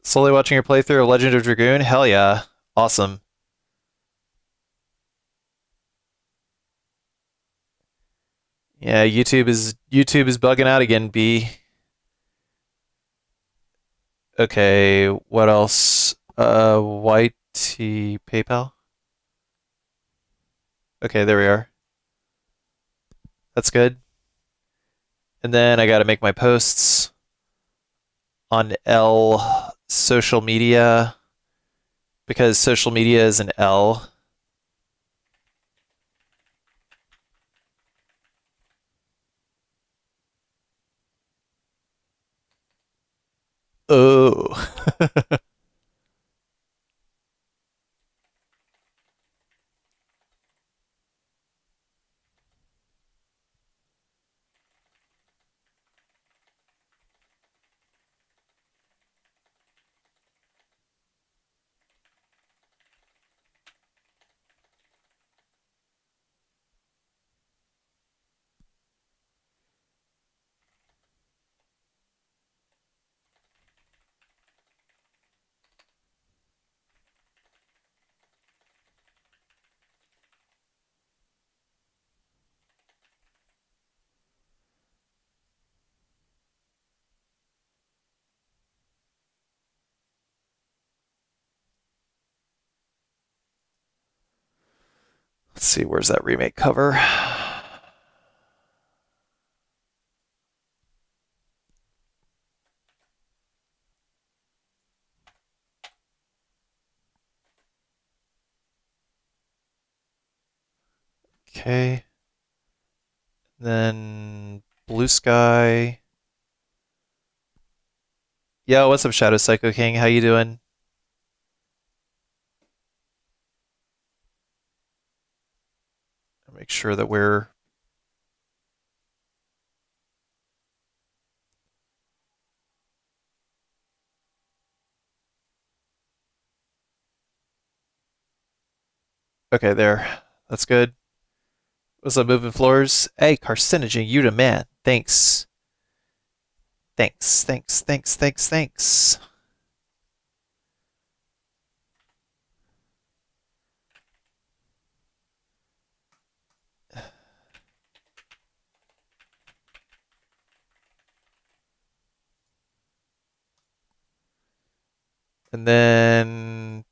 Slowly watching your playthrough of Legend of Dragoon? Hell yeah. Awesome. Yeah, YouTube is bugging out again, B. Okay, what else? YT PayPal? Okay, there we are. That's good. And then I gotta make my posts on L social media because social media is an L. Oh. Let's see, where's that remake cover? Okay. Then Blue Sky. Yo, what's up, Shadow Psycho King? How you doing? Make sure that we're okay there. That's good. What's up, moving floors? Hey, carcinogen, you the man. Thanks. Thanks. And then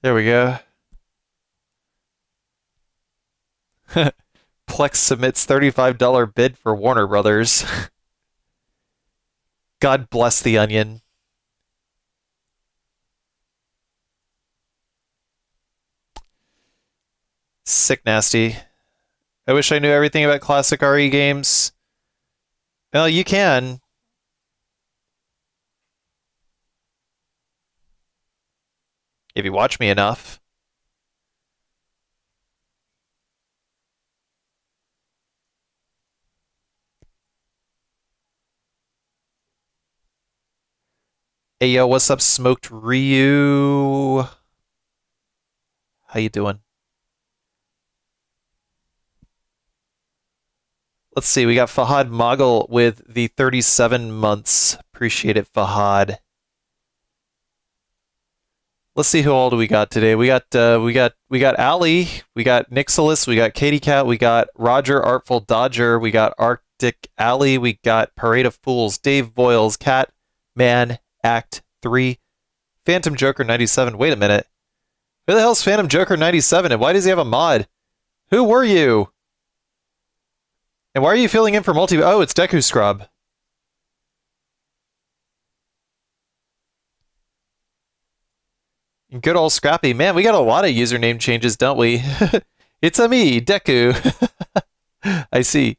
there we go. Plex submits $35 bid for Warner Brothers. God bless the onion. Sick nasty. I wish I knew everything about classic RE games. Well, you can. If you watch me enough. Hey yo, what's up, Smoked Ryu? How you doing? Let's see, we got Fahad Mogul with the 37 months. Appreciate it, Fahad. Let's see who all do we got today. We got Ali, we got Nixilus, we got Katie Cat, we got Roger Artful Dodger, we got Arctic Ali, we got Parade of Fools, Dave Boyles, Cat Man Act 3, Phantom Joker 97. Wait a minute. Who the hell's Phantom Joker 97 and why does he have a mod? Who were you? And why are you filling in for multi? Oh, it's Deku Scrub. Good old Scrappy. Man, we got a lot of username changes, don't we? It's a me, Deku. I see.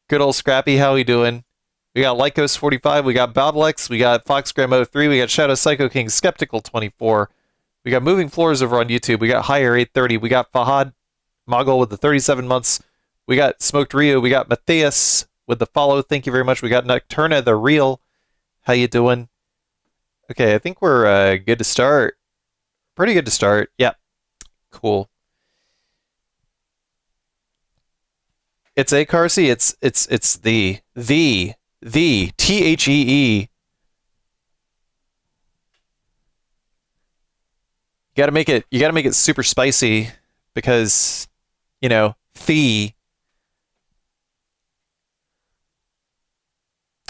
Good old Scrappy, how we doing? We got Lycos45, we got Bablex, we got Foxgram03, we got Shadow Psycho King, Skeptical24, we got Moving Floors over on YouTube, we got Higher830, we got Fahad Mogul with the 37 months, we got Smoked Rio, we got Matthias with the follow, thank you very much, we got Nocturna the Real, how you doing? Okay, I think we're good to start. Pretty good to start. Yeah, cool. It's a Carsey. It's the THEE. You gotta make it super spicy because, the.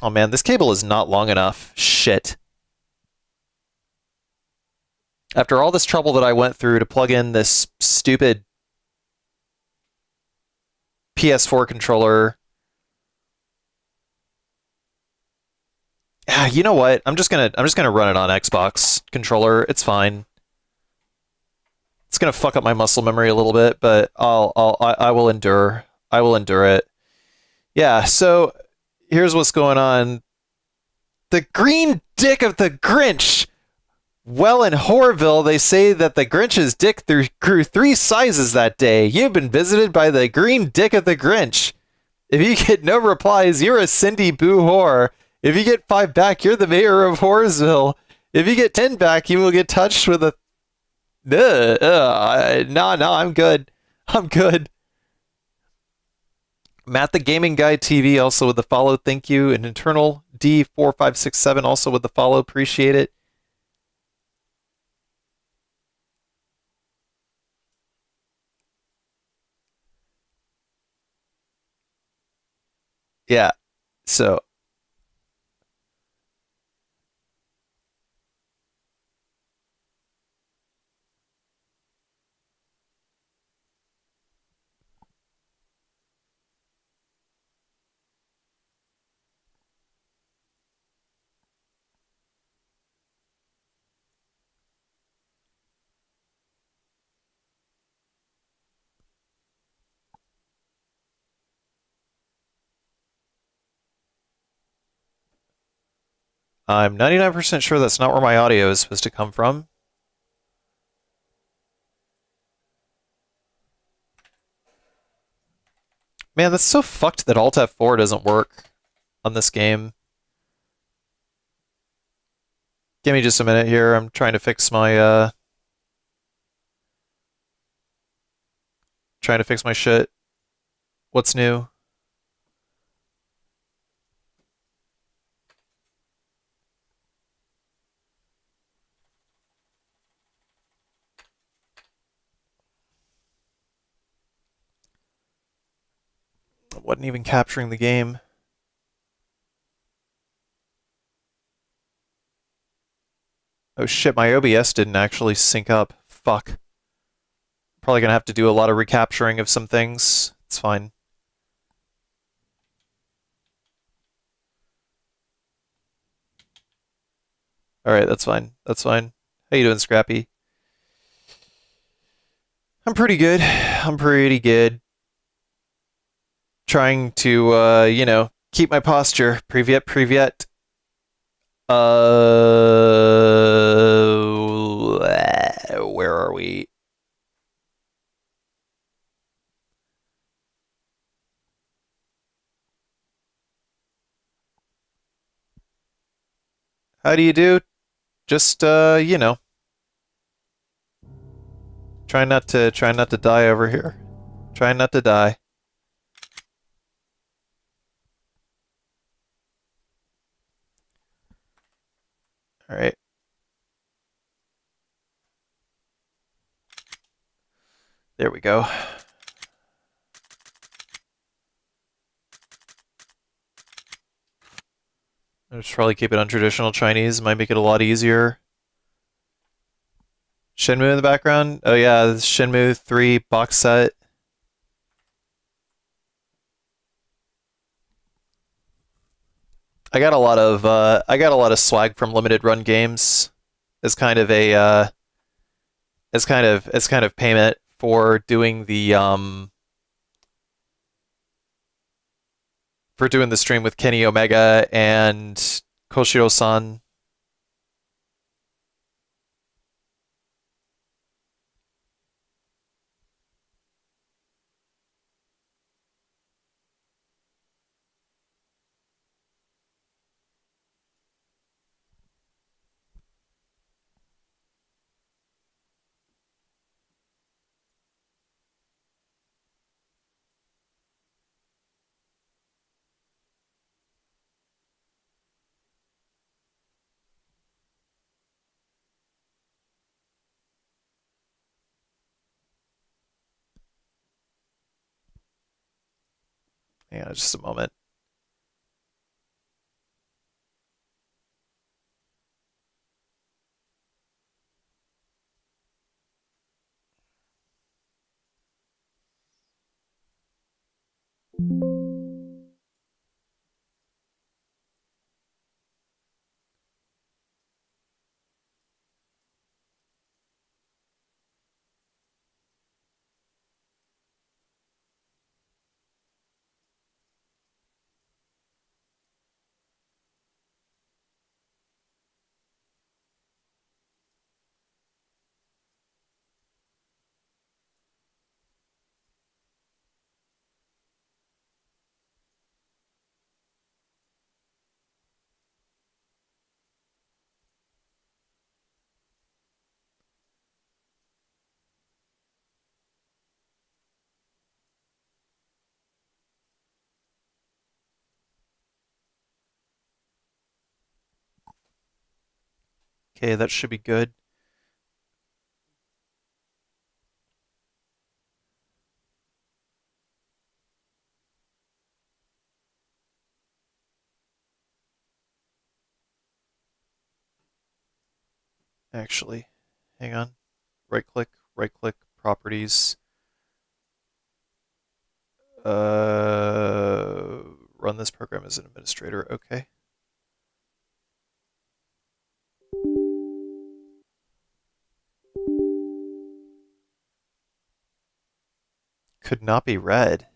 Oh man, this cable is not long enough. Shit. After all this trouble that I went through to plug in this stupid PS4 controller. You know what? I'm just gonna run it on Xbox controller. It's fine. It's gonna fuck up my muscle memory a little bit, but I will endure. I will endure it. Yeah, so here's what's going on. The green dick of the Grinch. Well, in Horrorville, they say that the Grinch's dick grew 3 sizes that day. You've been visited by the green dick of the Grinch. If you get no replies, you're a Cindy Boo whore. If you get 5 back, you're the mayor of Horrorsville. If you get 10 back, you will get touched with a... No, I'm good. I'm good. Matt the Gaming Guy TV also with the follow, thank you. And Internal D4567 also with the follow, appreciate it. Yeah, so I'm 99% sure that's not where my audio is supposed to come from. Man, that's so fucked that Alt F4 doesn't work on this game. Give me just a minute here. I'm trying to fix my shit. What's new? I wasn't even capturing the game. Oh shit, my OBS didn't actually sync up. Fuck. Probably gonna have to do a lot of recapturing of some things. It's fine. Alright, that's fine. That's fine. How you doing, Scrappy? I'm pretty good. I'm pretty good. Trying to, keep my posture. Privyet. Where are we? How do you do? Just, try not to die over here. Try not to die. All right. There we go. I'll just probably keep it on traditional Chinese. Might make it a lot easier. Shenmue in the background. Oh yeah, this Shenmue 3 box set. I got a lot of swag from limited run games as kind of a as kind of payment for doing the stream with Kenny Omega and Koshiro-san. Hang on just a moment. Okay, that should be good. Actually, hang on. Right click, properties. Run this program as an administrator. Okay. Could not be read.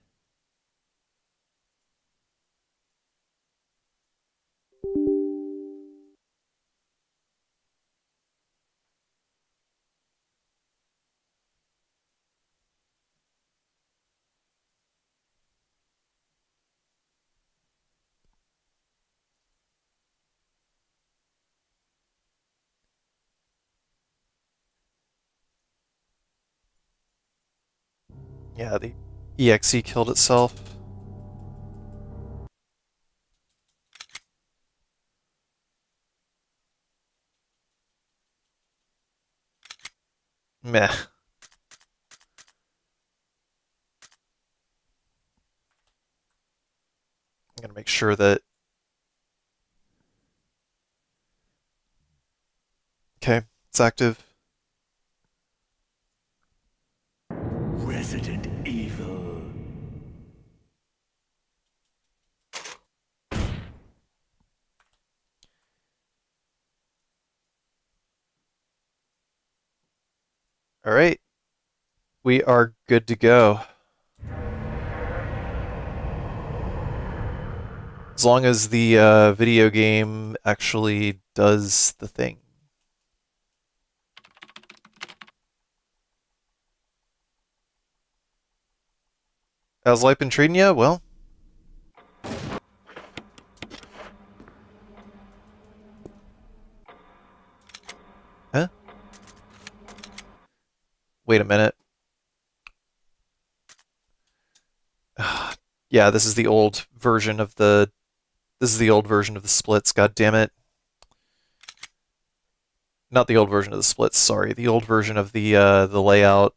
Yeah, the exe killed itself. Meh. I'm gonna make sure that. Okay, it's active. Resident Evil. All right, we are good to go. As long as the video game actually does the thing. How's life been treating you? Well, huh? Wait a minute. Yeah, this is the old version of the. This is the old version of the splits. God damn it! Not the old version of the splits. Sorry, the old version of the layout.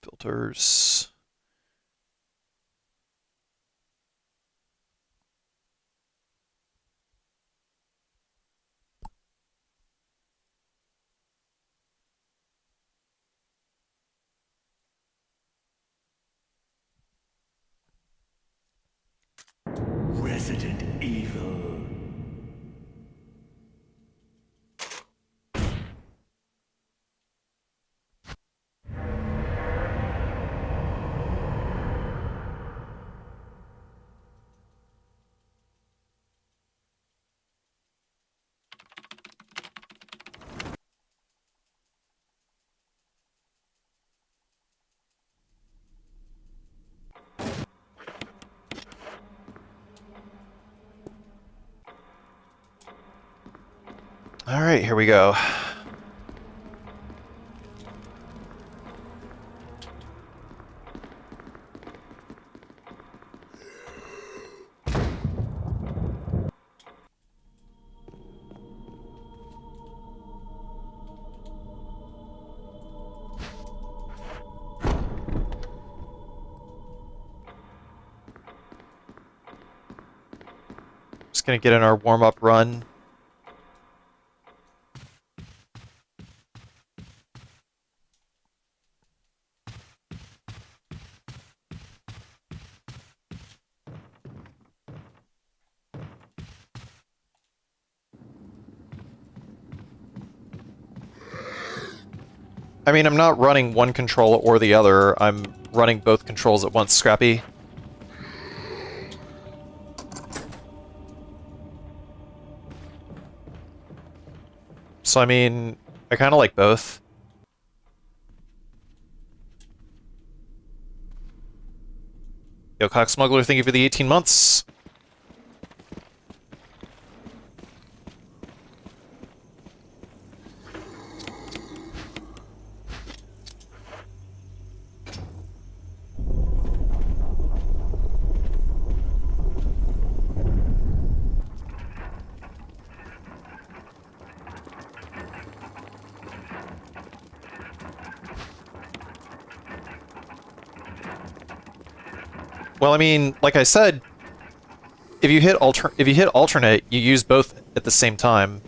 Filters. Resident Evil. All right, here we go. gonna get in our warm-up run. I mean, I'm not running one control or the other. I'm running both controls at once, Scrappy. So, I mean, I kind of like both. Yo, Cock Smuggler, thank you for the 18 months. Well, I mean, like I said, if you hit alternate, you use both at the same time.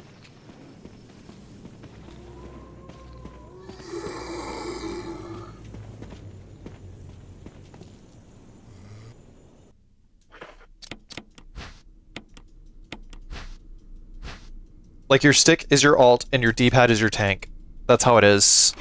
Like, your stick is your alt and your D-pad is your tank. That's how it is.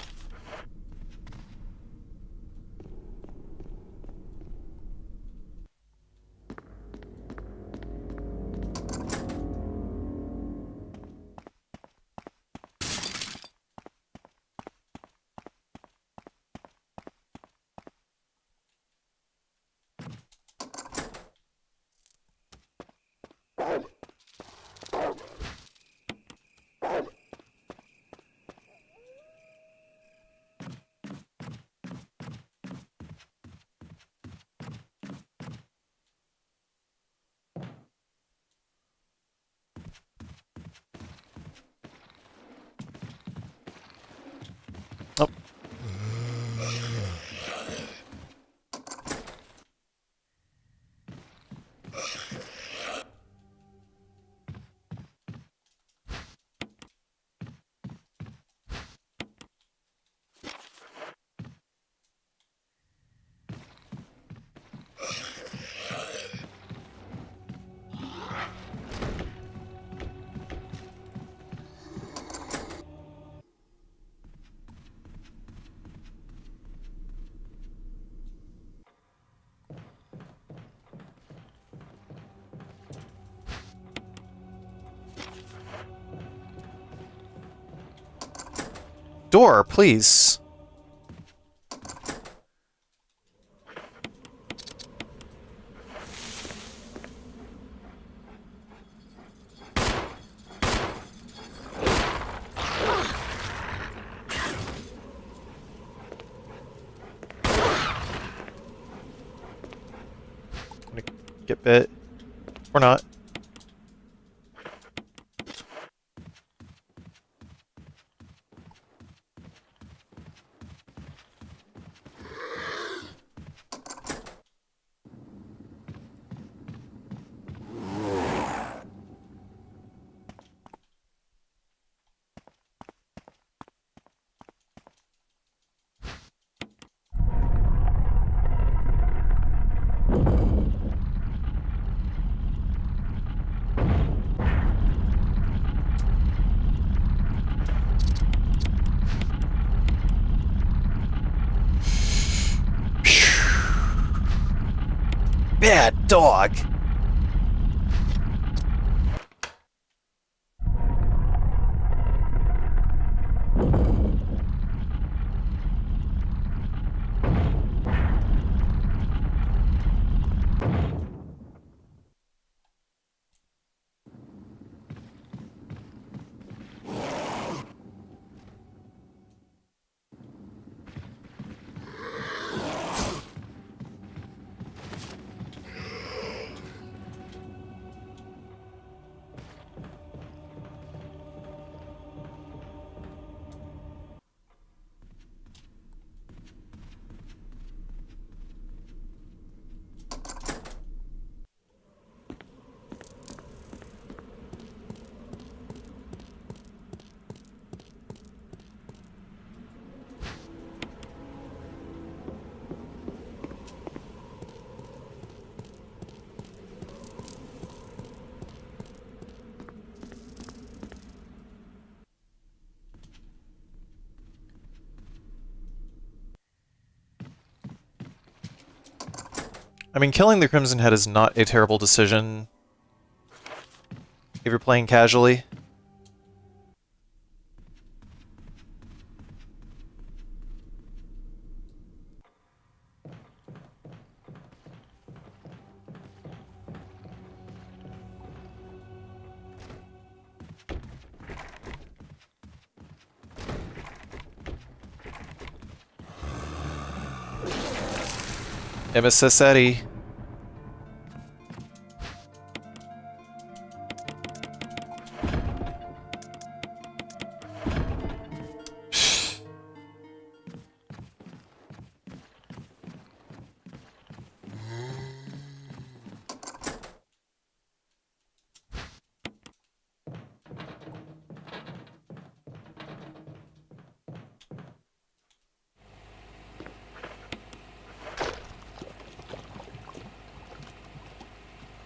Oh. Door, please. I'm gonna get bit. Or not. Bad dog. I mean, killing the Crimson Head is not a terrible decision if you're playing casually. MSS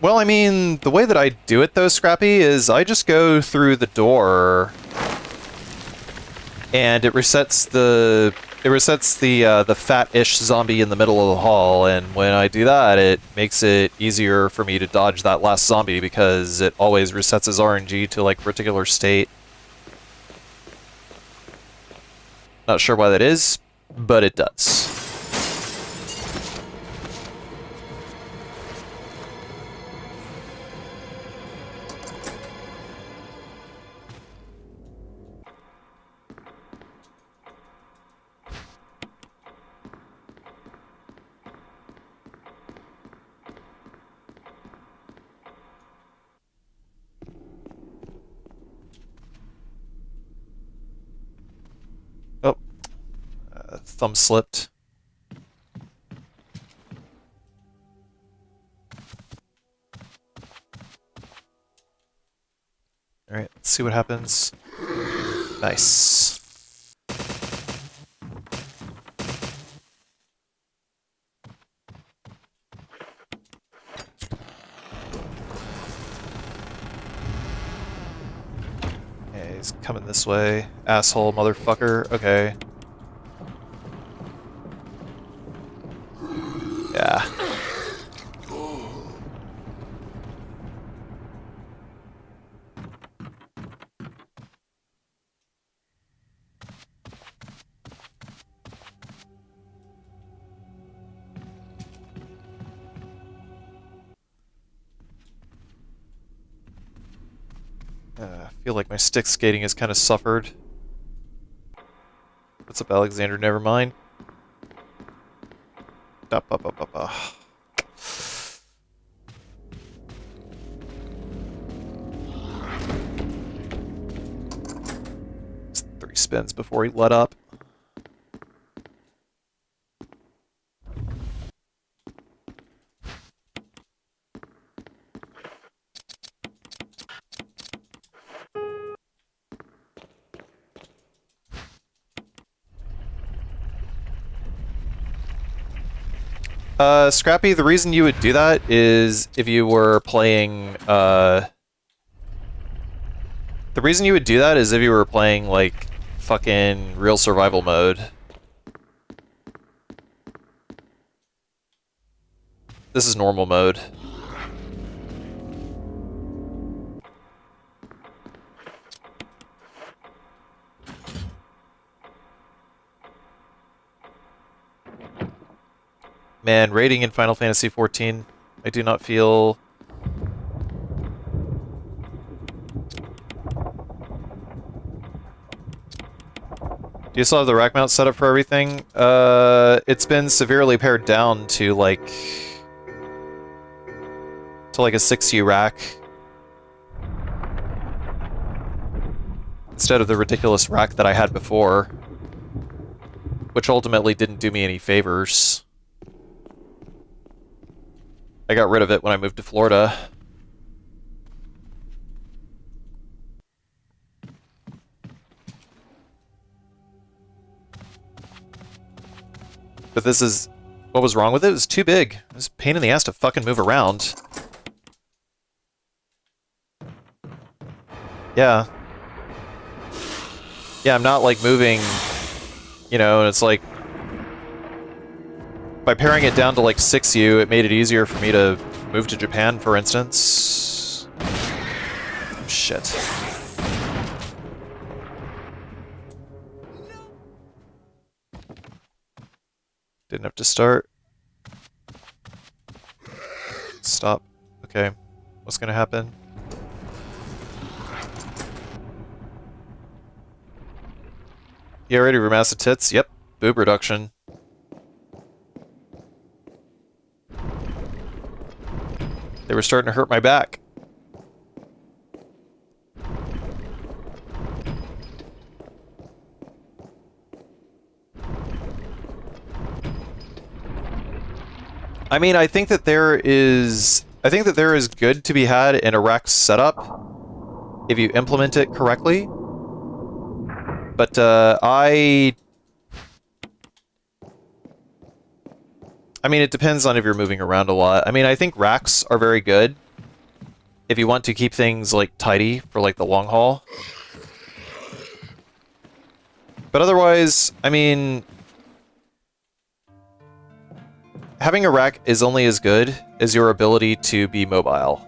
Well, I mean, the way that I do it though, Scrappy, is I just go through the door and it resets the fat-ish zombie in the middle of the hall, and when I do that, it makes it easier for me to dodge that last zombie because it always resets his RNG to like a particular state. Not sure why that is, but it does. Oh, thumb slipped. Alright, let's see what happens. Nice. Okay, he's coming this way. Asshole motherfucker. Okay. Yeah. I feel like my stick skating has kind of suffered. What's up, Alexander? Never mind. Da, ba, ba, ba, ba. 3 spins before he let up. Scrappy, the reason you would do that is if you were playing, the reason you would do that is if you were playing, like, fucking real survival mode. This is normal mode. Man, raiding in Final Fantasy XIV, I do not feel... Do you still have the rack mount set up for everything? It's been severely pared down to like a 6U rack. Instead of the ridiculous rack that I had before. Which ultimately didn't do me any favors. I got rid of it when I moved to Florida. But this is... What was wrong with it? It was too big. It was a pain in the ass to fucking move around. Yeah. Yeah, I'm not, like, moving... You know, and it's like... by paring it down to like 6U, it made it easier for me to move to Japan, for instance. Shit. Didn't have to start. Stop. Okay. What's gonna happen? You already remastered tits? Yep. Boob reduction. They were starting to hurt my back. I mean, I think that there is good to be had in a rack setup if you implement it correctly. But I mean, it depends on if you're moving around a lot. I mean, I think racks are very good if you want to keep things like tidy for like the long haul. But otherwise, I mean, having a rack is only as good as your ability to be mobile.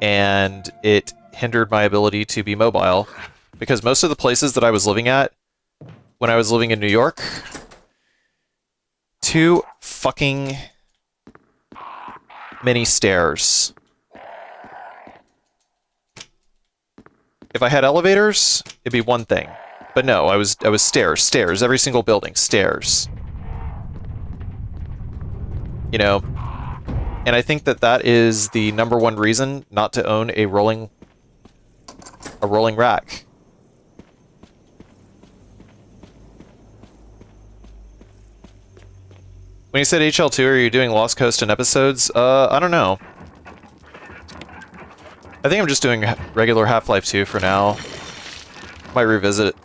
And it hindered my ability to be mobile because most of the places that I was living at when I was living in New York, too fucking many stairs. If I had elevators, it'd be one thing. But no, I was stairs, every single building, stairs. You know, and I think that that is the #1 reason not to own a rolling rack. When you said HL2, are you doing Lost Coast in episodes? I don't know. I think I'm just doing regular Half-Life 2 for now. Might revisit it.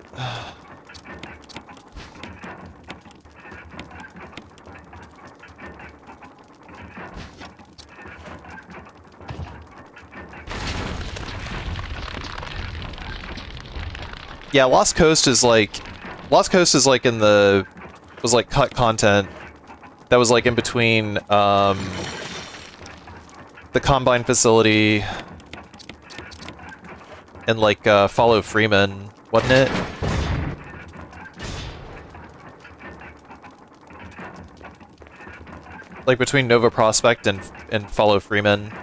Yeah, Lost Coast is like in the, was like cut content that was like in between the Combine facility and like Follow Freeman, wasn't it? Like between Nova Prospect and Follow Freeman.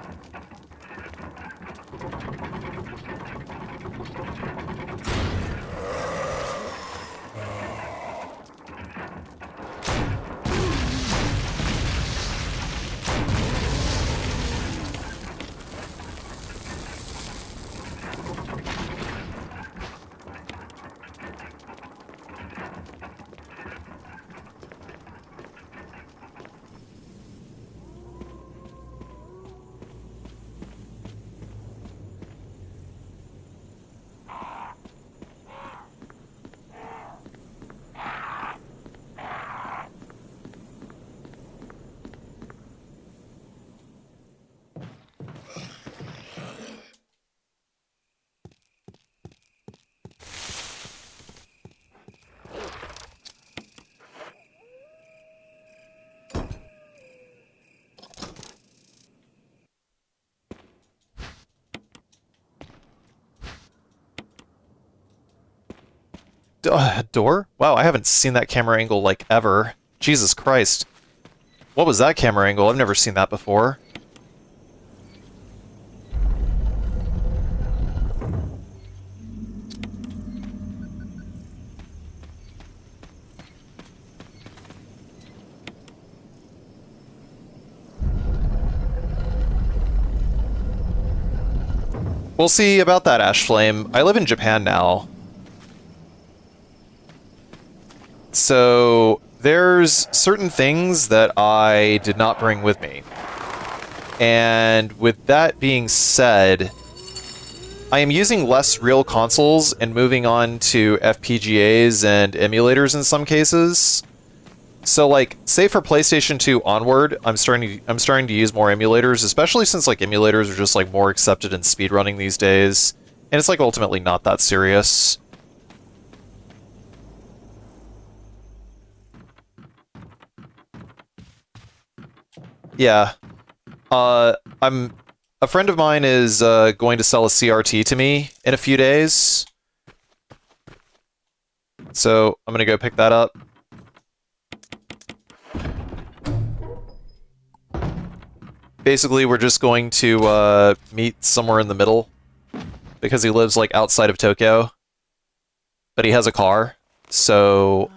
Door? Wow, I haven't seen that camera angle, like, ever. Jesus Christ. What was that camera angle? I've never seen that before. We'll see about that, Ashflame. I live in Japan now. So, there's certain things that I did not bring with me. And with that being said, I am using less real consoles and moving on to FPGAs and emulators in some cases. So, like, say for PlayStation 2 onward, I'm starting to use more emulators, especially since, like, emulators are just, like, more accepted in speedrunning these days. And it's, like, ultimately not that serious. Yeah. I'm a friend of mine is going to sell a CRT to me in a few days. So I'm gonna go pick that up. Basically, we're just going to meet somewhere in the middle because he lives like outside of Tokyo, but he has a car. So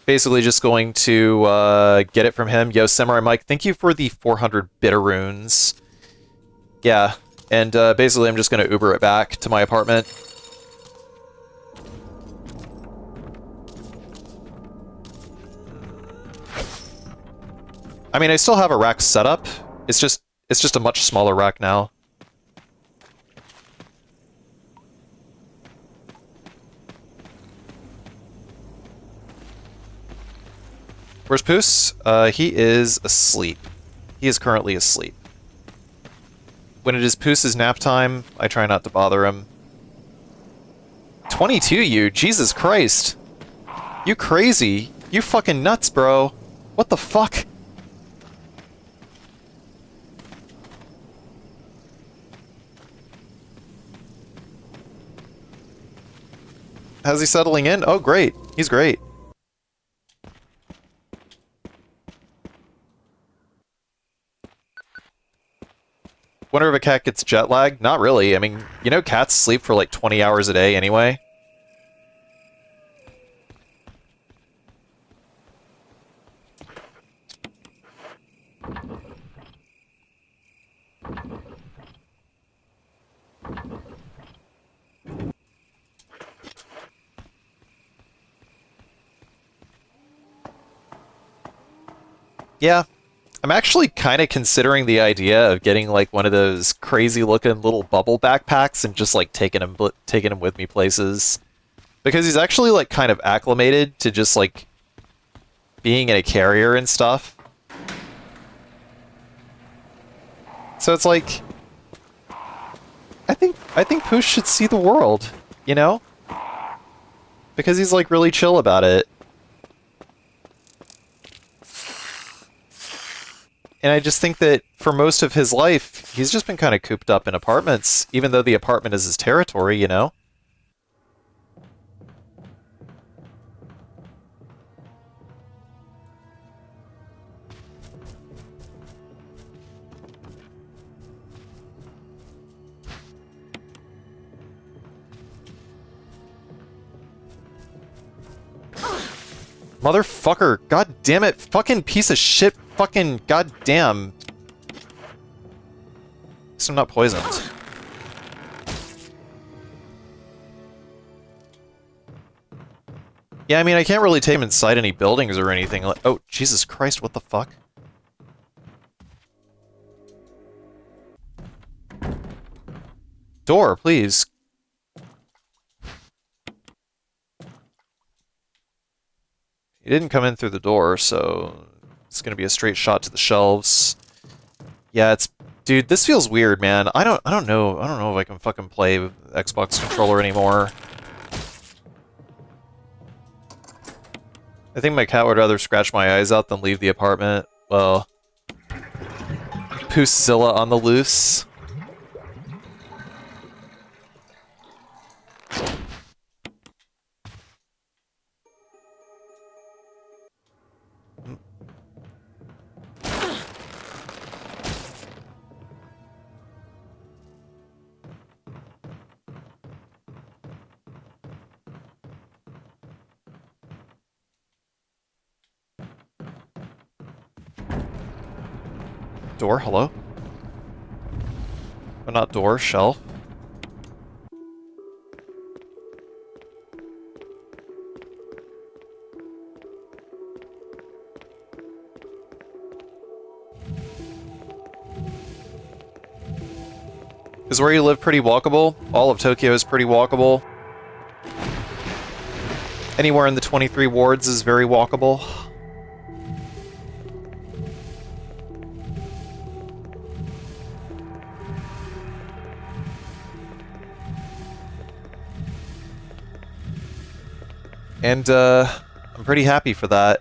basically just going to get it from him. Yo, Samurai Mike, thank you for the 400 bitteroons. Yeah, and basically I'm just going to Uber it back to my apartment. I mean, I still have a rack set up. It's just a much smaller rack now. Where's Poos? He is asleep. He is currently asleep. When it is Poos's nap time, I try not to bother him. 22, you? Jesus Christ. You crazy. You fucking nuts, bro. What the fuck? How's he settling in? Oh, great. He's great. Wonder if a cat gets jet lag? Not really. I mean, you know cats sleep for like 20 hours a day anyway. Yeah. I'm actually kind of considering the idea of getting like one of those crazy looking little bubble backpacks and just like taking him with me places. Because he's actually like kind of acclimated to just like being in a carrier and stuff. So it's like I think Poosh should see the world, you know? Because he's like really chill about it. And I just think that for most of his life, he's just been kind of cooped up in apartments, even though the apartment is his territory, you know? Motherfucker, god damn it, fucking piece of shit, fucking goddamn. So I'm not poisoned. Yeah, I mean, I can't really take him inside any buildings or anything. Like, oh, Jesus Christ, what the fuck? Door, please. He didn't come in through the door, so it's gonna be a straight shot to the shelves. Yeah, it's... Dude, this feels weird, man. I don't know if I can fucking play with the Xbox controller anymore. I think my cat would rather scratch my eyes out than leave the apartment. Well... Pooszilla on the loose. Door, hello? Oh, not door, shelf. Is where you live pretty walkable? All of Tokyo is pretty walkable. Anywhere in the 23 wards is very walkable. And, I'm pretty happy for that.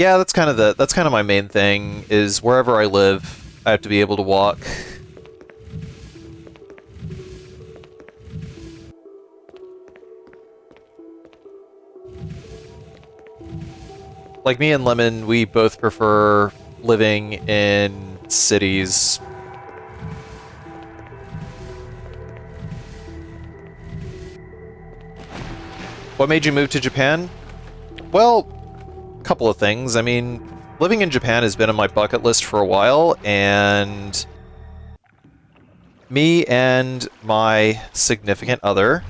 Yeah, that's kind of my main thing, is wherever I live, I have to be able to walk. Like me and Lemon, we both prefer living in cities. What made you move to Japan? Well, a couple of things. I mean, living in Japan has been on my bucket list for a while, and me and my significant other,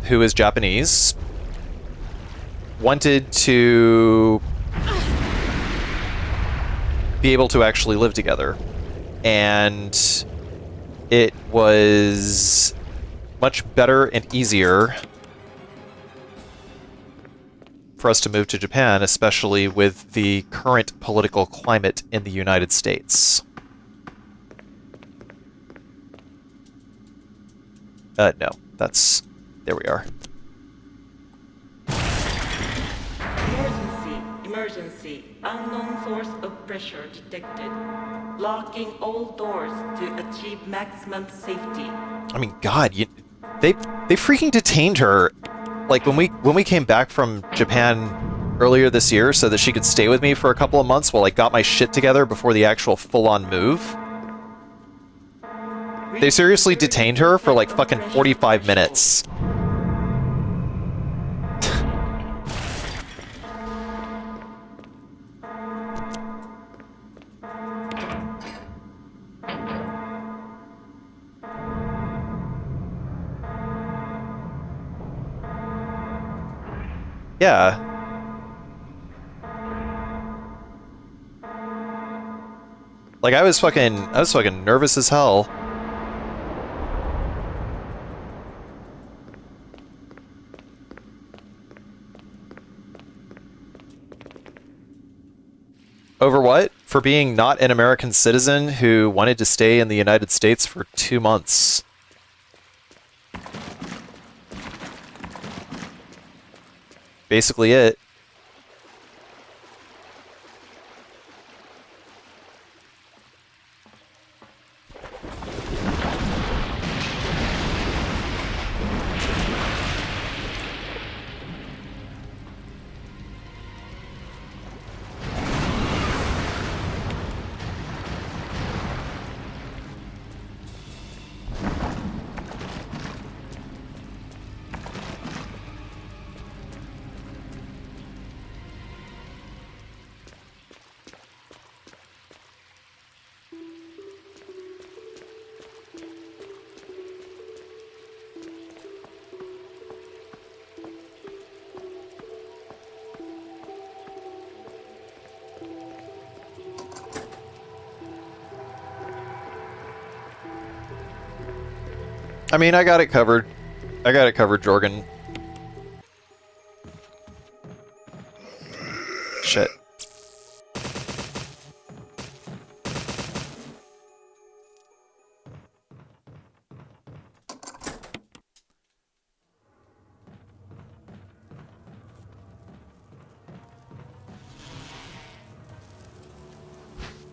who is Japanese, wanted to be able to actually live together. And it was much better and easier for us to move to Japan, especially with the current political climate in the United States. No, that's... there we are. Emergency, emergency. Unknown source of pressure detected. Locking all doors to achieve maximum safety. I mean, God, they freaking detained her. Like when we came back from Japan earlier this year, so that she could stay with me for a couple of months while I got my shit together before the actual full-on move. They seriously detained her for like fucking 45 minutes. Yeah. Like I was fucking nervous as hell. Over what? For being not an American citizen who wanted to stay in the United States for 2 months. Basically it. I mean, I got it covered. I got it covered, Jorgen. Shit.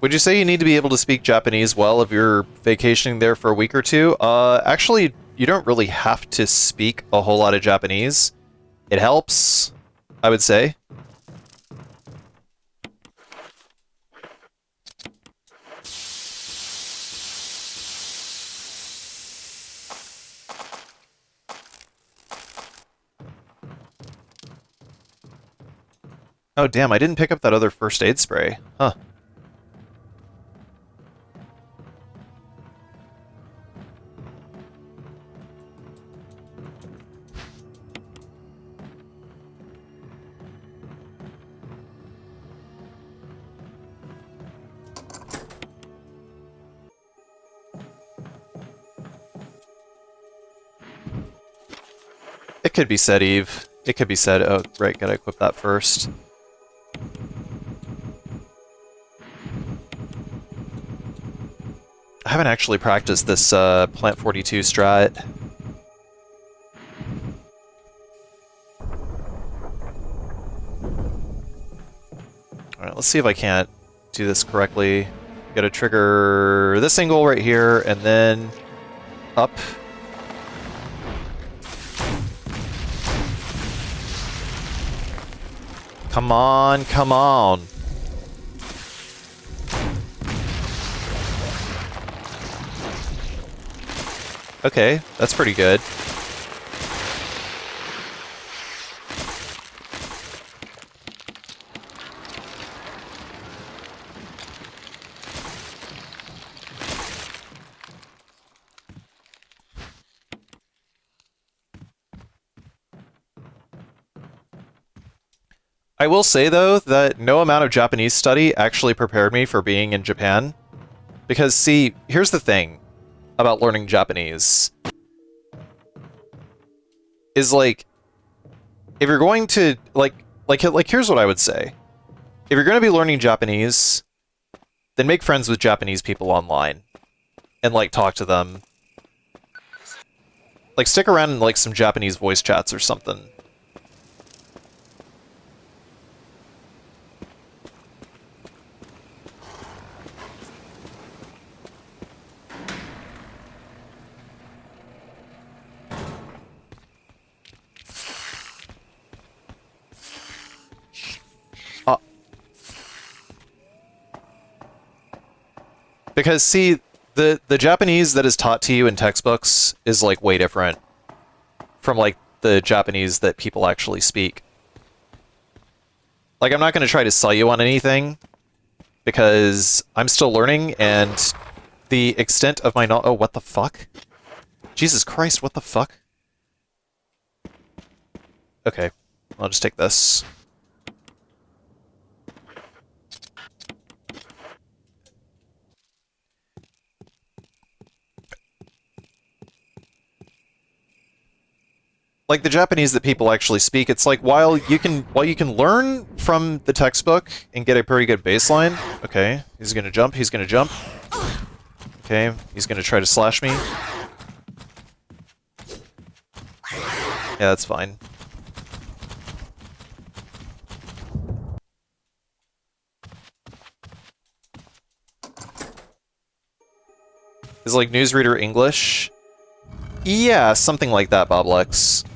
Would you say you need to be able to speak Japanese well if you're vacationing there for a week or two? Actually, you don't really have to speak a whole lot of Japanese. It helps, I would say. Oh damn, I didn't pick up that other first aid spray. Huh. It could be said, Eve. It could be said. Oh, right, gotta equip that first. I haven't actually practiced this Plant 42 strat. Alright, let's see if I can't do this correctly. Gotta trigger this angle right here, and then up. Come on, come on. Okay, that's pretty good. I will say, though, that no amount of Japanese study actually prepared me for being in Japan. Because, see, here's the thing about learning Japanese. Is, like, if you're going to, like, here's what I would say. If you're going to be learning Japanese, then make friends with Japanese people online. And, like, talk to them. Like, stick around in, like, some Japanese voice chats or something. Because, see, the Japanese that is taught to you in textbooks is, like, way different from, like, the Japanese that people actually speak. Like, I'm not going to try to sell you on anything, because I'm still learning, and the extent of my oh, what the fuck? Jesus Christ, what the fuck? Okay, I'll just take this. Like the Japanese that people actually speak, it's like while you can learn from the textbook and get a pretty good baseline. Okay, he's gonna jump. He's gonna jump. Okay, he's gonna try to slash me. Yeah, that's fine. Is like newsreader English? Yeah, something like that, Boblex.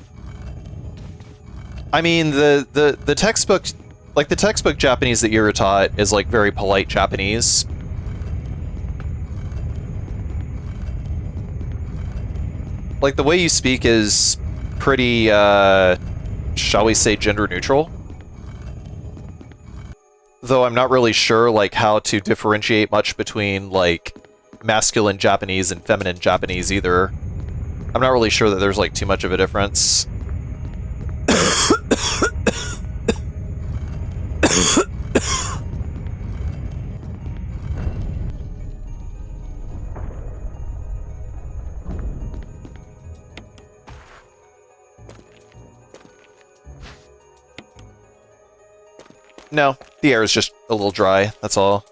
I mean, the textbook, like the textbook Japanese that you're taught is like very polite Japanese. Like the way you speak is pretty, shall we say, gender neutral. Though I'm not really sure like how to differentiate much between like masculine Japanese and feminine Japanese either. I'm not really sure that there's like too much of a difference. No, the air is just a little dry, that's all.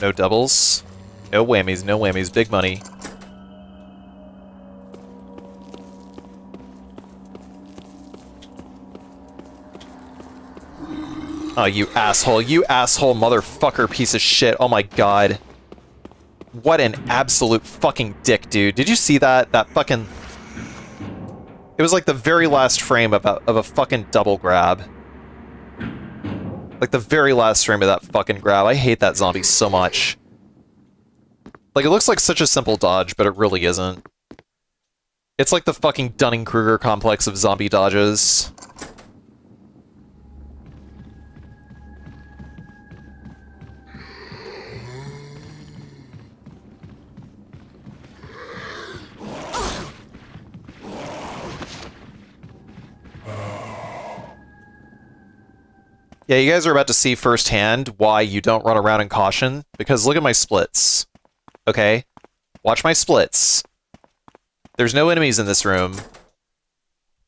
No doubles. No whammies, no whammies. Big money. Oh, you asshole. You asshole motherfucker piece of shit. Oh my god. What an absolute fucking dick, dude. Did you see that? That fucking... It was like the very last frame of a fucking double grab. Like the very last frame of that fucking grab. I hate that zombie so much. Like, it looks like such a simple dodge, but it really isn't. It's like the fucking Dunning-Kruger complex of zombie dodges. Yeah, you guys are about to see firsthand why you don't run around in caution, because look at my splits. Okay? Watch my splits. There's no enemies in this room.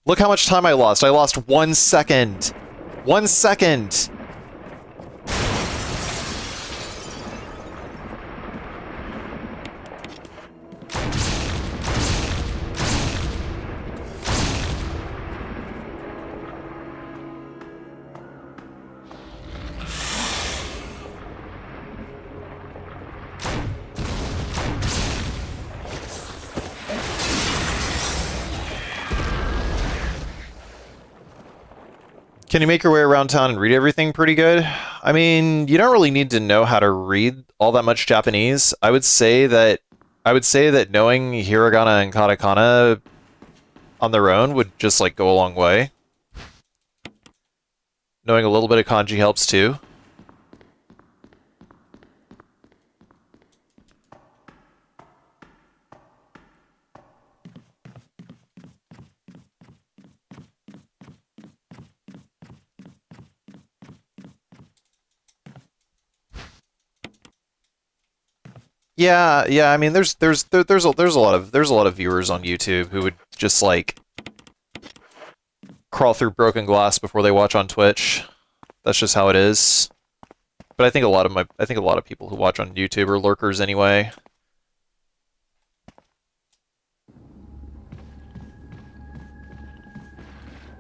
Look how much time I lost. I lost 1 second. 1 second! Can you make your way around town and read everything pretty good? I mean, you don't really need to know how to read all that much Japanese. I would say that knowing hiragana and katakana on their own would just like go a long way. Knowing a little bit of kanji helps too. Yeah. I mean, there's a lot of viewers on YouTube who would just like crawl through broken glass before they watch on Twitch. That's just how it is. But I think a lot of people who watch on YouTube are lurkers anyway.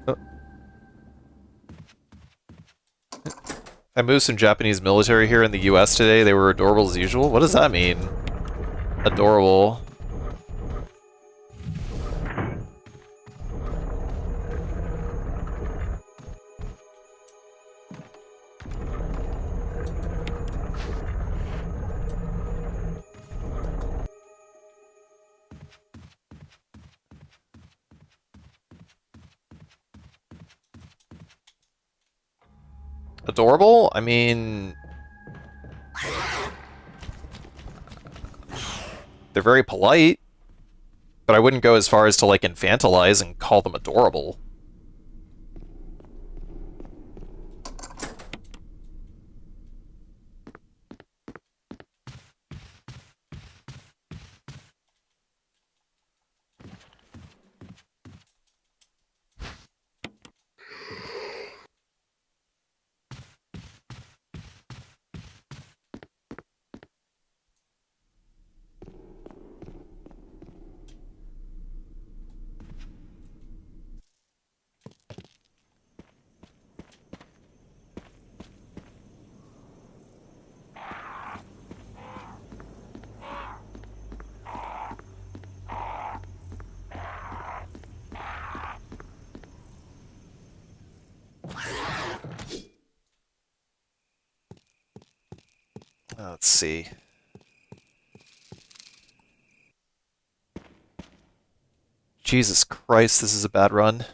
Oh. I moved some Japanese military here in the US today. They were adorable as usual. What does that mean? Adorable. Adorable? I mean... they're very polite, but I wouldn't go as far as to, like, infantilize and call them adorable. Let's see. Jesus Christ, this is a bad run.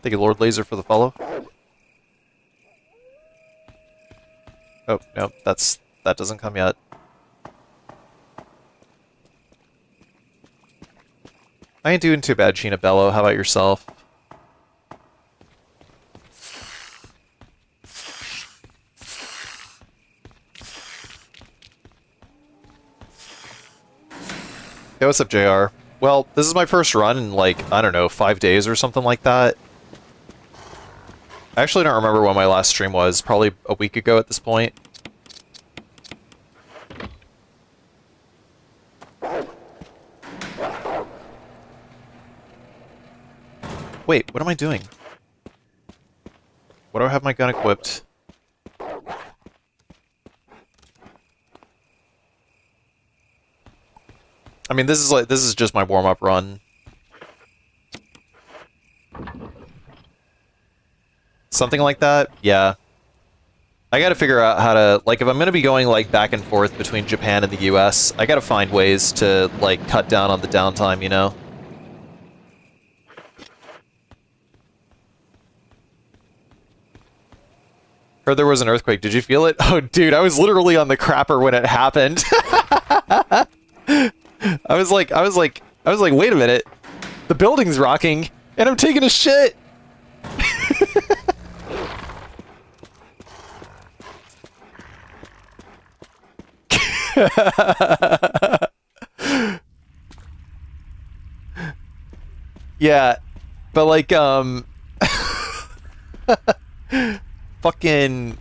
Thank you, Lord Laser, for the follow. Oh, no, that doesn't come yet. I ain't doing too bad, Sheena Bello. How about yourself? Hey, what's up, JR? Well, this is my first run in, like, I don't know, 5 days or something like that. I actually don't remember when my last stream was. Probably a week ago at this point. Wait, what am I doing? Why do I have my gun equipped? I mean, this is just my warm-up run. Something like that? Yeah. I gotta figure out how to, like, if I'm gonna be going, like, back and forth between Japan and the US, I gotta find ways to, like, cut down on the downtime, you know? Heard there was an earthquake. Did you feel it? Oh, dude, I was literally on the crapper when it happened. I was like, wait a minute. The building's rocking, and I'm taking a shit. Yeah, but like, fucking,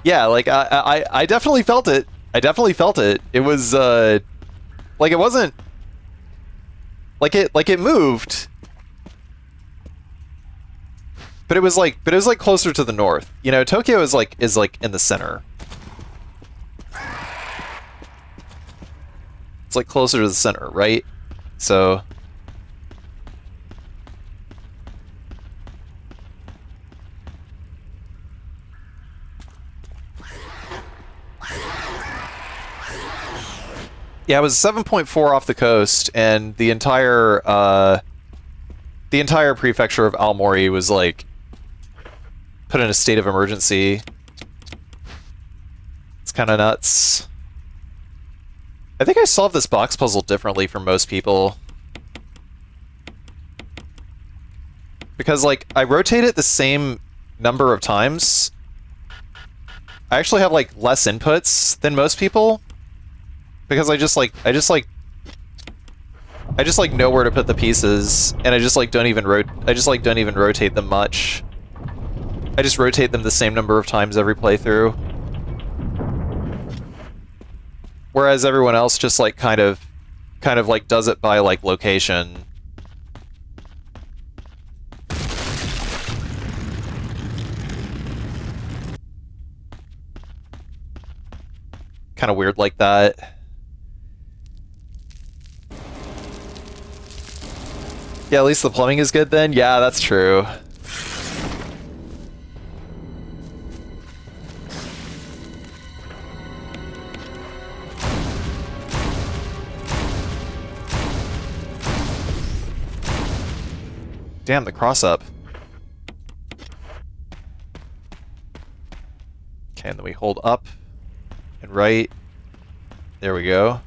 yeah, like I definitely felt it. I definitely felt it. It was, like it wasn't, like it moved, but it was like, closer to the north. You know, Tokyo is like in the center. It's like closer to the center, right? So. Yeah, it was 7.4 off the coast, and the entire prefecture of Aomori was like put in a state of emergency. It's kind of nuts. I think I solved this box puzzle differently from most people. Because, like, I rotate it the same number of times. I actually have, like, less inputs than most people. Because I just know where to put the pieces, and I just, like, don't even rotate them much. I just rotate them the same number of times every playthrough. Whereas everyone else just, like, kind of, like, does it by, like, location. Kind of weird like that. Yeah, at least the plumbing is good then? Yeah, that's true. Damn, the cross-up. Okay, and then we hold up and right. There we go.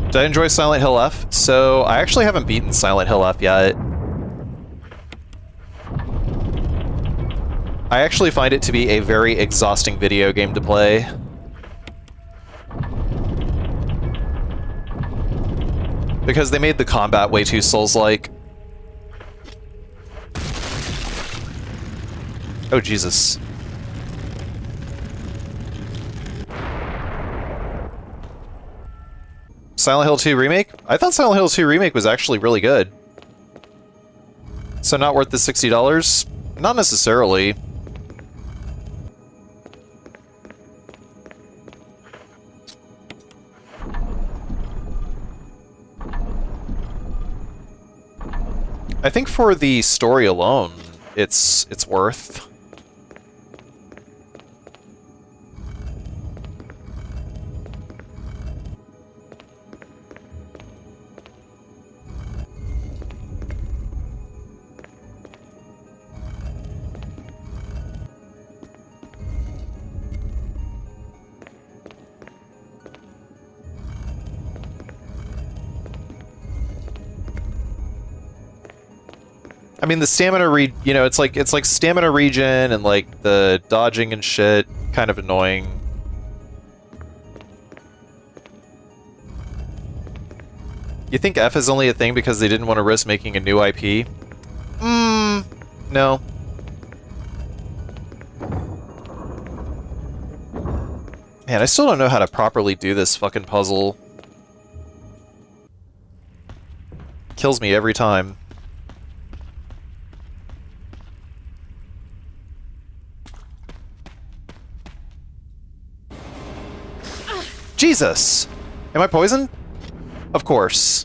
Did I enjoy Silent Hill F? So, I actually haven't beaten Silent Hill F yet. I actually find it to be a very exhausting video game to play. Because they made the combat way too Souls-like. Oh, Jesus. Silent Hill 2 Remake? I thought Silent Hill 2 Remake was actually really good. So not worth the $60? Not necessarily. I think for the story alone, it's worth. I mean, the stamina you know, it's like stamina regen and like the dodging and shit, kind of annoying. You think F is only a thing because they didn't want to risk making a new IP? No. Man, I still don't know how to properly do this fucking puzzle. Kills me every time. Jesus! Am I poisoned? Of course.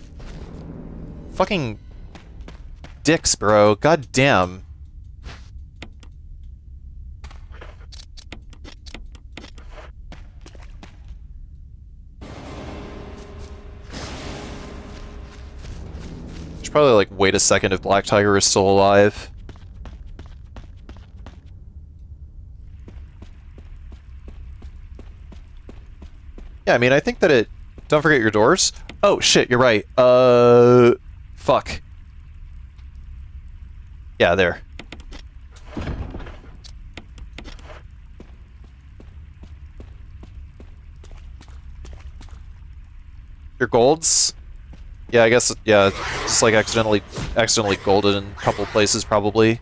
Fucking dicks, bro. God damn. Should probably, like, wait a second if Black Tiger is still alive. Yeah, I mean, I think that it... Don't forget your doors. Oh, shit, you're right. Fuck. Yeah, there. Your golds? Yeah, I guess, yeah, just like accidentally golded in a couple places, probably.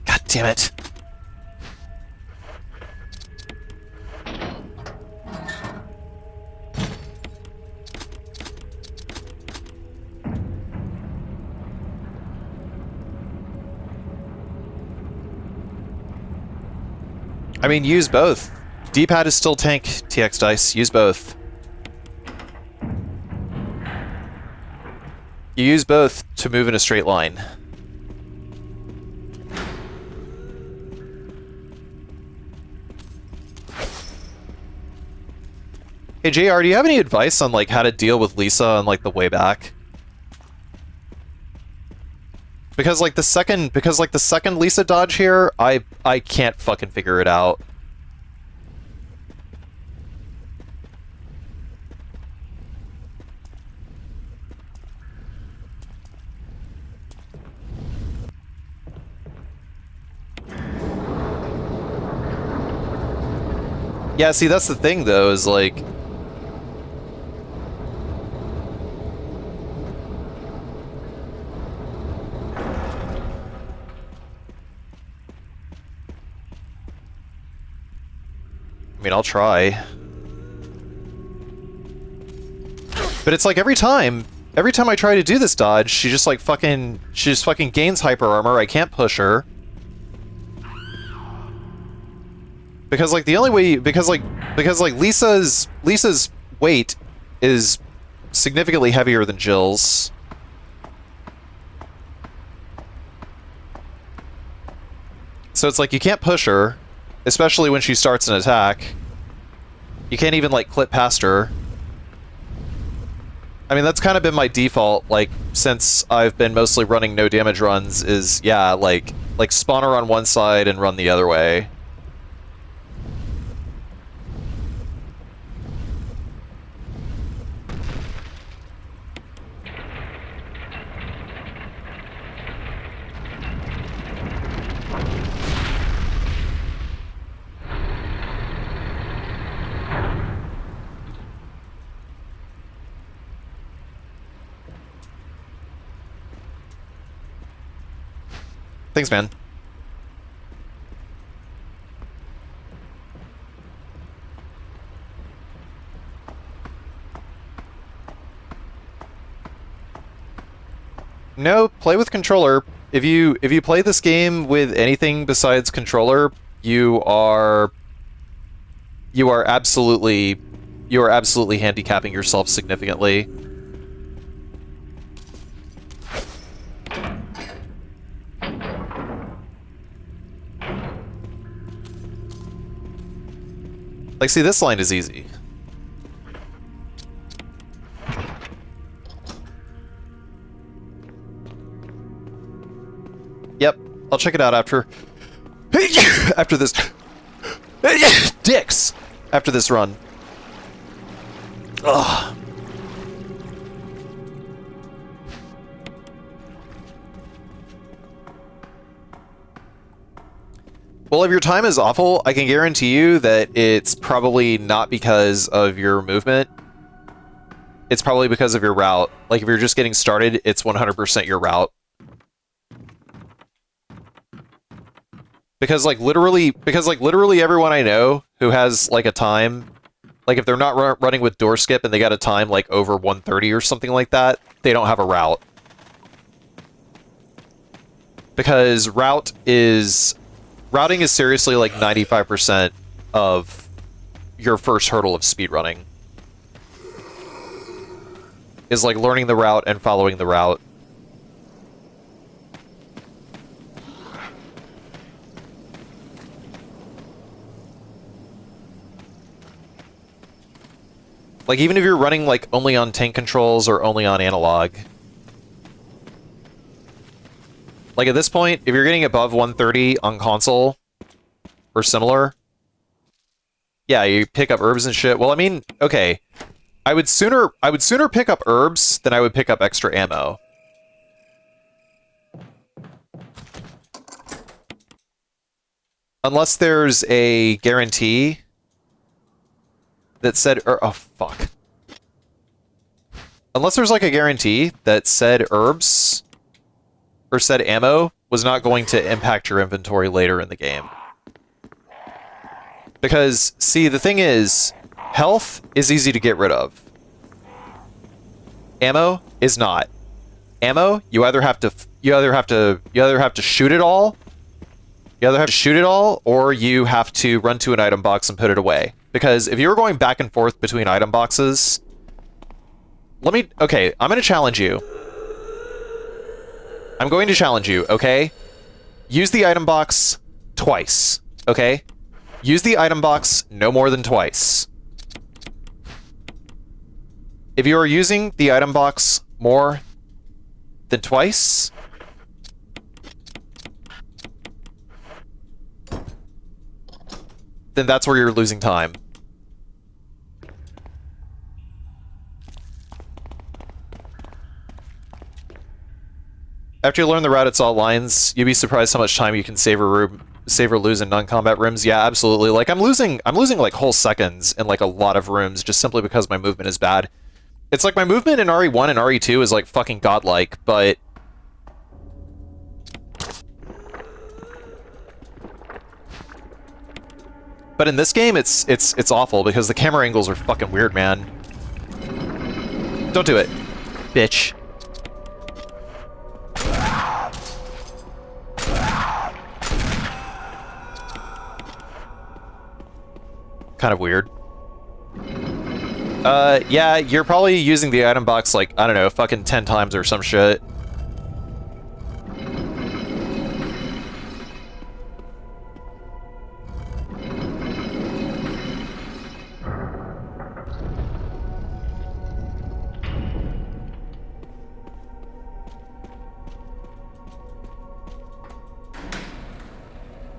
God damn it. I mean, use both. D-pad is still tank, TX dice. Use both. You use both to move in a straight line. Hey JR, do you have any advice on like how to deal with Lisa on like the way back? Because like the second Lisa dodge here, I can't fucking figure it out. Yeah, see, that's the thing though, is like I mean, I'll try. But it's like every time I try to do this dodge, she just fucking gains hyper armor. I can't push her. Because like the only way because Lisa's weight is significantly heavier than Jill's. So it's like you can't push her, especially when she starts an attack. You can't even like clip past her. I mean, that's kind of been my default, like, since I've been mostly running no damage runs, is, yeah, like spawn her on one side and run the other way. Thanks, man. No, play with controller. If you play this game with anything besides controller, you are absolutely handicapping yourself significantly. Like, see, this line is easy. Yep, I'll check it out after... after this... Dicks! After this run. Ugh. Well, if your time is awful, I can guarantee you that it's probably not because of your movement. It's probably because of your route. Like, if you're just getting started, it's 100% your route. Because, like, literally everyone I know who has, like, a time, like, if they're not running with door skip and they got a time, like, over 130 or something like that, they don't have a route. Because routing is seriously like 95% of your first hurdle of speedrunning. Is like learning the route and following the route. Like, even if you're running like only on tank controls or only on analog. Like, at this point, if you're getting above 130 on console, or similar, Yeah, you pick up herbs and shit. Well, I mean, okay. I would sooner pick up herbs than I would pick up extra ammo. Unless there's a guarantee that said, oh fuck. Unless there's like a guarantee that said herbs or said ammo was not going to impact your inventory later in the game. Because, see, the thing is, health is easy to get rid of. Ammo is not. Ammo, you either have to shoot it all. You either have to shoot it all, or you have to run to an item box and put it away. Because if you were going back and forth between item boxes, okay, I'm going to challenge you. I'm going to challenge you, okay? Use the item box twice, okay? Use the item box no more than twice. If you are using the item box more than twice, then that's where you're losing time. After you learn the route, it's all lines. You'd be surprised how much time you can save or lose in non-combat rooms. Yeah, absolutely. Like I'm losing like whole seconds in like a lot of rooms just simply because my movement is bad. It's like my movement in RE1 and RE2 is like fucking godlike, but in this game it's awful because the camera angles are fucking weird, man. Don't do it, bitch. Kind of weird. Yeah, you're probably using the item box like, I don't know, fucking 10 times or some shit.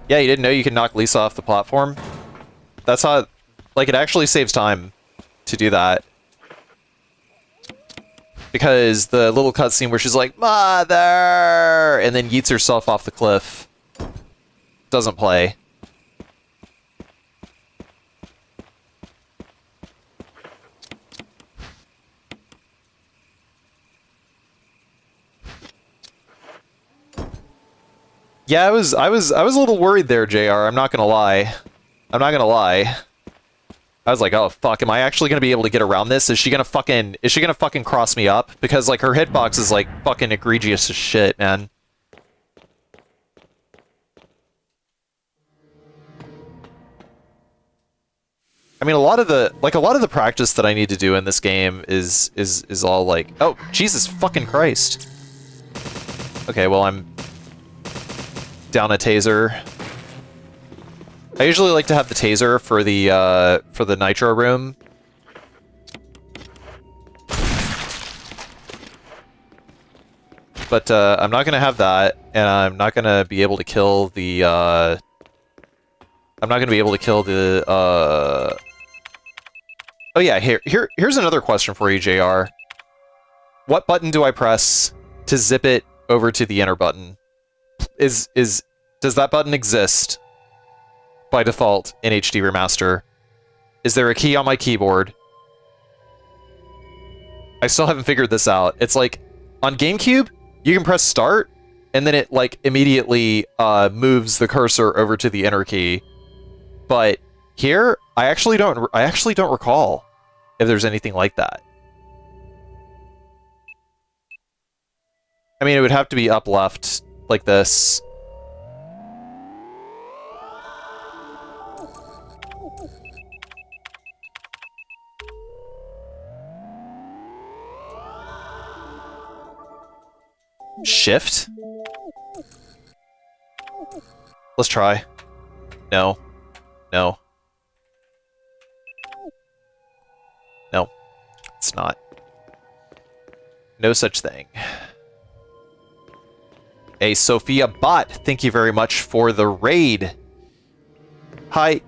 Yeah, you didn't know you could knock Lisa off the platform? That's how, like, it actually saves time to do that. Because the little cutscene where she's like, "Mother!" and then yeets herself off the cliff doesn't play. Yeah, I was a little worried there, JR. I'm not gonna lie. I'm not gonna lie. I was like, oh fuck, am I actually gonna be able to get around this? Is she gonna fucking cross me up? Because like her hitbox is like fucking egregious as shit, man. I mean, a lot of the practice that I need to do in this game is all like, oh Jesus fucking Christ. Okay, well I'm down a taser. I usually like to have the taser for the nitro room. But I'm not gonna have that, and I'm not gonna be able to kill the Oh yeah, here's another question for you, JR. What button do I press to zip it over to the enter button? Does that button exist by default in HD Remaster? Is there a key on my keyboard? I still haven't figured this out. It's like on GameCube, you can press start and then it like immediately moves the cursor over to the enter key. But here, I actually don't recall if there's anything like that. I mean, it would have to be up left like this. Shift? Let's try. No. No. No. It's not. No such thing. Hey, Sophia Bot, thank you very much for the raid. Hi.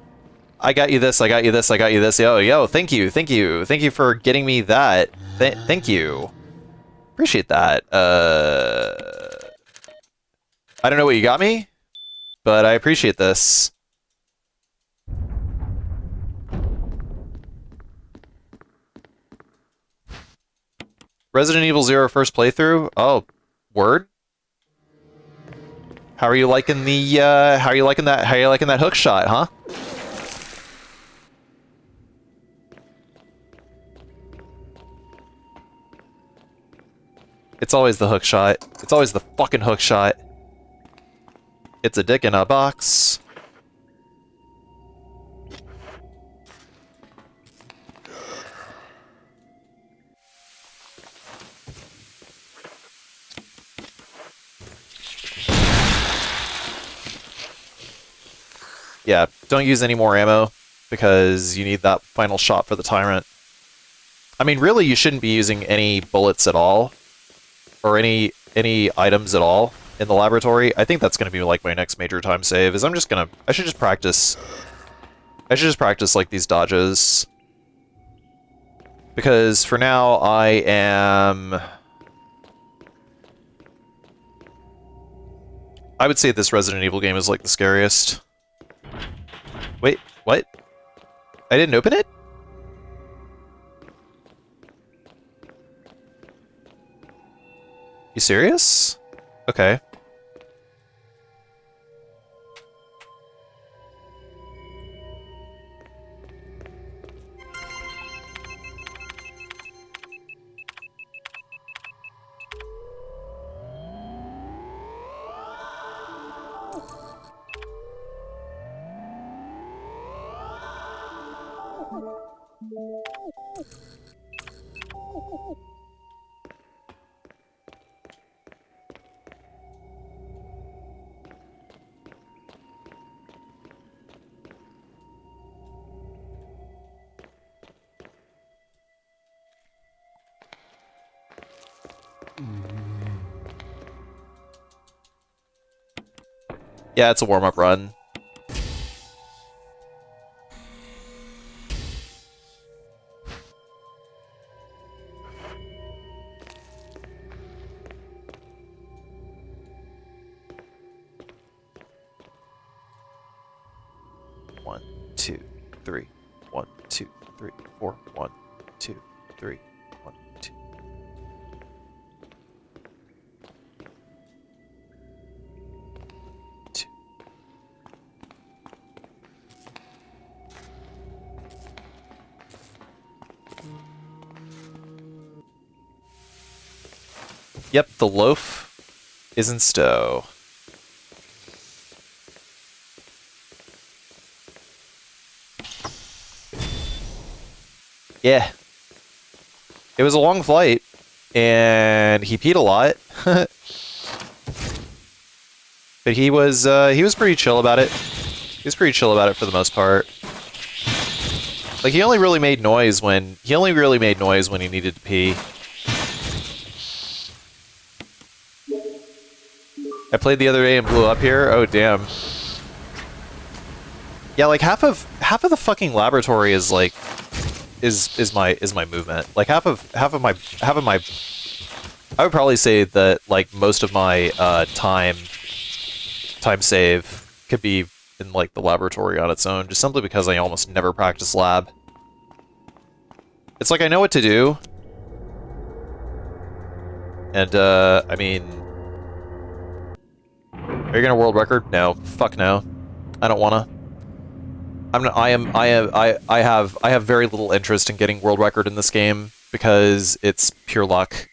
I got you this, I got you this, I got you this. Yo, thank you, thank you. Thank you for getting me that. Thank you. Appreciate that. I don't know what you got me, but I appreciate this. Resident Evil 0 first playthrough? Oh, word? How are you liking the, how are you liking that hook shot, huh? It's always the hook shot. It's always the fucking hook shot. It's a dick in a box. Yeah, don't use any more ammo, because you need that final shot for the tyrant. I mean, really, you shouldn't be using any bullets at all, or any items at all in the laboratory. I think that's going to be like my next major time save, is I should just practice like these dodges. Because for now, I would say this Resident Evil game is like the scariest. Wait, what? I didn't open it? You serious? Okay. Yeah, it's a warm-up run. One, two, three. 1, 2, 3, 4. 1, 2, 3. 1, 2. Yep, the loaf is in stow. Yeah. It was a long flight, and he peed a lot. But he was pretty chill about it. He was pretty chill about it for the most part. Like, he only really made noise when he needed to pee. I played the other day and blew up here. Oh damn. Yeah, like half of the fucking laboratory is like is my movement. Like half of my I would probably say that like most of my time save could be in like the laboratory on its own, just simply because I almost never practice lab. It's like I know what to do. And I mean, are you gonna world record? No. Fuck no. I don't wanna. I have very little interest in getting world record in this game because it's pure luck.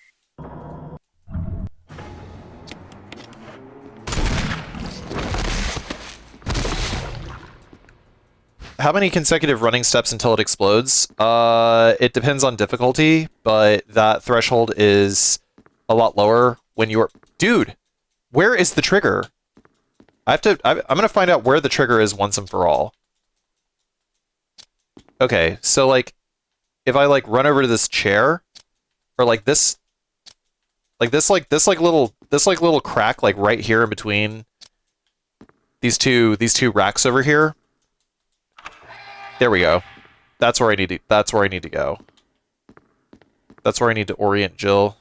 How many consecutive running steps until it explodes? It depends on difficulty, but that threshold is a lot lower when you're... Dude! Where is the trigger? I'm gonna find out where the trigger is once and for all. Okay, so like, if I like run over to this chair, or like this little crack like right here in between these two racks over here. There we go. That's where I need to. That's where I need to go. That's where I need to orient Jill.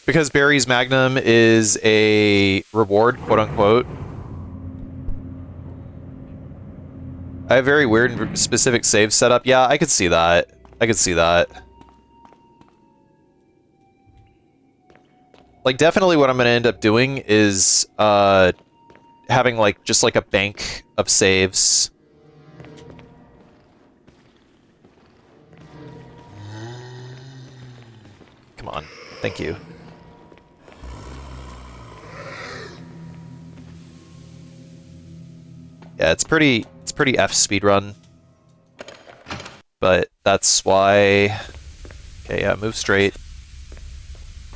Because Barry's Magnum is a reward, quote unquote. I have very weird and specific save setup. Yeah, I could see that. I could see that. Like, definitely what I'm going to end up doing is having, like, just, like, a bank of saves. Come on. Thank you. Yeah, it's pretty F speedrun. But that's why... Okay, yeah, move straight.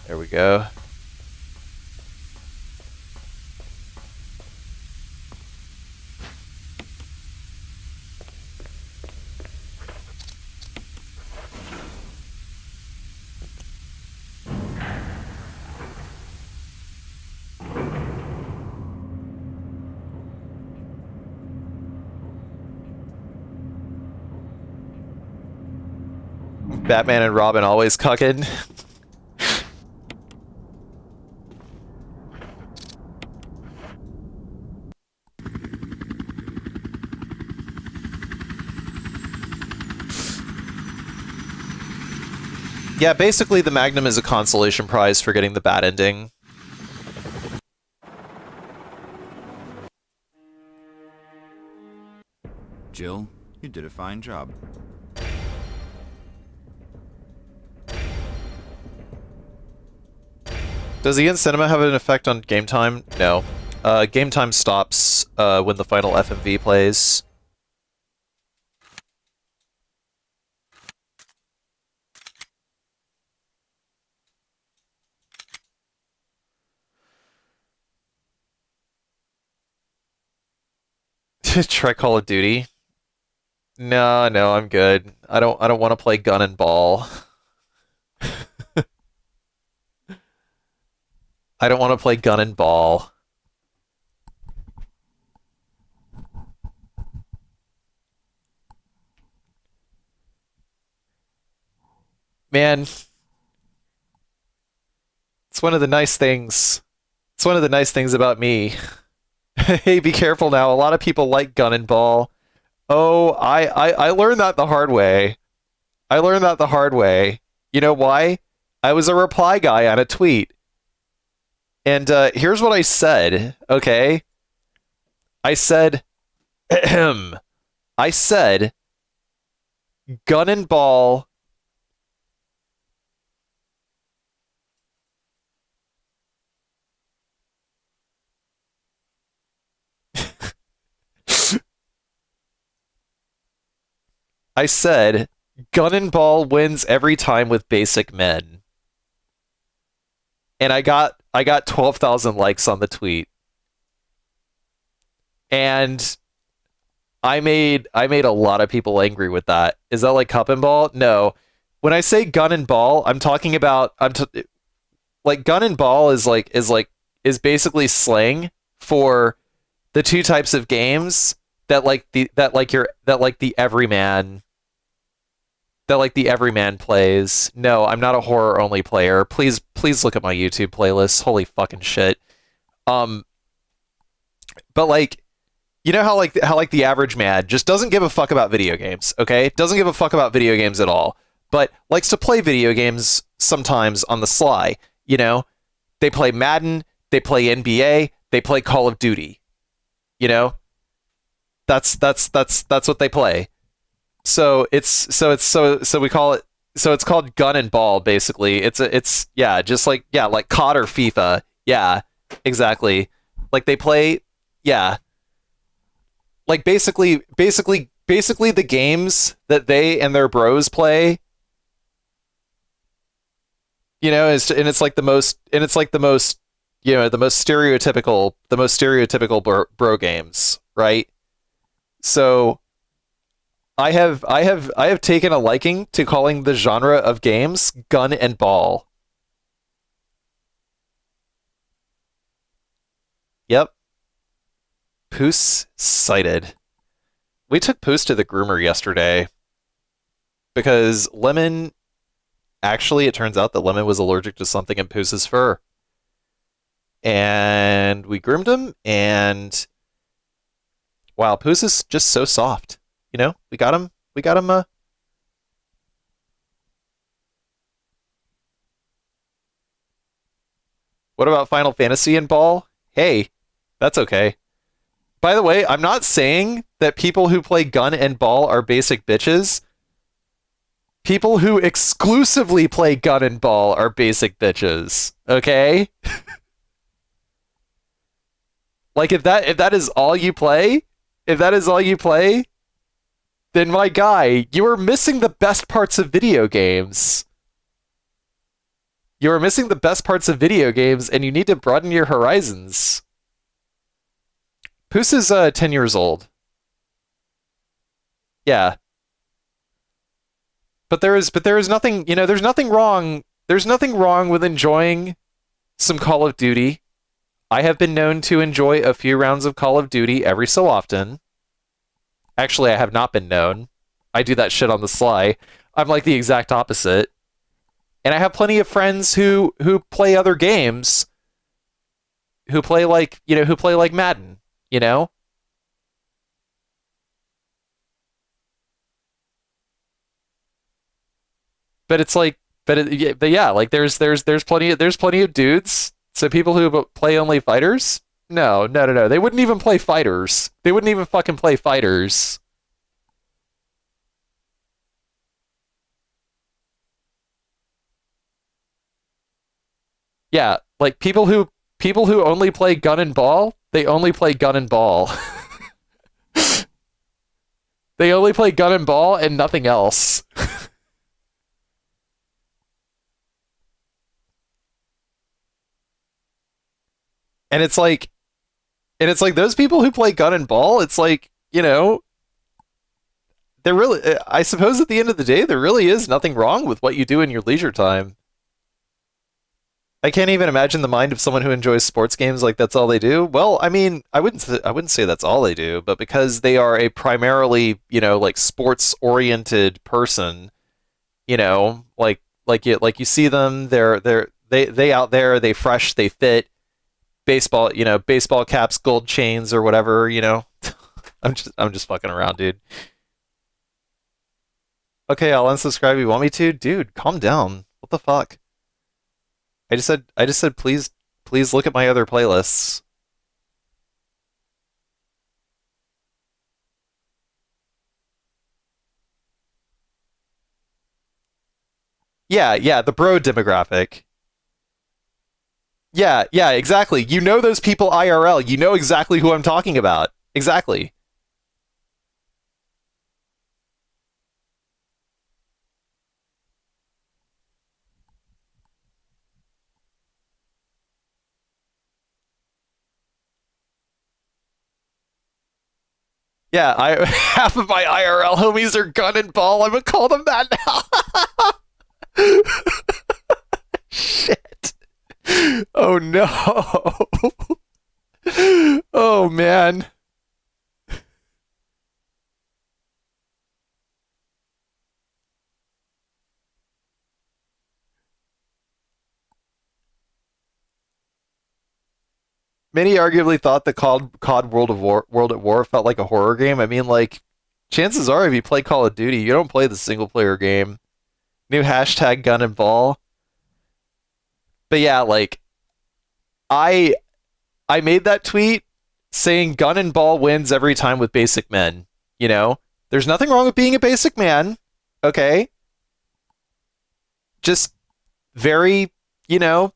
There we go. Batman and Robin always cucking. Yeah, basically the Magnum is a consolation prize for getting the bad ending. Jill, you did a fine job. Does the in-cinema have an effect on game time? No. Game time stops when the final FMV plays. Try Call of Duty. No, I'm good. I don't want to play gun and ball. I don't want to play gun and ball. Man, it's one of the nice things. It's one of the nice things about me. Hey, be careful now. A lot of people like gun and ball. Oh, I learned that the hard way. I learned that the hard way. You know why? I was a reply guy on a tweet. And here's what I said, okay? I said, I said, gun and ball. I said, gun and ball wins every time with basic men. And I got 12,000 likes on the tweet. And I made a lot of people angry with that. Is that like cup and ball? No. When I say gun and ball, I'm talking about like gun and ball is basically slang for the two types of games that the everyman plays. No, I'm not a horror only player. Please look at my YouTube playlist. Holy fucking shit. But like, you know how the average man just doesn't give a fuck about video games, okay? Doesn't give a fuck about video games at all, but likes to play video games sometimes on the sly, you know? They play Madden, they play NBA, they play Call of Duty. You know? That's what they play. So it's called gun and ball basically. It's just like COD or FIFA. Yeah, exactly. Like they play like basically the games that they and their bros play, you know, it's like the most you know, the most stereotypical bro games, right? So I have taken a liking to calling the genre of games gun and ball. Yep. Poos sighted. We took Poos to the groomer yesterday because Lemon, actually, it turns out that Lemon was allergic to something in Poos's fur. And we groomed him, and wow, Poos is just so soft. You know, we got him, what about Final Fantasy and Ball? Hey, that's okay. By the way, I'm not saying that people who play Gun and Ball are basic bitches. People who exclusively play Gun and Ball are basic bitches. Okay? Like if that is all you play, then my guy, you are missing the best parts of video games. You are missing the best parts of video games, and you need to broaden your horizons. Poos is 10 years old. Yeah. But there is nothing, there's nothing wrong. There's nothing wrong with enjoying some Call of Duty. I have been known to enjoy a few rounds of Call of Duty every so often. Actually, I have not been known. I do that shit on the sly. I'm like the exact opposite. And I have plenty of friends who play other games, who play like Madden, you know? But it's like but yeah, like there's plenty of dudes. So people who play only fighters? No, no, no, no. They wouldn't even play fighters. They wouldn't even fucking play fighters. Yeah, like people who only play gun and ball, they only play gun and ball. They only play gun and ball and nothing else. And it's like those people who play gun and ball, it's like, there really I suppose at the end of the day there really is nothing wrong with what you do in your leisure time. I can't even imagine the mind of someone who enjoys sports games like that's all they do. Well, I mean, I wouldn't say that's all they do, but because they are a primarily, like sports oriented person, like you see them, they out there, they fresh, they fit, baseball, baseball caps, gold chains or whatever. I'm just fucking around, dude. Okay, I'll unsubscribe. You want me to? Dude, calm down. What the fuck? I just said please look at my other playlists. Yeah, yeah, the bro demographic. Yeah, yeah, exactly. You know those people IRL. You know exactly who I'm talking about. Exactly. Yeah, I half of my IRL homies are gun and ball. I'm gonna call them that now. Shit. Oh no. Oh man. Many arguably thought the COD World at War felt like a horror game. I mean, like, chances are if you play Call of Duty, you don't play the single player game. New hashtag gun and ball. But yeah, like I I made that tweet saying gun and ball wins every time with basic men. You know, there's nothing wrong with being a basic man. Okay, just very, you know,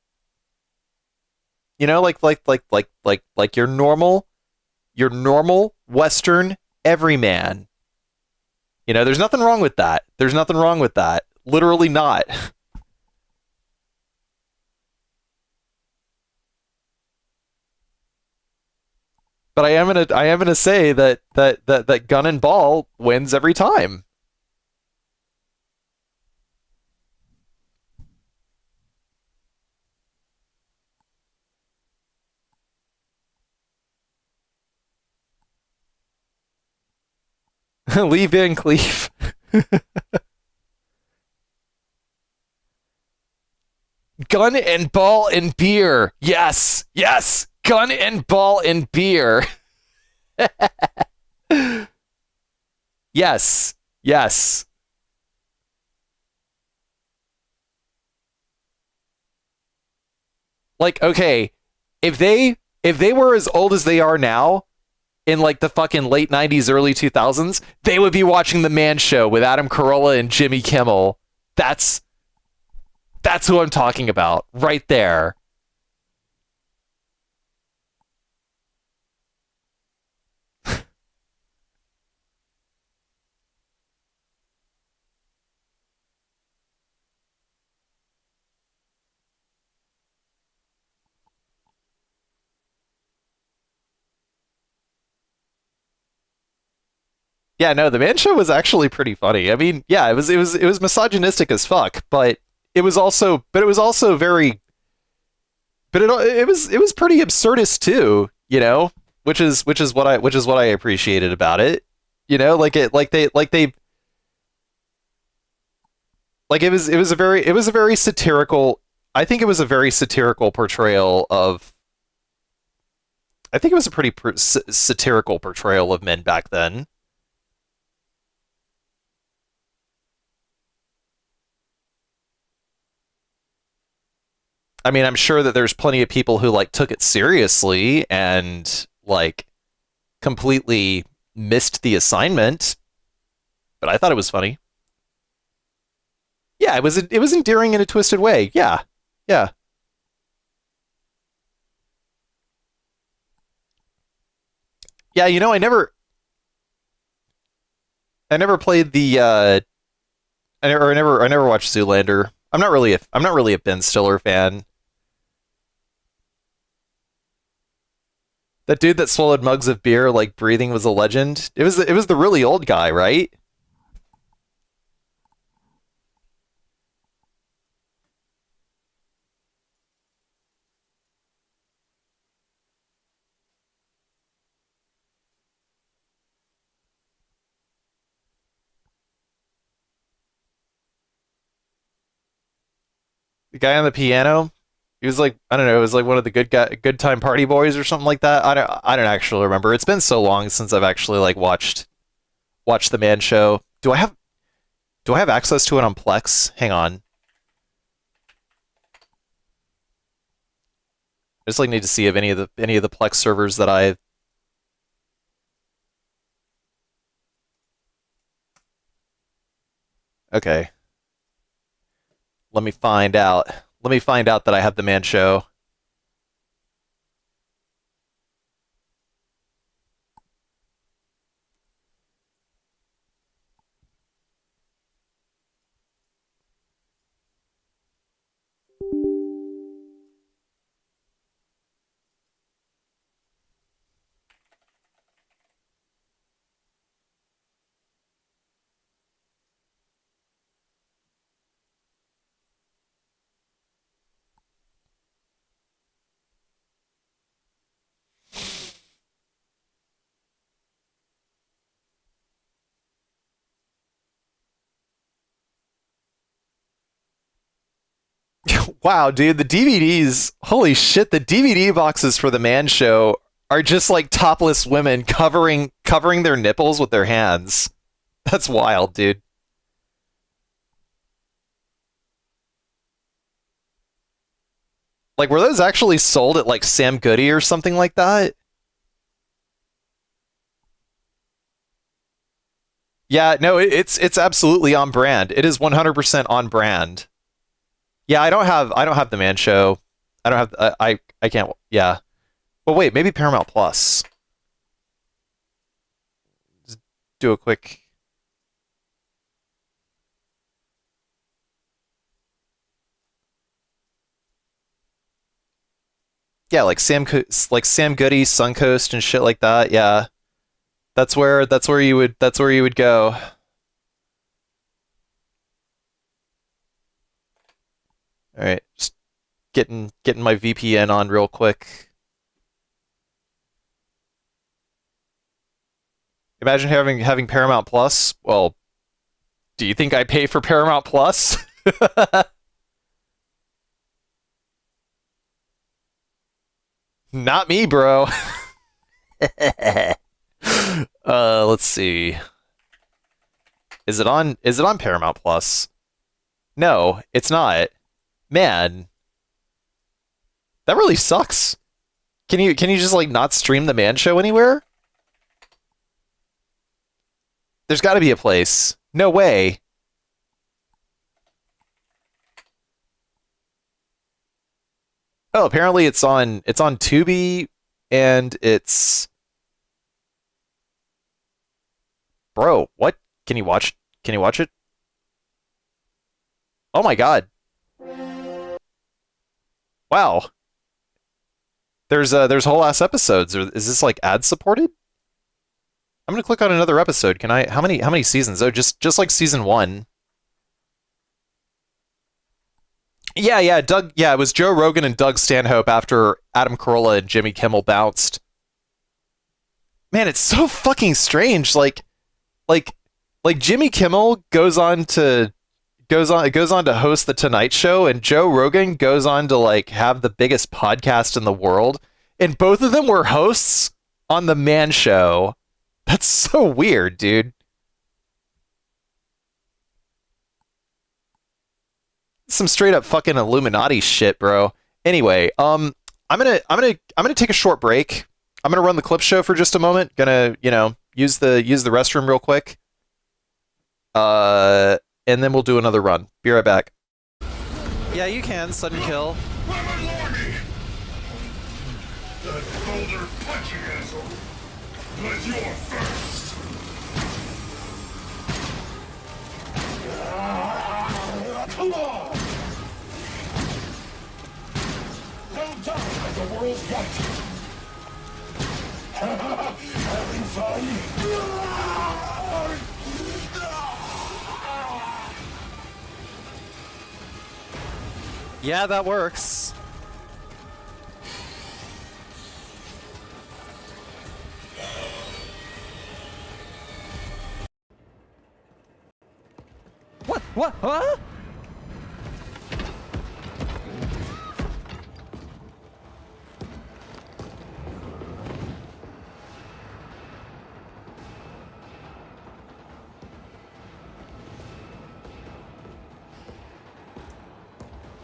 like your normal Western everyman. There's nothing wrong with that. There's nothing wrong with that. Literally not. But I am gonna say that gun and ball wins every time. Lee Van Cleef. Gun and ball and beer. Yes, yes. Gun and ball and beer. Yes, yes. Like, okay, if they were as old as they are now, in like the fucking late 90s, early 2000s, they would be watching The Man Show with Adam Carolla and Jimmy Kimmel. That's who I'm talking about right there. Yeah, no, The Man Show was actually pretty funny. I mean, yeah, it was misogynistic as fuck, but it was also very, but it was pretty absurdist too, which is what I appreciated about it. It was a very satirical. I think it was a very satirical portrayal of. I think it was a pretty satirical portrayal of men back then. I mean, I'm sure that there's plenty of people who like took it seriously and like completely missed the assignment, but I thought it was funny. Yeah, it was endearing in a twisted way. Yeah. Yeah. Yeah, I never played the I never watched Zoolander. I'm not really a Ben Stiller fan. That dude that swallowed mugs of beer like breathing was a legend. It was the really old guy, right? The guy on the piano. He was like, I don't know, it was like one of the good time party boys or something like that. I don't actually remember. It's been so long since I've actually like watched the Man Show. Do I have access to it on Plex? Hang on. I just like need to see if any of the Plex servers that I. Okay. Let me find out. Let me find out that I have the Man Show. Wow, dude, the DVDs. Holy shit, the DVD boxes for the Man Show are just like topless women covering their nipples with their hands. That's wild, dude. Like, were those actually sold at like Sam Goody or something like that? Yeah, no, it's absolutely on brand. It is 100% on brand. Yeah, I don't have the Man Show. I don't have I can't. Yeah. Well, wait, maybe Paramount Plus. Just do a quick. Yeah, like Sam Goody, Suncoast, and shit like that. Yeah, that's where you would go. All right, just getting my VPN on real quick. Imagine having Paramount Plus. Well, do you think I pay for Paramount Plus? Not me, bro. Let's see. Is it on Paramount Plus? No, it's not. Man, that really sucks. Can you just like not stream the Man Show anywhere? There's got to be a place. No way. Oh, apparently it's on Tubi and it's Bro, what? Can you watch it? Oh my god. Wow. There's whole ass episodes. Is this like ad supported? I'm gonna click on another episode. Can I? How many seasons? Oh, just like season 1. Yeah, Doug. Yeah, it was Joe Rogan and Doug Stanhope after Adam Carolla and Jimmy Kimmel bounced. Man, it's so fucking strange. Like Jimmy Kimmel goes on to host the Tonight Show, and Joe Rogan goes on to like have the biggest podcast in the world, and both of them were hosts on the Man Show. That's so weird, dude. Some straight up fucking Illuminati shit, bro. Anyway, I'm gonna take a short break. I'm gonna run the clip show for just a moment. Gonna, use the restroom real quick. And then we'll do another run. Be right back. Yeah, you can sudden kill. That boulder punching asshole. But you're first. Come on! Well done by the world's white. Having fun? Yeah, that works. What? Huh?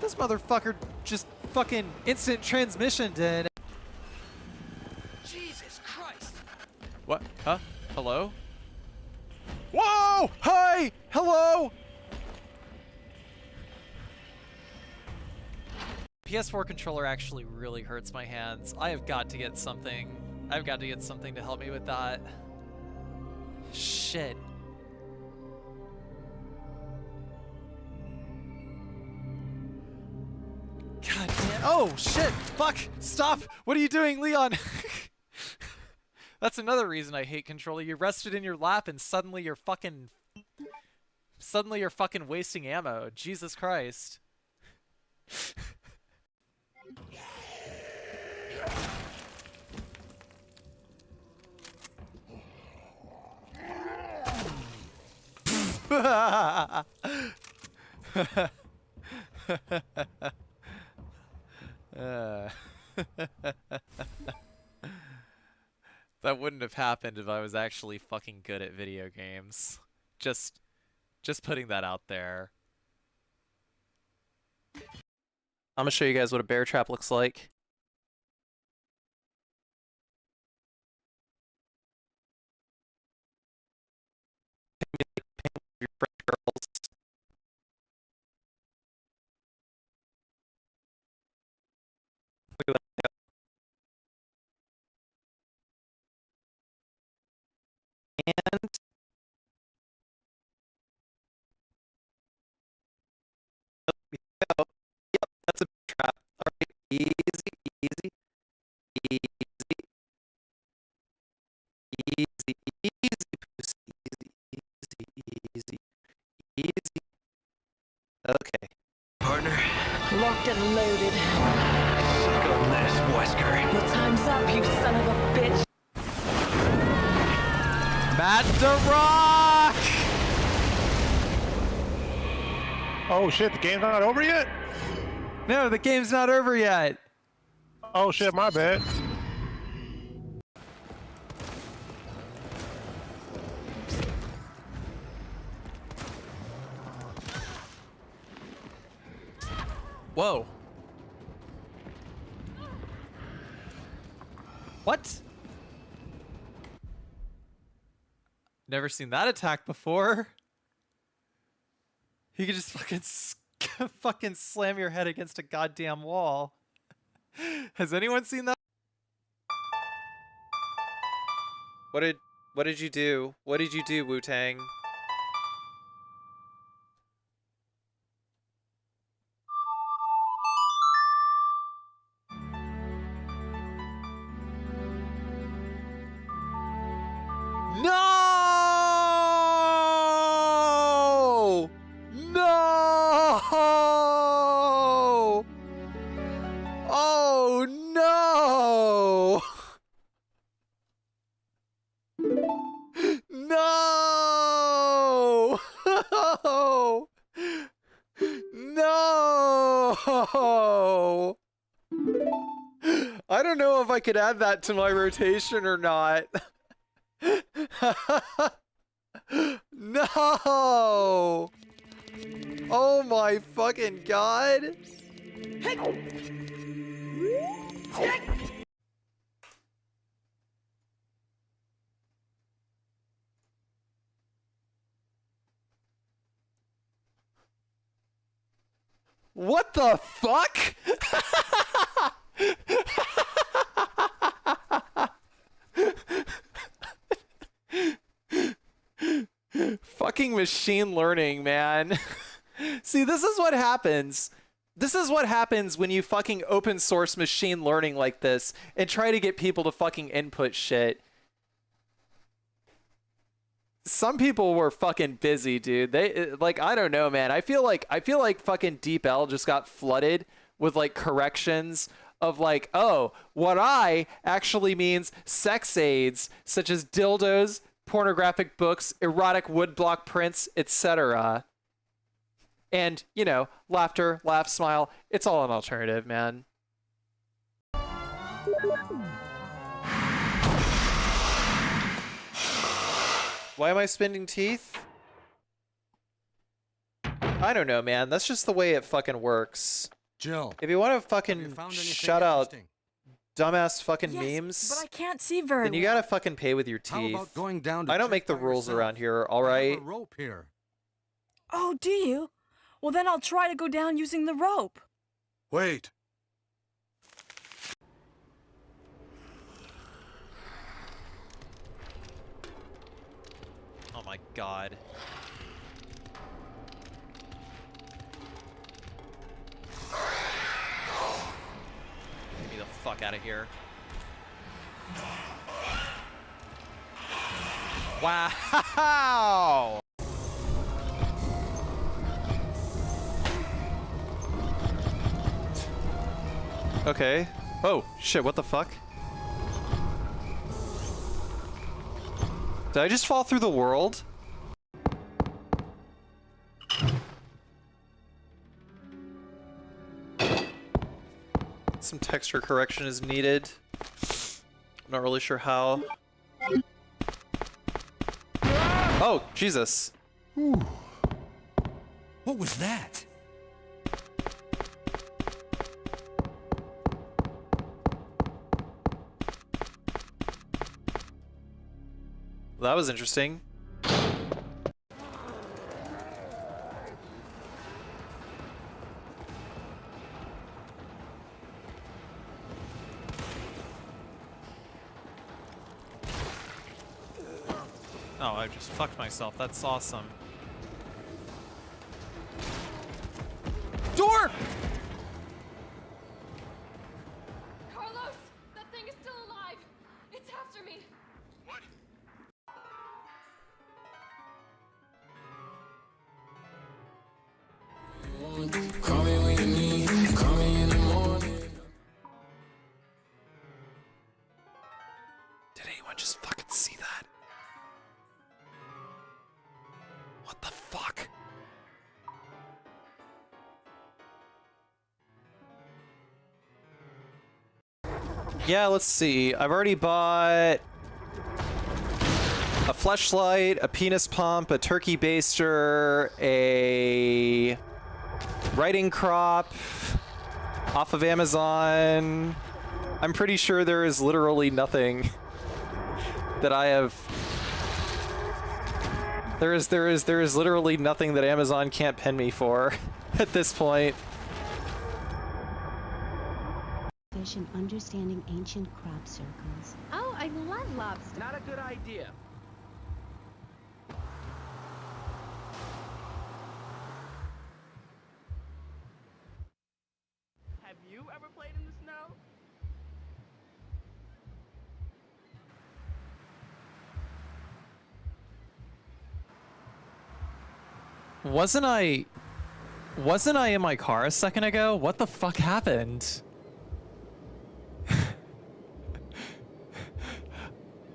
This motherfucker just fucking instant transmission did. Jesus Christ! What? Huh? Hello? Whoa! Hi! Hello! PS4 controller actually really hurts my hands. I have got to get something. I've got to get something to help me with that. Shit. God damn. Oh, shit! Fuck! Stop! What are you doing, Leon? That's another reason I hate controller. You rested in your lap and suddenly you're fucking wasting ammo. Jesus Christ. That wouldn't have happened if I was actually fucking good at video games. Just putting that out there. I'm gonna show you guys what a bear trap looks like. And yep, that's a bear trap. All right, easy, easy, easy, easy, easy, easy. Okay. Partner, Locked and loaded. suck on this, Wesker. Your time's up, you son of a bitch. Matt DeRock! Oh shit, the game's not over yet? No, the game's not over yet. Oh shit, my bad. Whoa. What? Never seen that attack before. You could just fucking fucking slam your head against a goddamn wall. Has anyone seen that? What did you do? What did you do, Wu-Tang? No! No! Oh no! No! No! I don't know if I could add that to my rotation or not. No! Oh my fucking god! What the fuck? Fucking machine learning, man. See, this is what happens. This is what happens when you fucking open source machine learning like this and try to get people to fucking input shit. Some people were fucking busy, dude. They like, I don't know, man. I feel like fucking DeepL just got flooded with like corrections of like, oh, what I actually means sex aids such as dildos, pornographic books, erotic woodblock prints, etc. And, you know, laughter, laugh, smile. It's all an alternative, man. Why am I spending teeth? I don't know, man. That's just the way it fucking works. Jill, If you want to have you fucking found anything shut out interesting? dumbass fucking Yes, memes, but I can't see very then you well. gotta fucking pay with your How teeth. about going down to I don't check make the by rules yourself? around here, I have alright? a rope here. Oh, do you? Well, then I'll try to go down using the rope. Wait. Oh my god. Get me the fuck out of here. Wow! Okay. Oh, shit, what the fuck? Did I just fall through the world? Some texture correction is needed. I'm not really sure how. Oh, Jesus. What was that? That was interesting. Oh, I just fucked myself. That's awesome. Door! Carlos, that thing is still alive. It's after me. What? Call me when you need, call me in the morning. Did anyone just fucking see that? Yeah, let's see. I've already bought a fleshlight, a penis pump, a turkey baster, a writing crop off of Amazon. I'm pretty sure there is literally nothing that I have. There is literally nothing that Amazon can't pin me for at this point. Understanding ancient crop circles. Oh, I love lobster. Not a good idea. Have you ever played in the snow? Wasn't I in my car a second ago? What the fuck happened?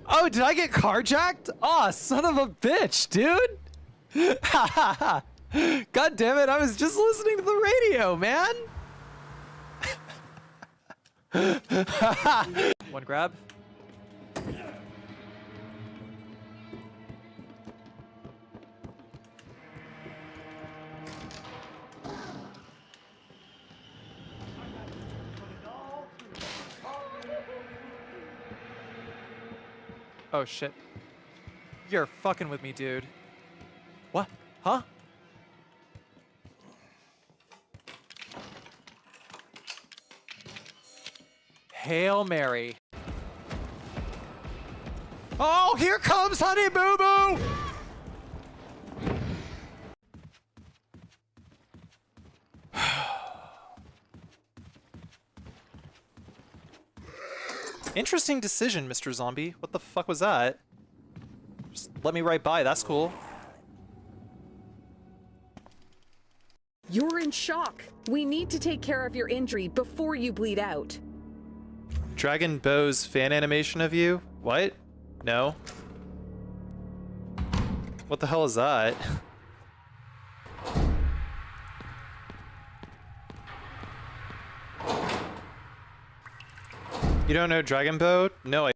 Oh, did I get carjacked? Oh, son of a bitch, dude! God damn it, I was just listening to the radio, man! One grab. Oh shit. You're fucking with me, dude. What? Huh? Hail Mary. Oh, here comes Honey Boo Boo! Interesting decision, Mr. Zombie. What the fuck was that? Just let me right by, that's cool. You're in shock. We need to take care of your injury before you bleed out. Dragon Bow's fan animation of you? What? No. What the hell is that? You don't know Dragon Bow? No, I...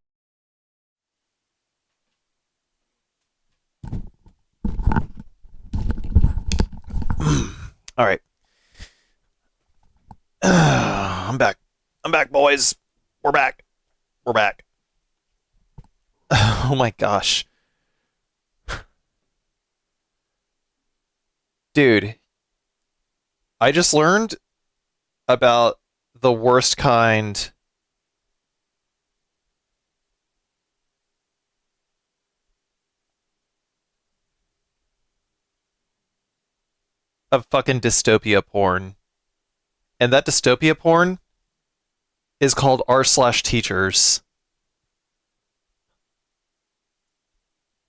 Alright. I'm back. I'm back, boys. We're back. We're back. Oh my gosh. Dude. I just learned about the worst kind of fucking dystopia porn. And that dystopia porn is called r/teachers.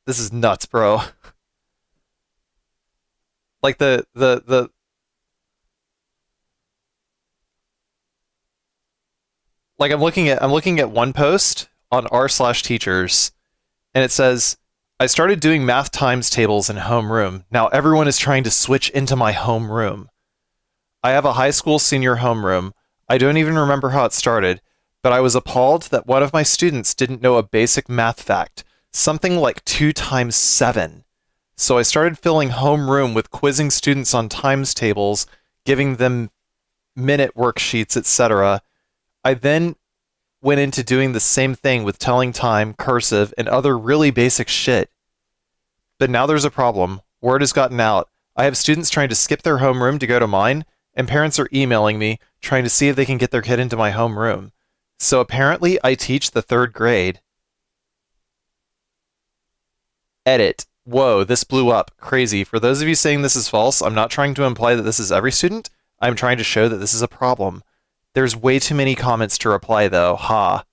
This is nuts, bro. Like the like I'm looking at one post on r/teachers and it says, I started doing math times tables in homeroom. Now everyone is trying to switch into my homeroom. I have a high school senior homeroom. I don't even remember how it started, but I was appalled that one of my students didn't know a basic math fact, something like 2 times 7. So I started filling homeroom with quizzing students on times tables, giving them minute worksheets, etc. I then went into doing the same thing with telling time, cursive, and other really basic shit. But now there's a problem. Word has gotten out. I have students trying to skip their homeroom to go to mine, and parents are emailing me, trying to see if they can get their kid into my homeroom. So apparently I teach the 3rd grade. Edit. Whoa, this blew up. Crazy. For those of you saying this is false, I'm not trying to imply that this is every student. I'm trying to show that this is a problem. There's way too many comments to reply, though. Ha.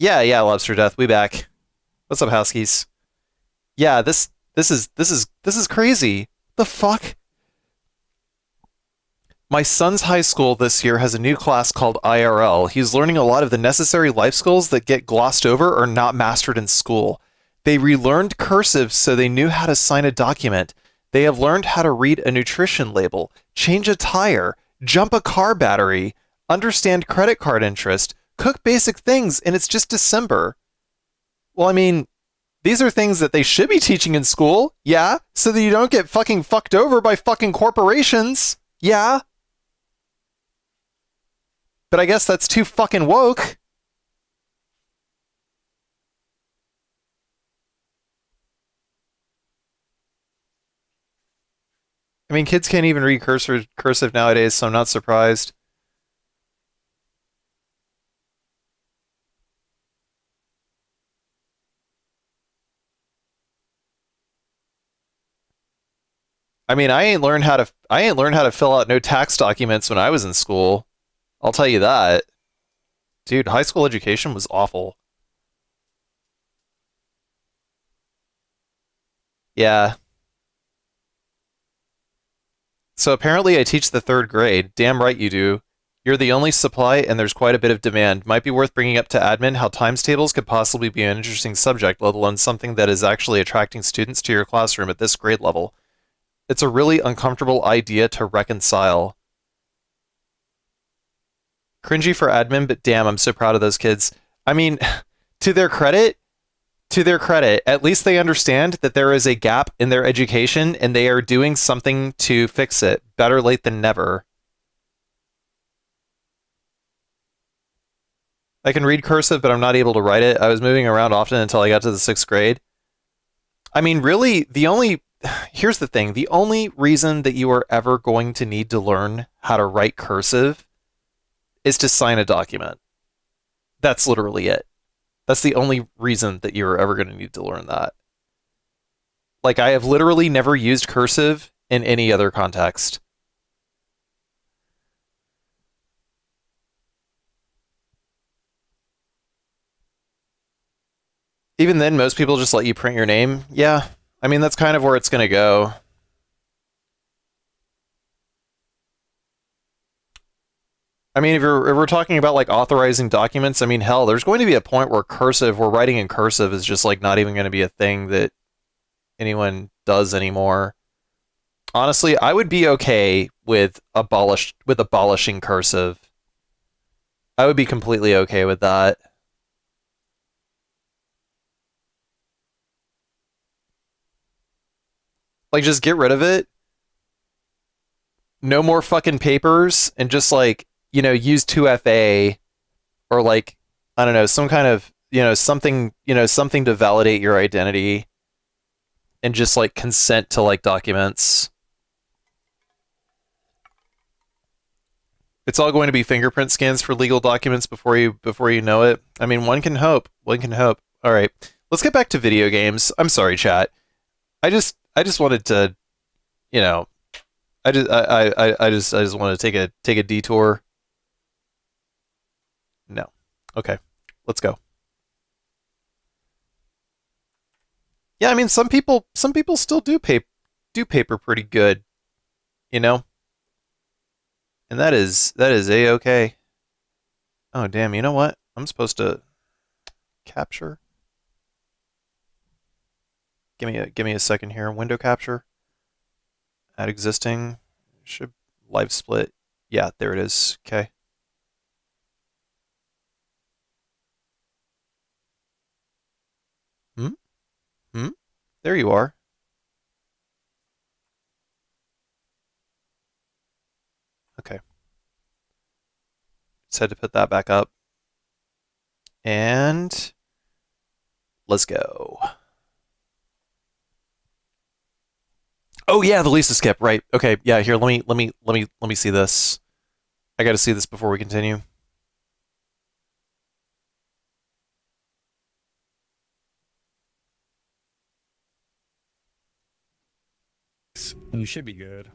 Yeah, Lobster Death, we back. What's up, Housekeys? Yeah, this is crazy. The fuck? My son's high school this year has a new class called IRL. He's learning a lot of the necessary life skills that get glossed over or not mastered in school. They relearned cursive so they knew how to sign a document. They have learned how to read a nutrition label, change a tire, jump a car battery, understand credit card interest, cook basic things, and it's just December. Well, I mean, these are things that they should be teaching in school, yeah, so that you don't get fucking fucked over by fucking corporations, yeah. But I guess that's too fucking woke. I mean, kids can't even read cursive nowadays, so I'm not surprised. I mean, I ain't learned how to fill out no tax documents when I was in school. I'll tell you that. Dude, high school education was awful. Yeah. So apparently I teach the 3rd grade. Damn right you do. You're the only supply and there's quite a bit of demand. Might be worth bringing up to admin how times tables could possibly be an interesting subject, let alone something that is actually attracting students to your classroom at this grade level. It's a really uncomfortable idea to reconcile. Cringy for admin, but damn, I'm so proud of those kids. I mean, to their credit, at least they understand that there is a gap in their education and they are doing something to fix it. Better late than never. I can read cursive, but I'm not able to write it. I was moving around often until I got to the 6th grade. I mean, really, here's the thing. The only reason that you are ever going to need to learn how to write cursive is to sign a document. That's literally it. That's the only reason that you're ever going to need to learn that. Like, I have literally never used cursive in any other context. Even then, most people just let you print your name. Yeah, I mean, that's kind of where it's going to go. I mean, if we're talking about like authorizing documents, I mean, hell, there's going to be a point where writing in cursive is just like not even going to be a thing that anyone does anymore. Honestly, I would be okay with abolishing cursive. I would be completely okay with that. Like, just get rid of it. No more fucking papers, and just like, you know, use 2FA or like, I don't know, some kind of, something to validate your identity, and just like consent to like documents. It's all going to be fingerprint scans for legal documents before you know it. I mean, one can hope. One can hope. All right, let's get back to video games. I'm sorry, chat. I just wanted to, I just want to take a detour. No. Okay. Let's go. Yeah, I mean, some people still do paper pretty good, and that is a-okay. Oh, damn, you know what? I'm supposed to capture. Give me a second here. Window capture. Add existing. Should live split. Yeah, there it is. Okay. There you are. Okay. Just had to put that back up. And let's go. Oh yeah, the Lisa skip, right. Okay, yeah, here, let me see this. I gotta see this before we continue. You should be good.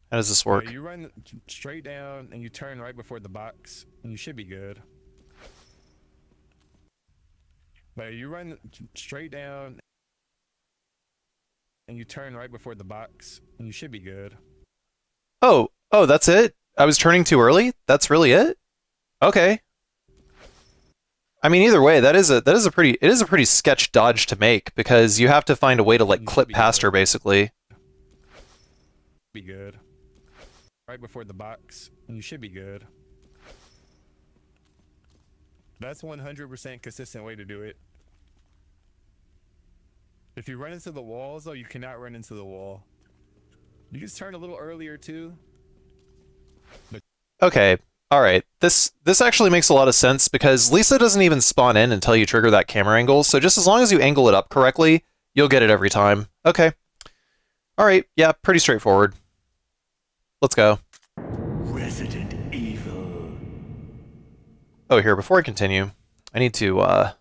How does this work? You run straight down and you turn right before the box, and you should be good. But you run straight down and you turn right before the box, and you should be good. Oh, that's it? I was turning too early? That's really it? Okay. I mean, either way, it is a pretty sketch dodge to make, because you have to find a way to like clip past her, basically. Be good. right before the box, and you should be good. That's 100% consistent way to do it. If you run into the walls, though, you cannot run into the wall. You just turn a little earlier, too. Okay, alright. This actually makes a lot of sense, because Lisa doesn't even spawn in until you trigger that camera angle, so just as long as you angle it up correctly, you'll get it every time. Okay. Alright, yeah, pretty straightforward. Let's go. Resident Evil. Oh, here, before I continue, I need to,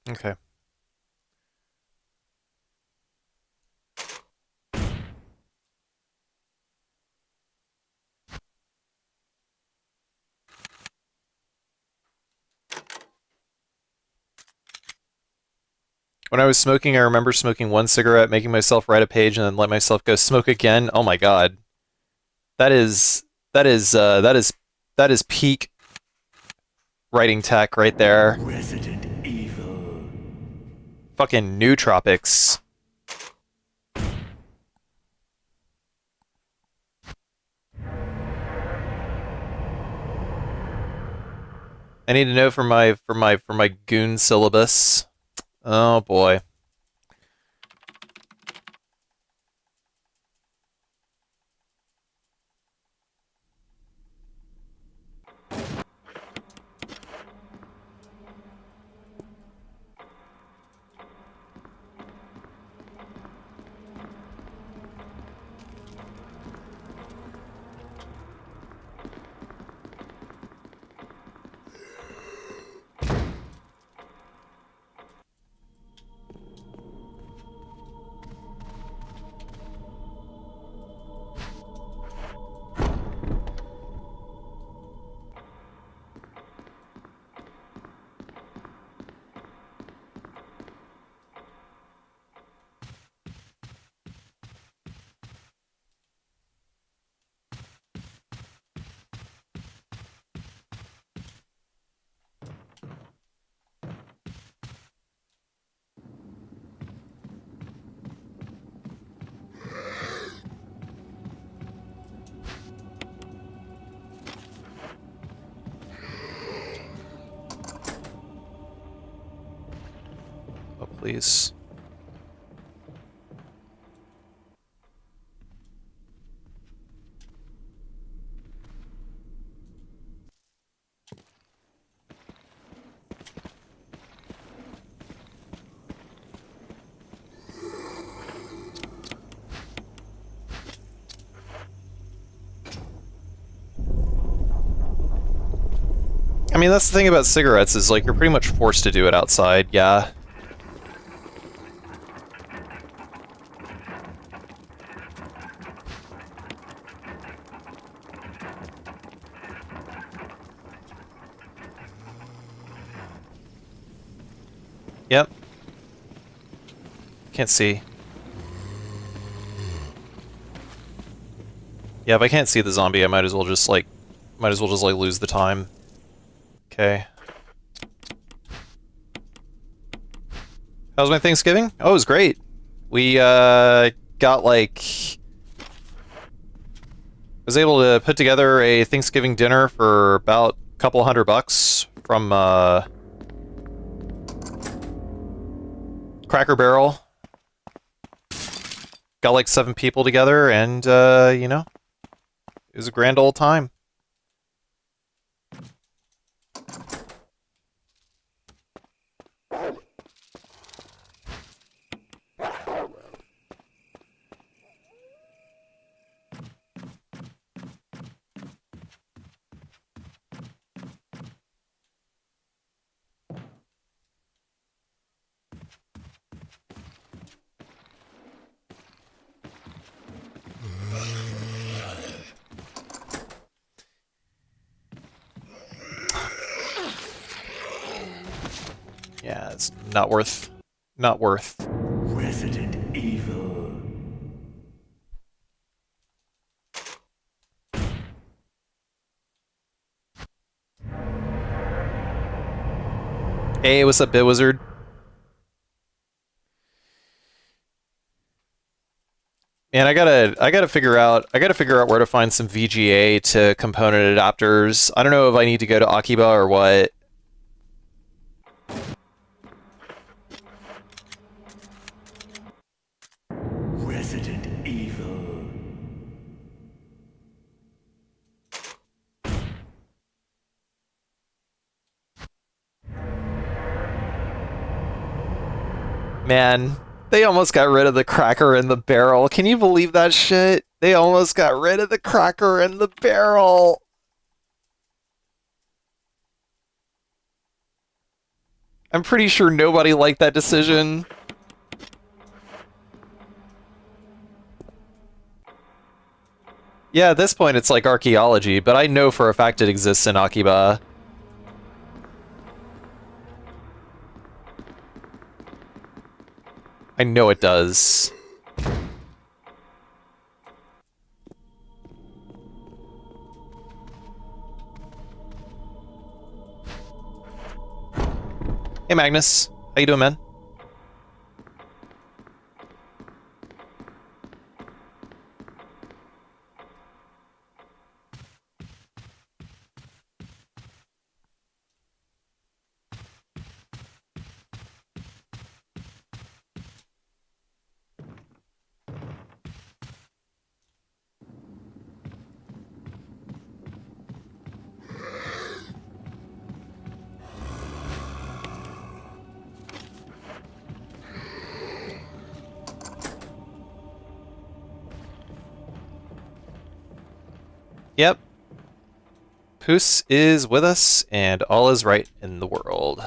okay. When I was smoking, I remember smoking one cigarette, making myself write a page, and then let myself go smoke again. Oh my god. That is peak writing tech right there. Resident Evil. Fucking nootropics. I need to know for my goon syllabus. Oh boy. Oh, please. I mean, that's the thing about cigarettes, is like you're pretty much forced to do it outside, yeah. Yep. Can't see. Yeah, if I can't see the zombie, I might as well just like lose the time. Okay. How was my Thanksgiving? Oh, it was great. We got like... was able to put together a Thanksgiving dinner for about a couple $100 from Cracker Barrel. Got like 7 people together, and you know, it was a grand old time. Yeah, it's not worth. Not worth. Resident Evil. Hey, what's up, Bitwizard? Man, I gotta figure out where to find some VGA to component adapters. I don't know if I need to go to Akiba or what. Resident Evil. Man, they almost got rid of the cracker in the barrel. Can you believe that shit? They almost got rid of the cracker in the barrel. I'm pretty sure nobody liked that decision. Yeah, at this point it's like archaeology, but I know for a fact it exists in Akiba. I know it does. Hey Magnus, how you doing, man? Yep. Poos is with us, and all is right in the world.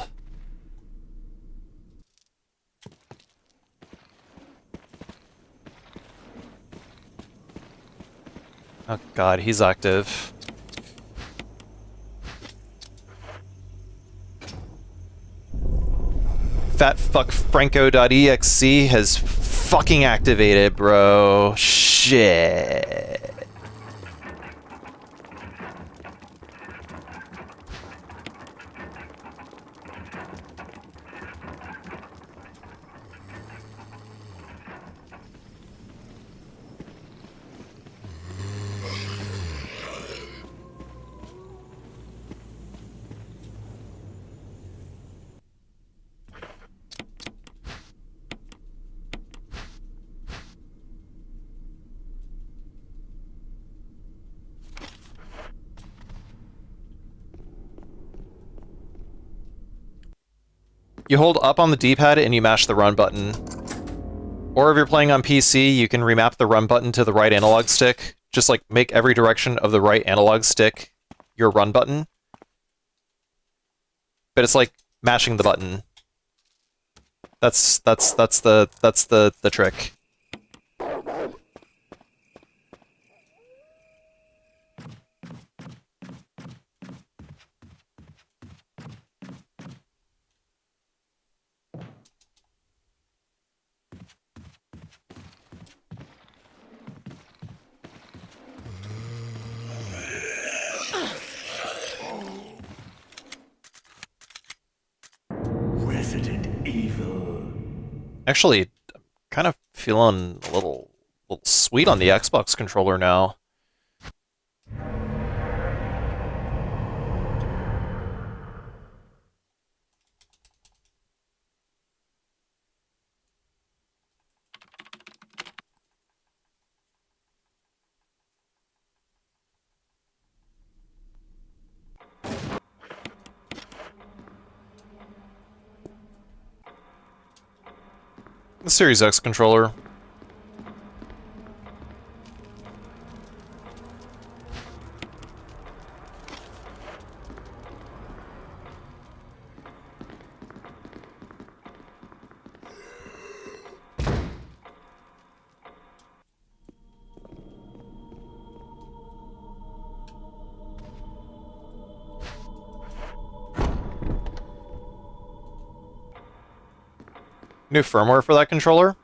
Oh god, he's active. Fatfuckfranco.exe has fucking activated, bro. Shit. You hold up on the D-pad and you mash the run button. Or if you're playing on PC, you can remap the run button to the right analog stick. Just like make every direction of the right analog stick your run button. But it's like mashing the button. That's the trick. Resident Evil. Actually, I'm kind of feeling a little sweet on the Xbox controller now. The Series X controller. New firmware for that controller?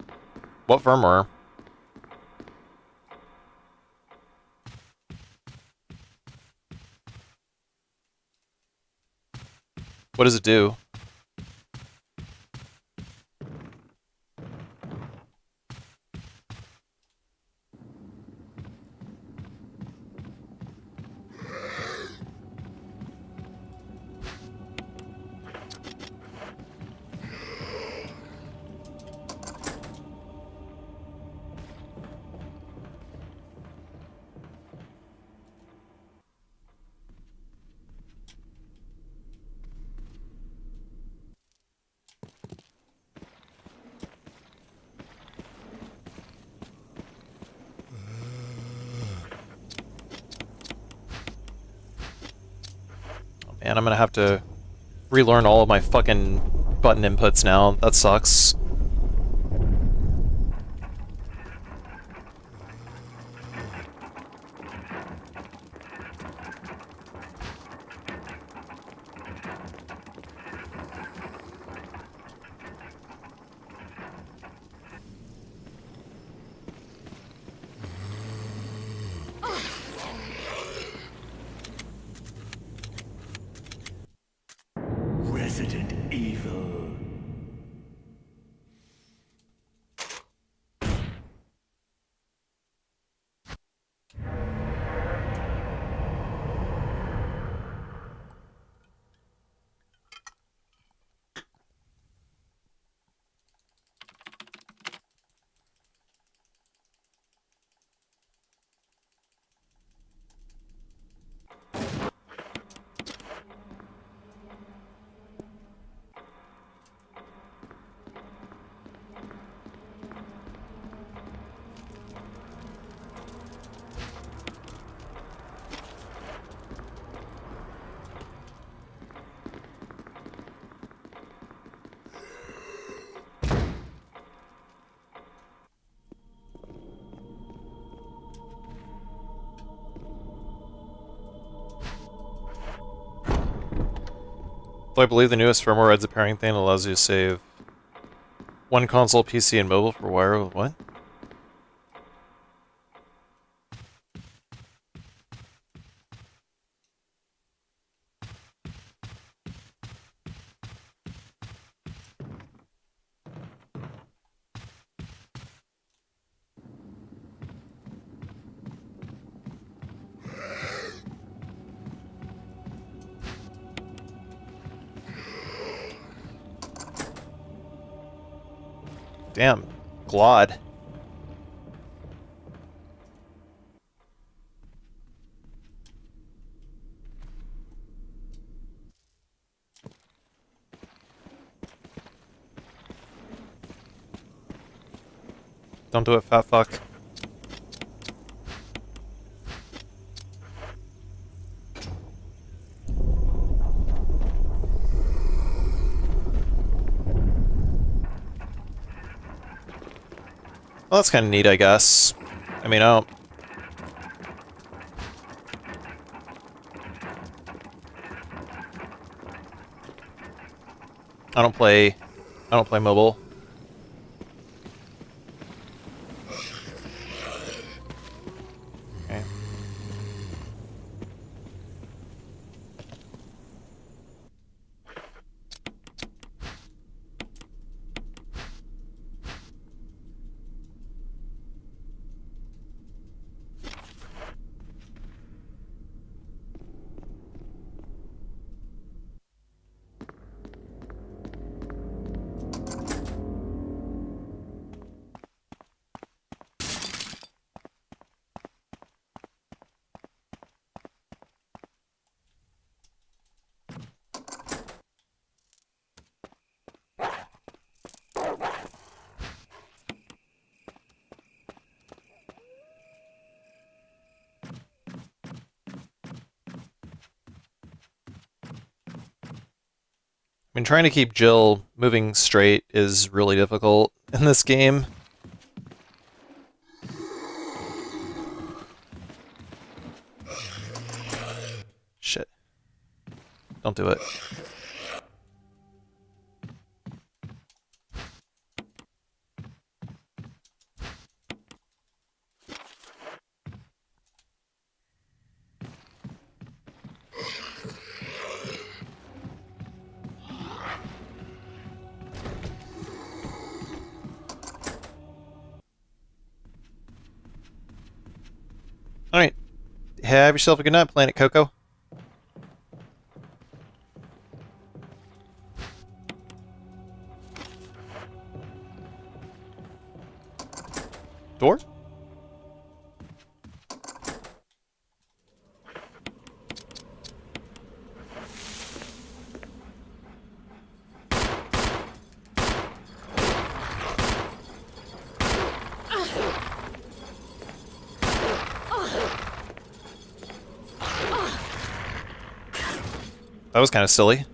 What firmware? What does it do? Man, I'm gonna have to relearn all of my fucking button inputs now. That sucks. Resident Evil. Though I believe the newest firmware adds a pairing thing that allows you to save one console, PC, and mobile for wire. What? Damn. Glod. Don't do it, fat fuck. Well, that's kind of neat, I guess. I mean, I don't play mobile. Okay. I mean, trying to keep Jill moving straight is really difficult in this game. Shit. Don't do it. Alright. Have yourself a good night, Planet Coco. Door? That was kind of silly.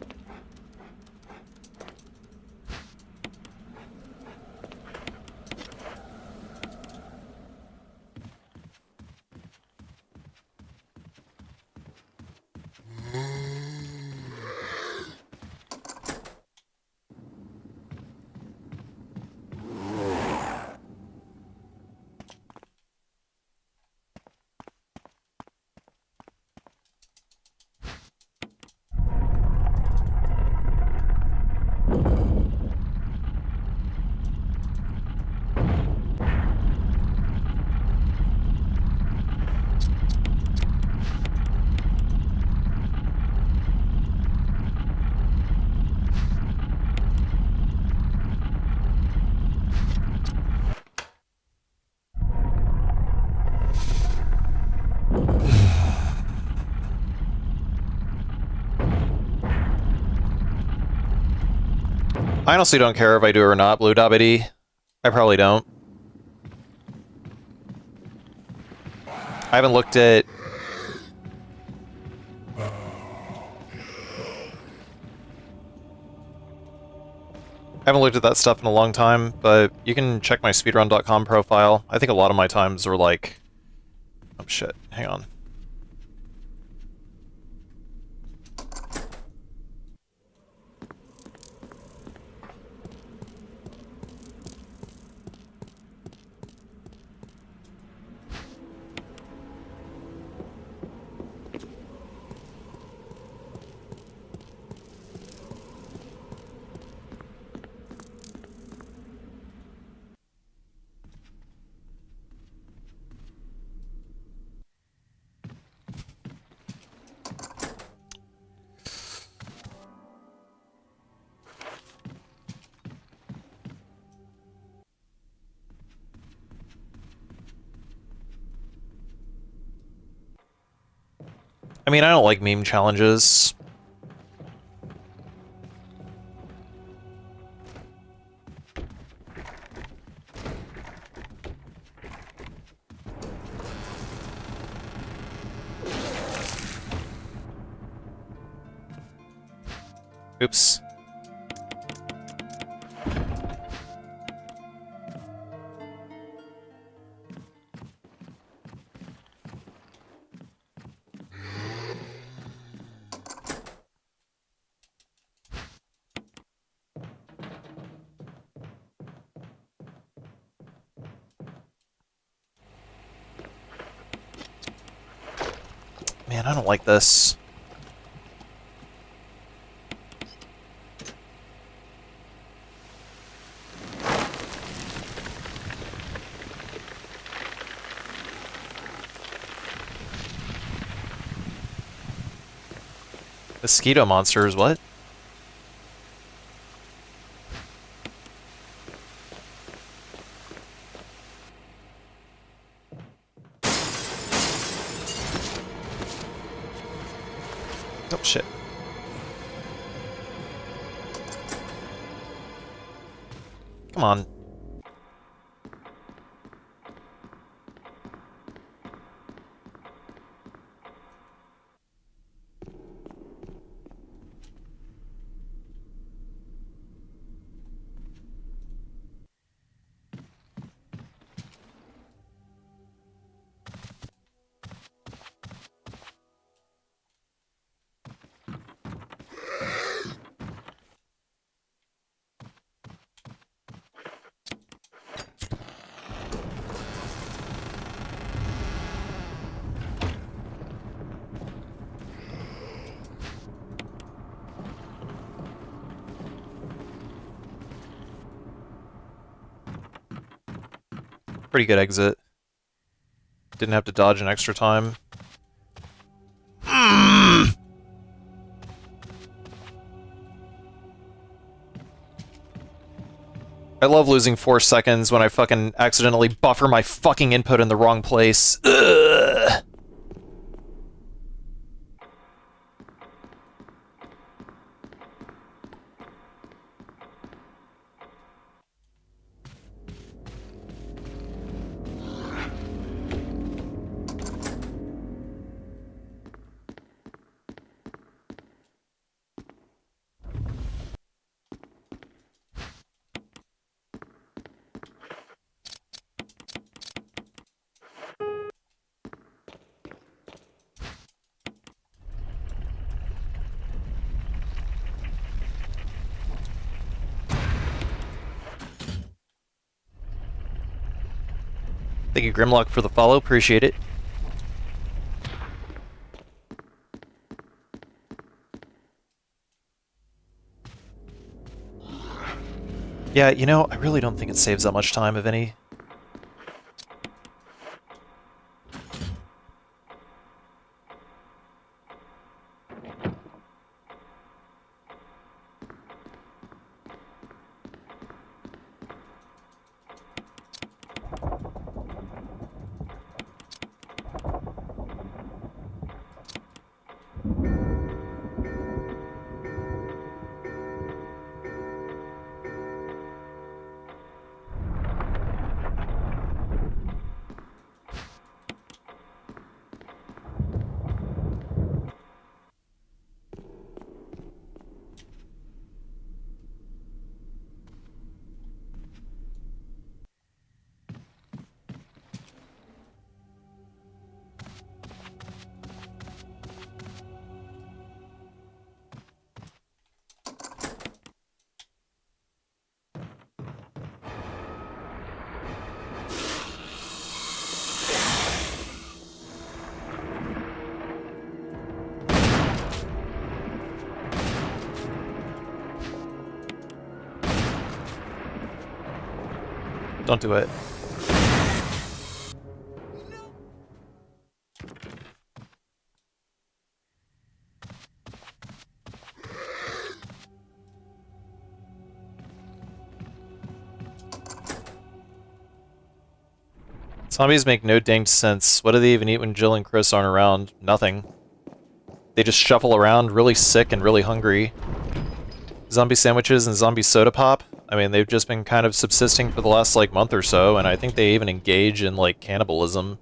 I honestly don't care if I do or not, Blue Dobbity. I probably don't. I haven't looked at... I haven't looked at that stuff in a long time, but you can check my speedrun.com profile. I think a lot of my times were like... Oh shit, hang on. I mean, I don't like meme challenges. Oops. Man, I don't like this. Mosquito monsters, what? Oh shit. Come on. Pretty good exit. Didn't have to dodge an extra time. I love losing 4 seconds when I fucking accidentally buffer my fucking input in the wrong place. Ugh. Thank you, Grimlock, for the follow. Appreciate it. Yeah, you know, I really don't think it saves that much time, if any. Don't do it. Zombies make no dang sense. What do they even eat when Jill and Chris aren't around? Nothing. They just shuffle around really sick and really hungry. Zombie sandwiches and zombie soda pop? I mean, they've just been kind of subsisting for the last, like, month or so, and I think they even engage in, like, cannibalism.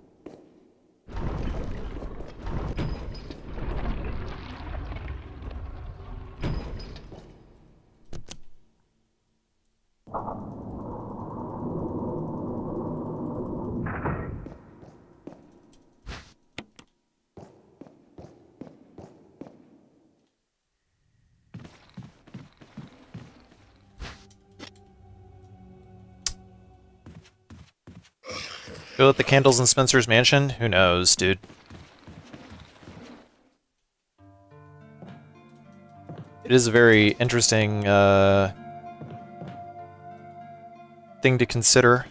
Go with the candles in Spencer's mansion? Who knows, dude? It is a very interesting thing to consider.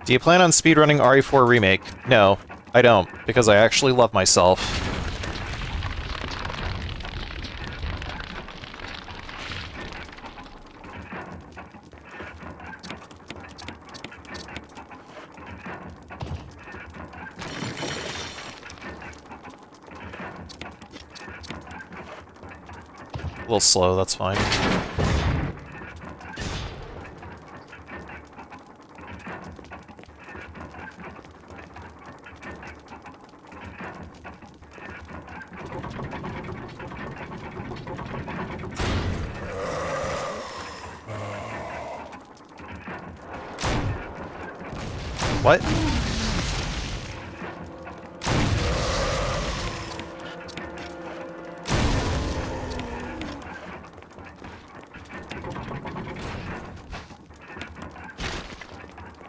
Do you plan on speedrunning RE4 Remake? No, I don't, because I actually love myself. little slow, that's fine. What?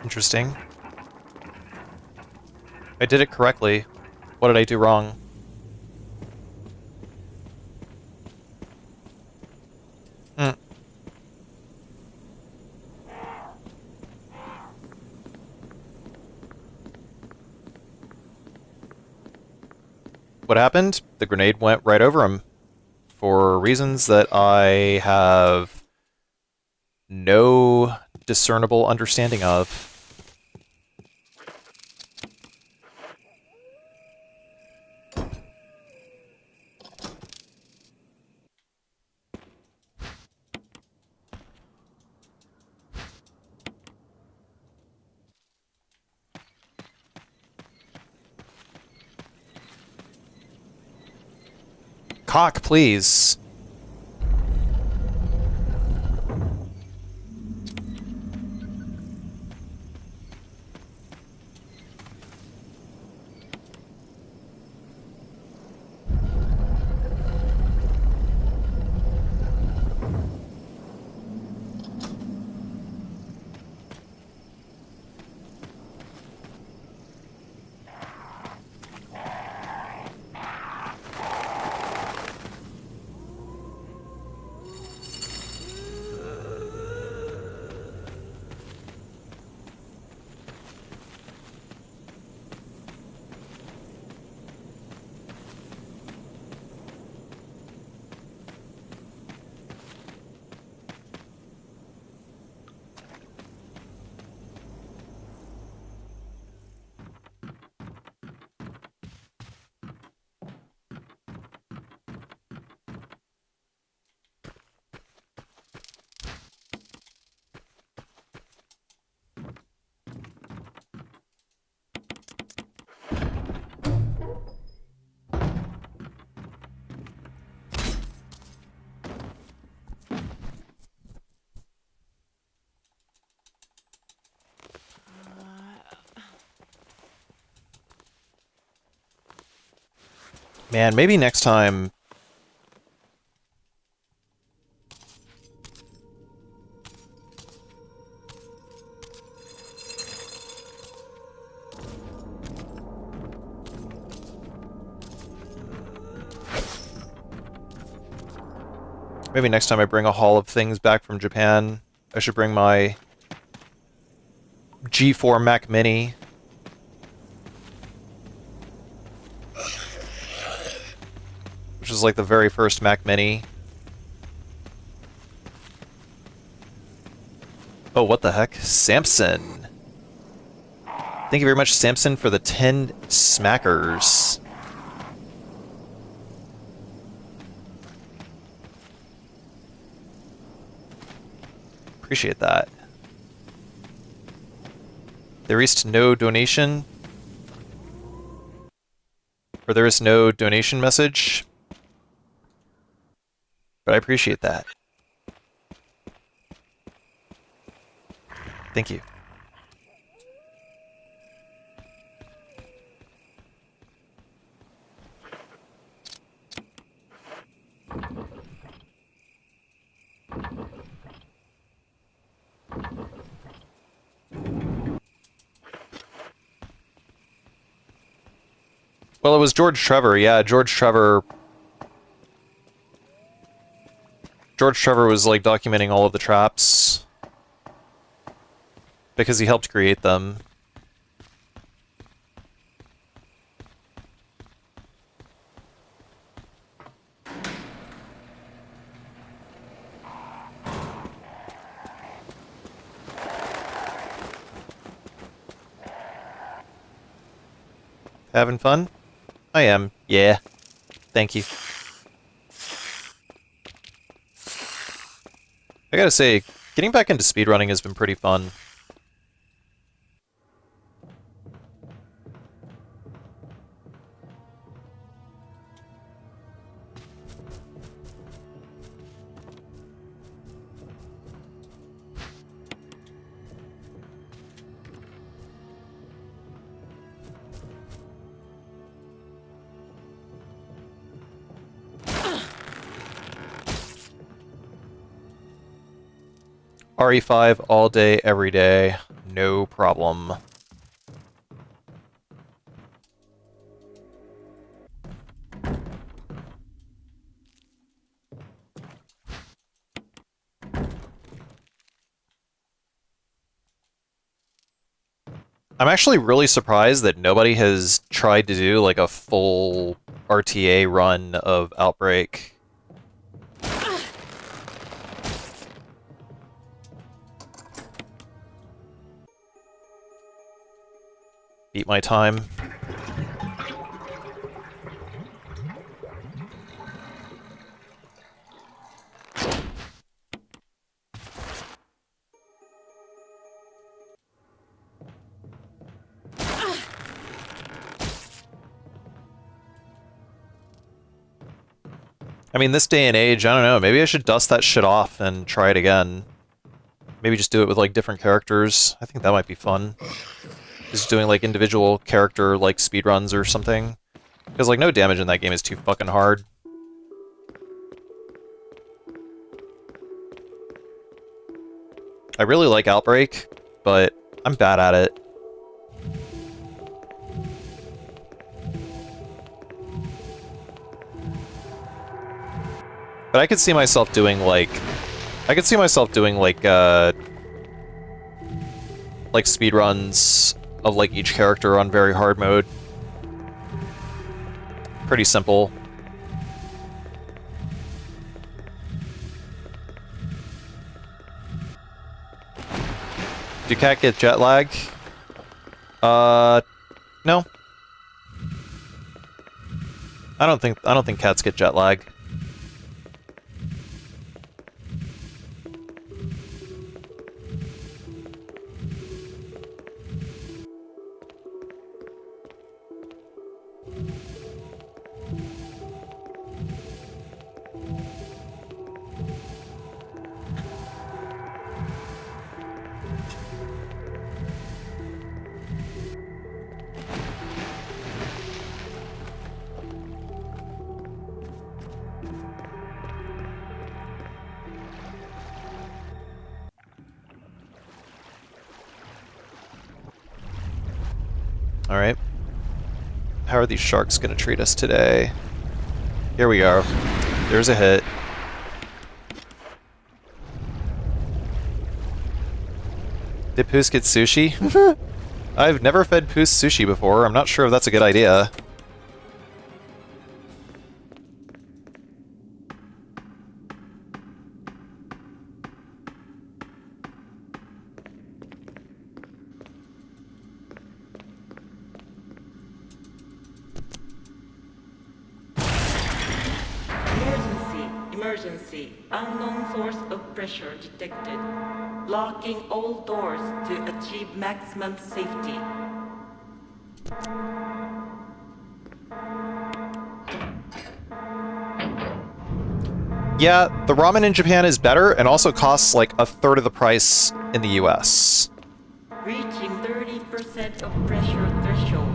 Interesting. I did it correctly. What did I do wrong? Hmm. What happened? The grenade went right over him. For reasons that I have no discernible understanding of. Cock, please. Man, maybe next time... Maybe next time I bring a haul of things back from Japan, I should bring my G4 Mac Mini. Which is like the very first Mac Mini. Oh, what the heck? Samson! Thank you very much, Samson, for the 10 smackers. Appreciate that. There is no donation. Or there is no donation message. But I appreciate that. Thank you. Well, it was George Trevor. Yeah, George Trevor was like documenting all of the traps because he helped create them. Having fun? I am. Yeah. Thank you. I gotta say, getting back into speedrunning has been pretty fun. RE5 all day, every day. No problem. I'm actually really surprised that nobody has tried to do like a full RTA run of Outbreak. Beat my time. I mean, this day and age, I don't know, maybe I should dust that shit off and try it again. Maybe just do it with, like, different characters. I think that might be fun. Just doing, like, individual character, like, speedruns or something. Because, like, no damage in that game is too fucking hard. I really like Outbreak, but I'm bad at it. But I could see myself doing, like... I could see myself doing, like speedruns of, like, each character on very hard mode. Pretty simple. Do cat get jet lag? No. I don't think cats get jet lag. Alright. How are these sharks gonna treat us today? Here we go. There's a hit. Did Poos get sushi? I've never fed Poos sushi before. I'm not sure if that's a good idea. Emergency. Unknown source of pressure detected. Locking all doors to achieve maximum safety. Yeah, the ramen in Japan is better and also costs like a third of the price in the US. Reaching 30% of pressure threshold.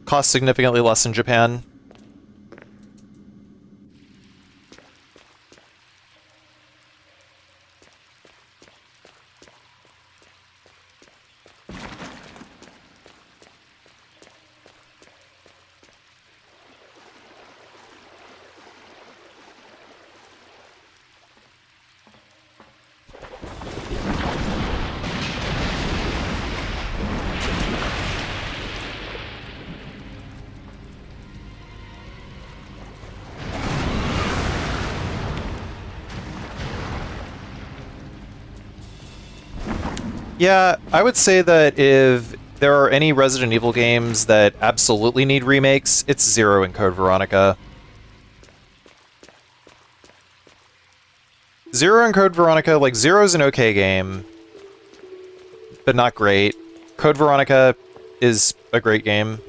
Costs significantly less in Japan. Yeah, I would say that if there are any Resident Evil games that absolutely need remakes, it's Zero and Code Veronica. Zero and Code Veronica, like, Zero's an okay game, but not great. Code Veronica is a great game.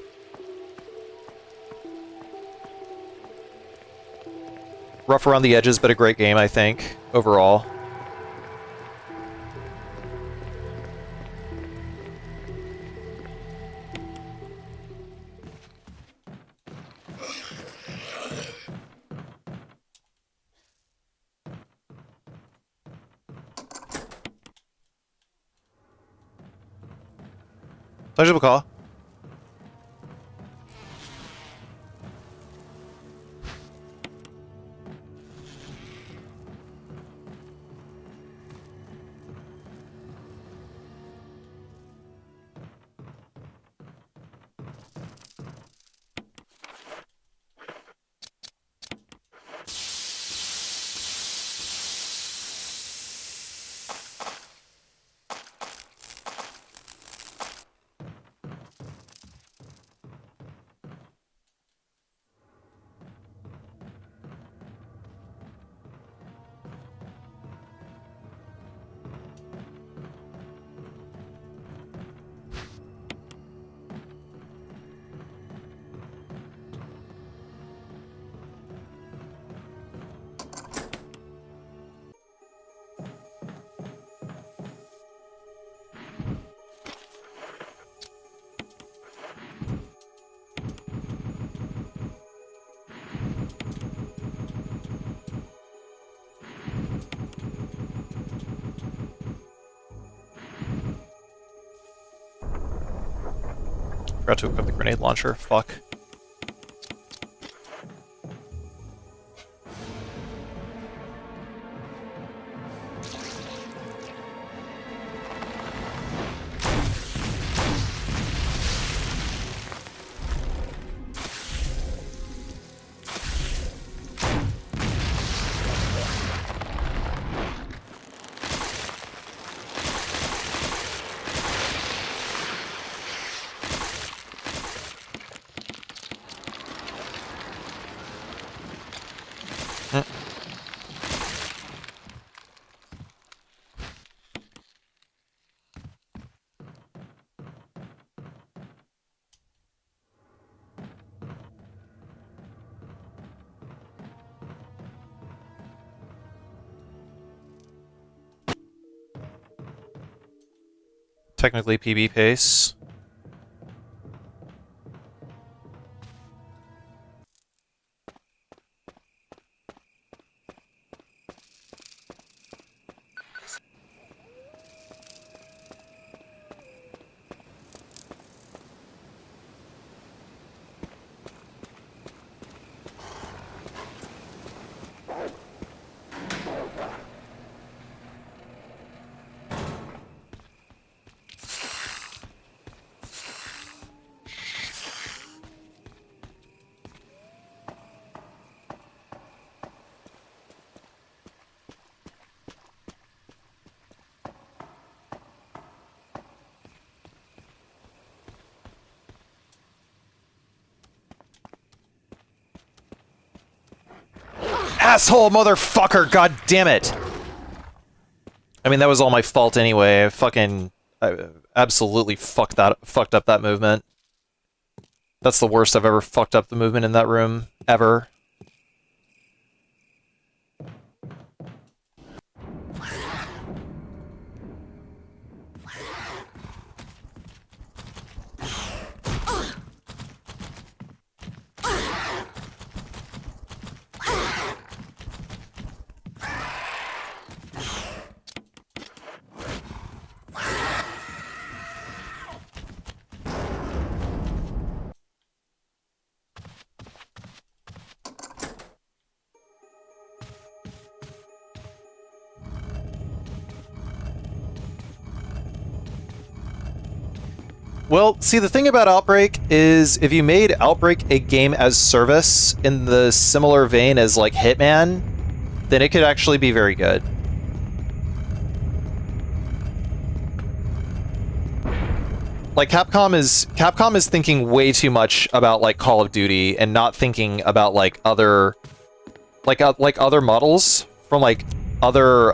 Rough around the edges, but a great game, I think, overall. Pleasurable call. Forgot to equip the grenade launcher. Fuck. Technically PB pace. Asshole motherfucker, god damn it! I mean, that was all my fault anyway. I absolutely fucked up that movement. That's the worst I've ever fucked up the movement in that room, ever. Well, see, the thing about Outbreak is if you made Outbreak a game as service in the similar vein as, like, Hitman, then it could actually be very good. Like Capcom is thinking way too much about like Call of Duty and not thinking about like other other models from like other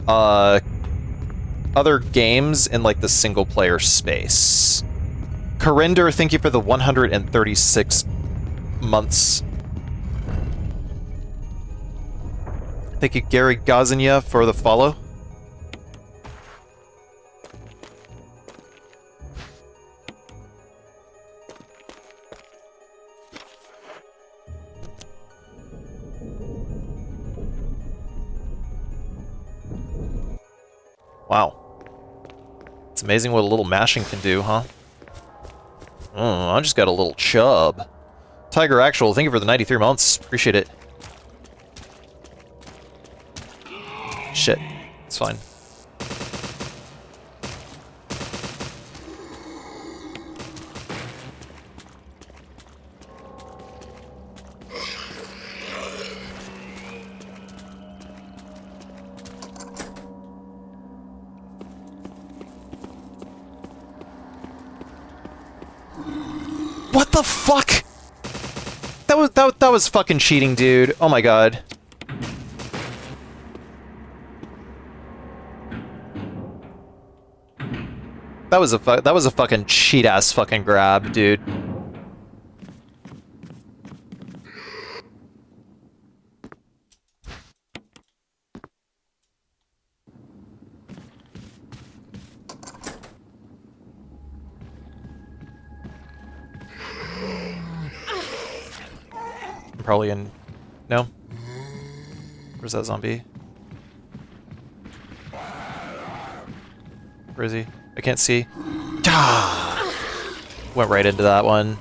games in like the single player space. Corinder, thank you for the 136 months. Thank you, Gary Gazania, for the follow. Wow. It's amazing what a little mashing can do, huh? I just got a little chub. Tiger Actual, thank you for the 93 months. Appreciate it. Shit. It's fine. What the fuck? That was fucking cheating, dude. Oh my god. That was a fucking cheat ass fucking grab, dude. Probably in... No? Where's that zombie? Where is he? I can't see. Ah! Went right into that one.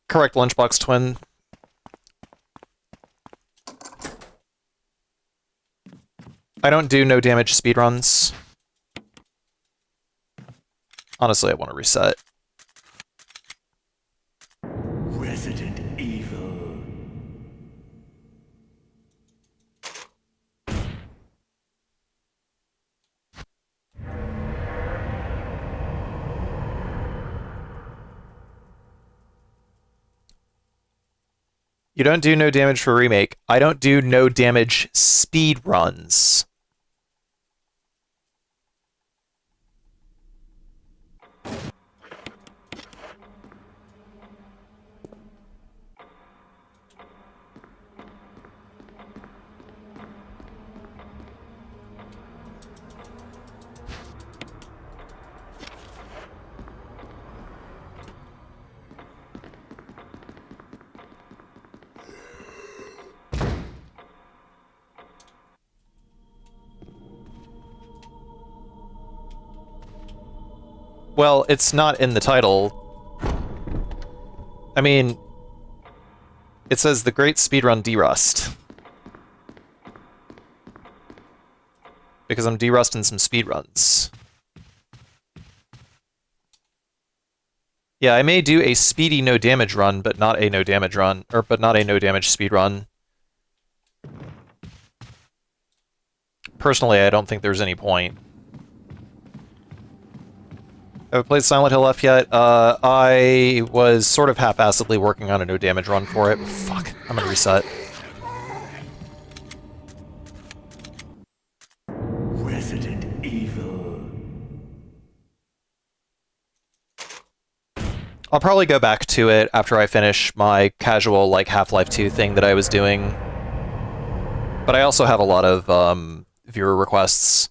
Correct, Lunchbox Twin. I don't do no damage speedruns. Honestly, I want to reset. Resident Evil. You don't do no damage for remake. I don't do no damage speedruns. Well, it's not in the title. I mean, it says the Great Speedrun Derust. Because I'm derusting some speedruns. Yeah, I may do a speedy no damage run, but not a no damage run, but not a no damage speed run. Personally, I don't think there's any point. Have I played Silent Hill F yet? I was sort of half-assedly working on a no damage run for it. Fuck, I'm gonna reset. Resident Evil. I'll probably go back to it after I finish my casual, like, Half-Life 2 thing that I was doing. But I also have a lot of, viewer requests.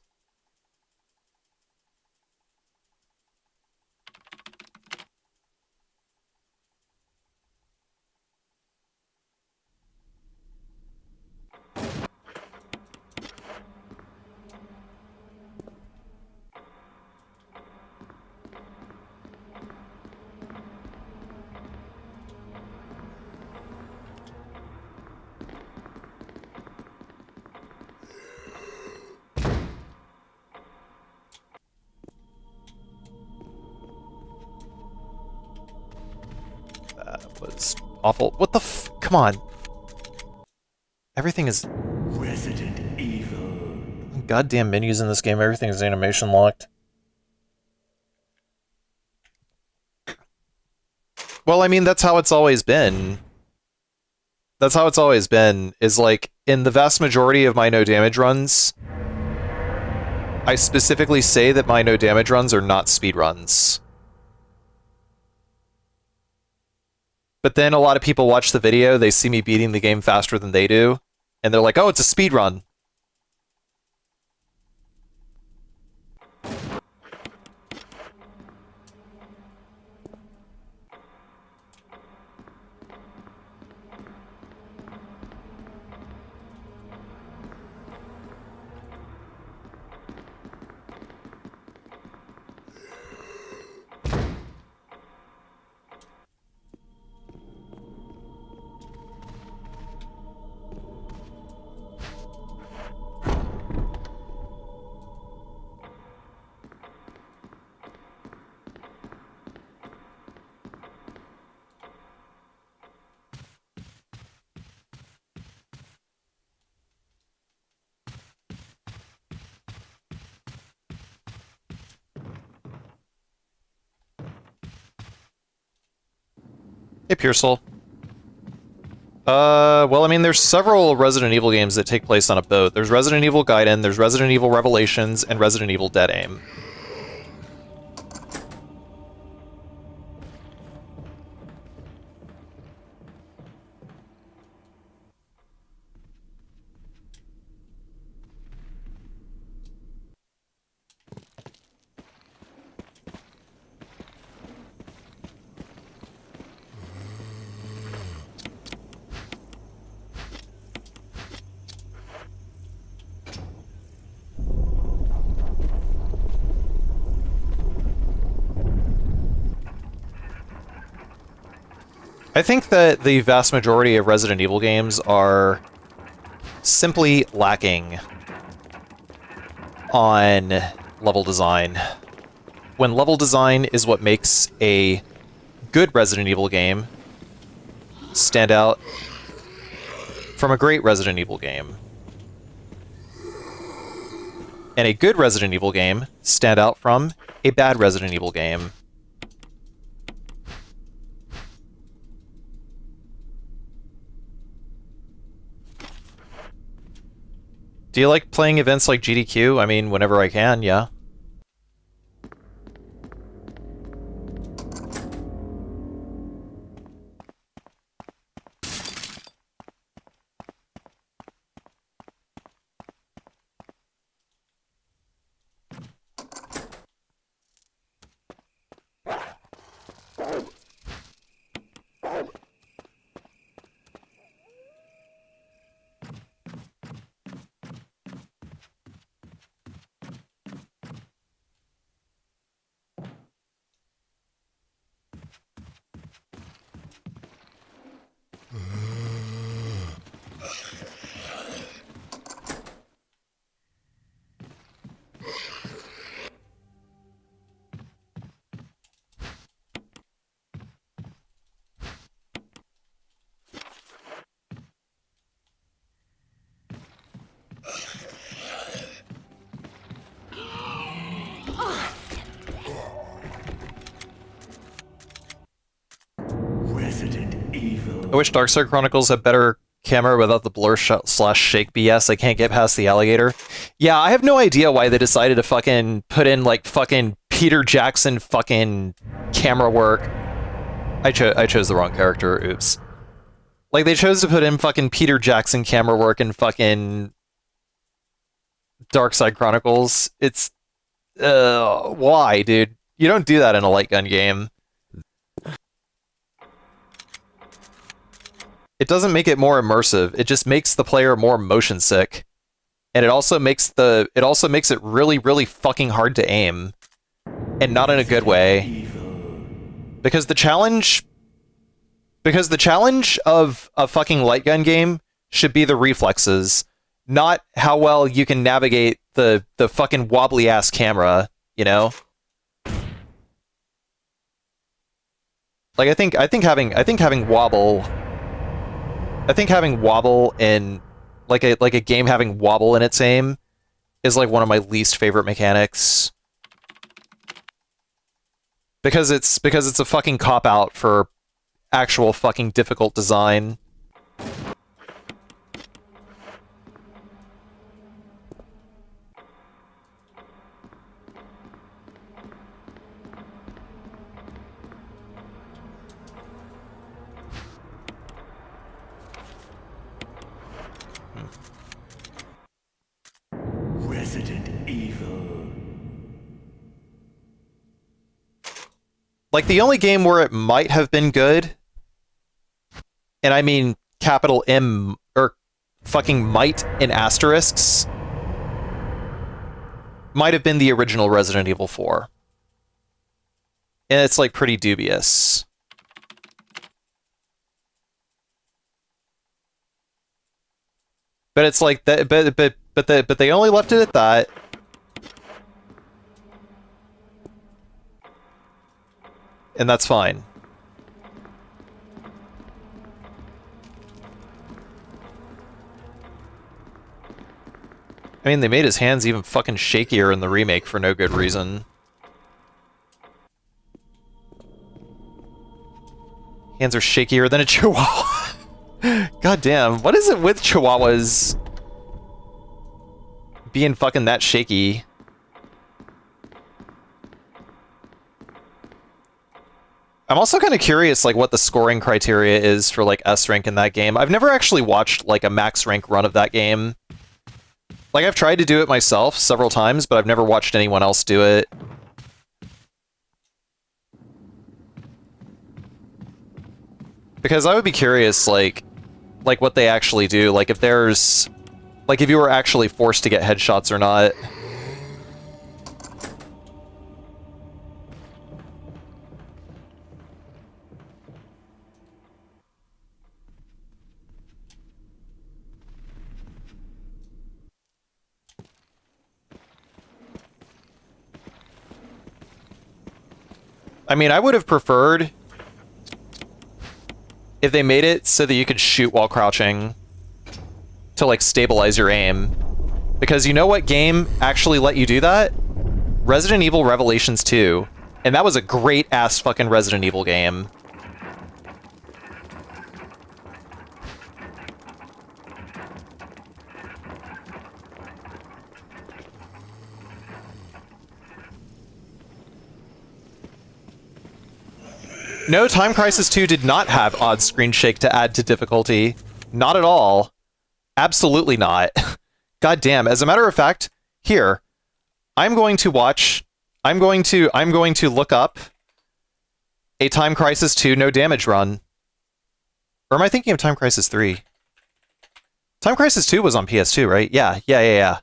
That was awful. What the f- Come on. Everything is... Resident goddamn menus in this game. Everything is animation locked. Well, I mean, that's how it's always been. That's how it's always been, is like, in the vast majority of my no damage runs, I specifically say that my no damage runs are not speed runs. But then a lot of people watch the video, they see me beating the game faster than they do, and they're like, oh, it's a speed run. Hey, Pearsall. Well, I mean, there's several Resident Evil games that take place on a boat. There's Resident Evil Gaiden, there's Resident Evil Revelations, and Resident Evil Dead Aim. I think that the vast majority of Resident Evil games are simply lacking on level design. When level design is what makes a good Resident Evil game stand out from a great Resident Evil game. And a good Resident Evil game stand out from a bad Resident Evil game. Do you like playing events like GDQ? I mean, whenever I can, yeah. I wish Darkside Chronicles had better camera without the blur slash shake BS. I can't get past the alligator. Yeah, I have no idea why they decided to fucking put in like fucking Peter Jackson fucking camera work. I chose the wrong character. Oops. Like they chose to put in fucking Peter Jackson camera work in fucking Darkside Chronicles. It's why, dude? You don't do that in a light gun game. It doesn't make it more immersive. It just makes the player more motion sick. And it also makes it really, really fucking hard to aim. And not in a good way. Because the challenge of a fucking light gun game should be the reflexes, not how well you can navigate the fucking wobbly ass camera, you know? Like I think having wobble in like a game having wobble in its aim is like one of my least favorite mechanics. Because it's a fucking cop-out for actual fucking difficult design. Resident Evil. Like, the only game where it might have been good, and I mean capital M, or fucking might in asterisks, might have been the original Resident Evil 4. And it's, like, pretty dubious. But it's like that, but they only left it at that. And that's fine. I mean, they made his hands even fucking shakier in the remake for no good reason. Hands are shakier than a chihuahua. God damn, what is it with chihuahuas being fucking that shaky? I'm also kind of curious, like, what the scoring criteria is for, like, S rank in that game. I've never actually watched, like, a max rank run of that game. Like, I've tried to do it myself several times, but I've never watched anyone else do it. Because I would be curious, like what they actually do. Like, if there's... Like, if you were actually forced to get headshots or not. I mean, I would have preferred if they made it so that you could shoot while crouching to, like, stabilize your aim. Because you know what game actually let you do that? Resident Evil Revelations 2. And that was a great-ass fucking Resident Evil game. No, Time Crisis 2 did not have odd screen shake to add to difficulty. Not at all. Absolutely not. God damn. As a matter of fact, here, I'm going to look up a Time Crisis 2 no damage run. Or am I thinking of Time Crisis 3? Time Crisis 2 was on PS2, right? Yeah.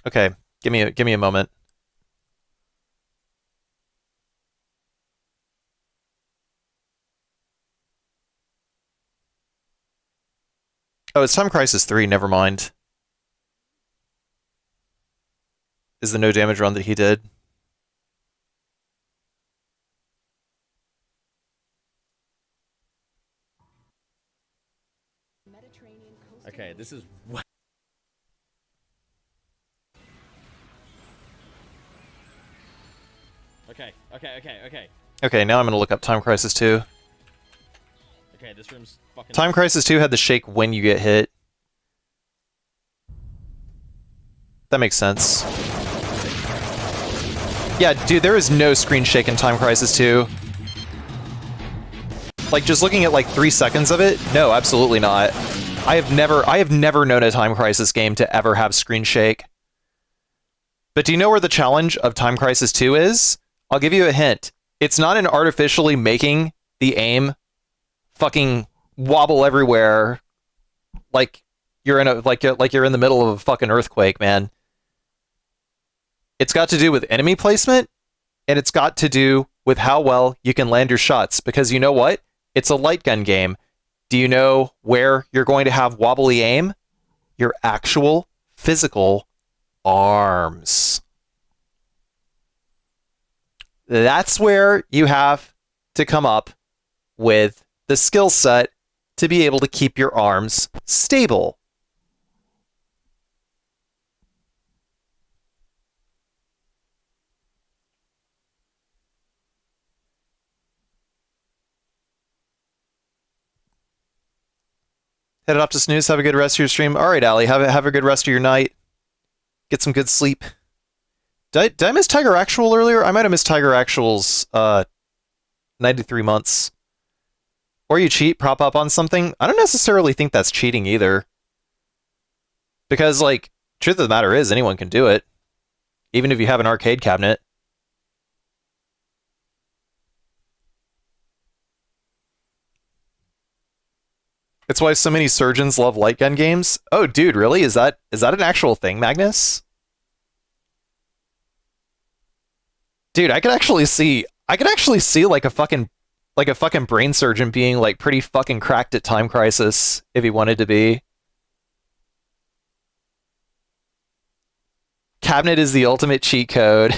Okay, give me a moment. Oh, it's Time Crisis 3, never mind. Is the no damage run that he did. Okay, this is... Okay. Okay, now I'm gonna look up Time Crisis 2. Okay, this room's fucking... Time Crisis 2 had the shake when you get hit. That makes sense. Yeah, dude, there is no screen shake in Time Crisis 2. Like, just looking at, like, 3 seconds of it? No, absolutely not. I have never known a Time Crisis game to ever have screen shake. But do you know where the challenge of Time Crisis 2 is? I'll give you a hint. It's not in artificially making the aim fucking wobble everywhere like you're in a like you're in the middle of a fucking earthquake, man. It's got to do with enemy placement and it's got to do with how well you can land your shots. Because you know what? It's a light gun game. Do you know where you're going to have wobbly aim? Your actual physical arms. That's where you have to come up with the skill set to be able to keep your arms stable. Headed up to snooze. Have a good rest of your stream. All right, Allie. Have a good rest of your night. Get some good sleep. Did I miss Tiger Actual earlier? I might have missed Tiger Actual's 93 months. Or you cheat, prop up on something. I don't necessarily think that's cheating either. Because, like, truth of the matter is, anyone can do it. Even if you have an arcade cabinet. It's why so many surgeons love light gun games. Oh, dude, really? Is that an actual thing, Magnus? Dude, I could actually see like a fucking brain surgeon being like pretty fucking cracked at Time Crisis if he wanted to be. Cabinet is the ultimate cheat code.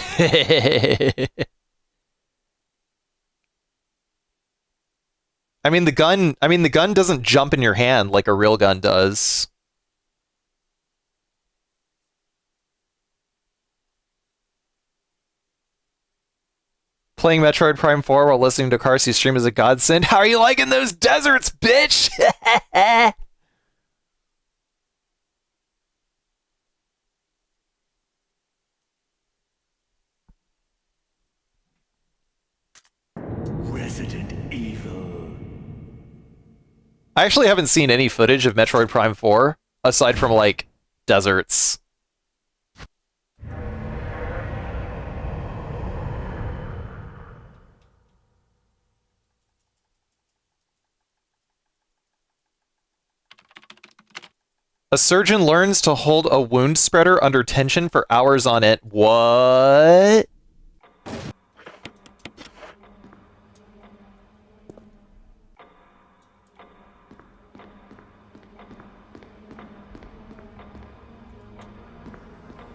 I mean the gun doesn't jump in your hand like a real gun does. Playing Metroid Prime 4 while listening to Carsey's stream is a godsend. How are you liking those deserts, bitch? Resident Evil. I actually haven't seen any footage of Metroid Prime 4 aside from like deserts. A surgeon learns to hold a wound spreader under tension for hours on end. What?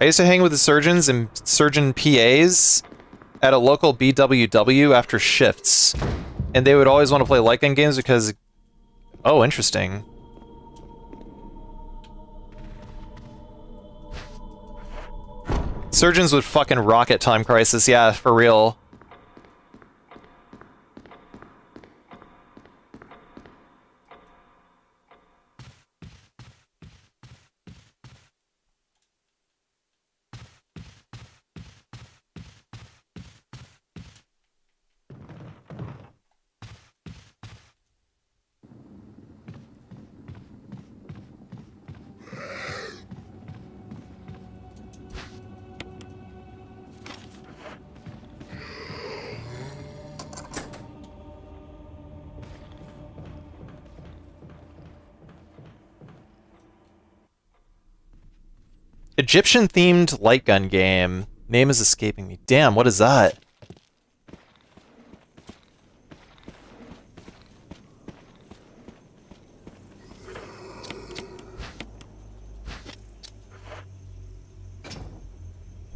I used to hang with the surgeons and surgeon PAs at a local BWW after shifts. And they would always want to play light gun games because... Oh, interesting. Surgeons would fucking rock at Time Crisis, yeah, for real. Egyptian-themed light gun game. Name is escaping me. Damn, what is that?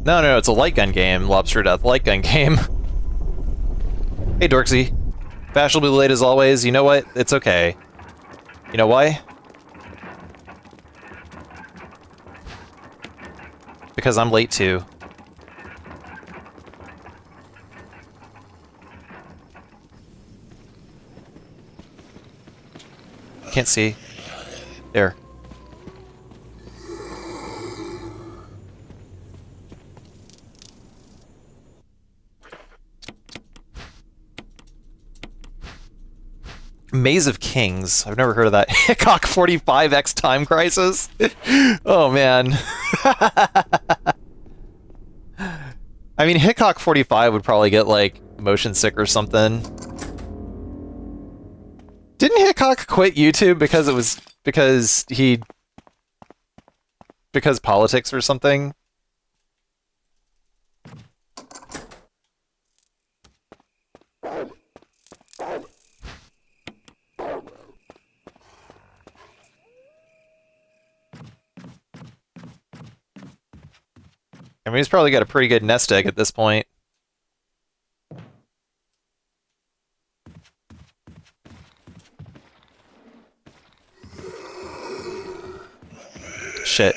No, it's a light gun game. Lobster Death light gun game. Hey, Dorksy. Fashionably late as always. You know what? It's okay. You know why? Because I'm late too. Can't see. There. Maze of Kings. I've never heard of that. Hickok 45X Time Crisis. Oh man. I mean, Hickok 45 would probably get like motion sick or something. Didn't Hickok quit YouTube because politics or something? I mean, he's probably got a pretty good nest egg at this point. Shit.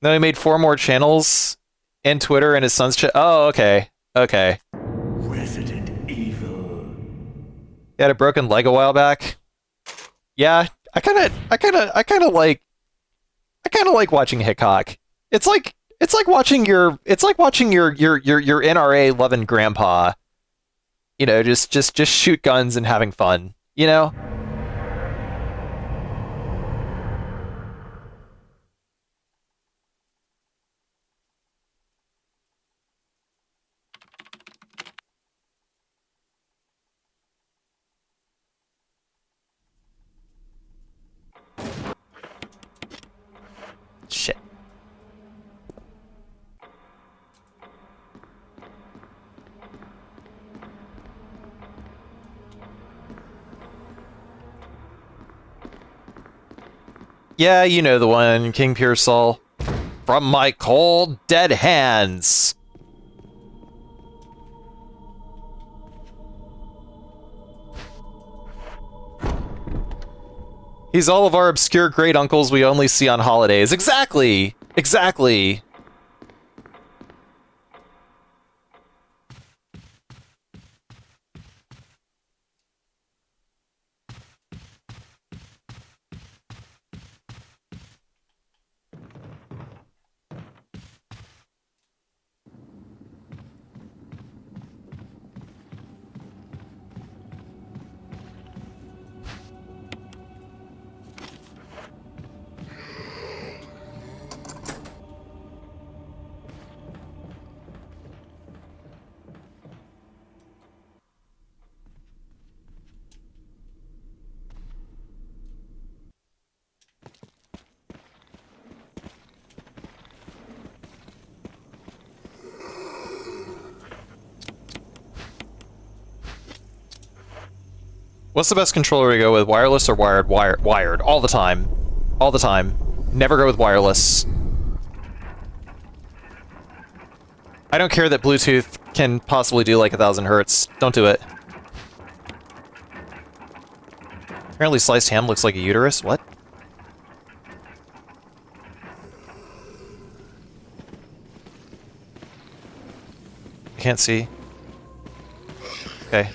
No, he made 4 more channels and Twitter and his son's oh, okay. Okay. Resident Evil. He had a broken leg a while back. Yeah, I kind of like watching Hickok. It's like watching your NRA loving grandpa, you know, just shoot guns and having fun, you know? Shit. Yeah, you know the one, King Pearsall. From my cold, dead hands. He's all of our obscure great uncles we only see on holidays. Exactly! Exactly! What's the best controller to go with? Wireless or wired? Wired. All the time. All the time. Never go with wireless. I don't care that Bluetooth can possibly do like 1,000 hertz. Don't do it. Apparently sliced ham looks like a uterus. What? I can't see. Okay.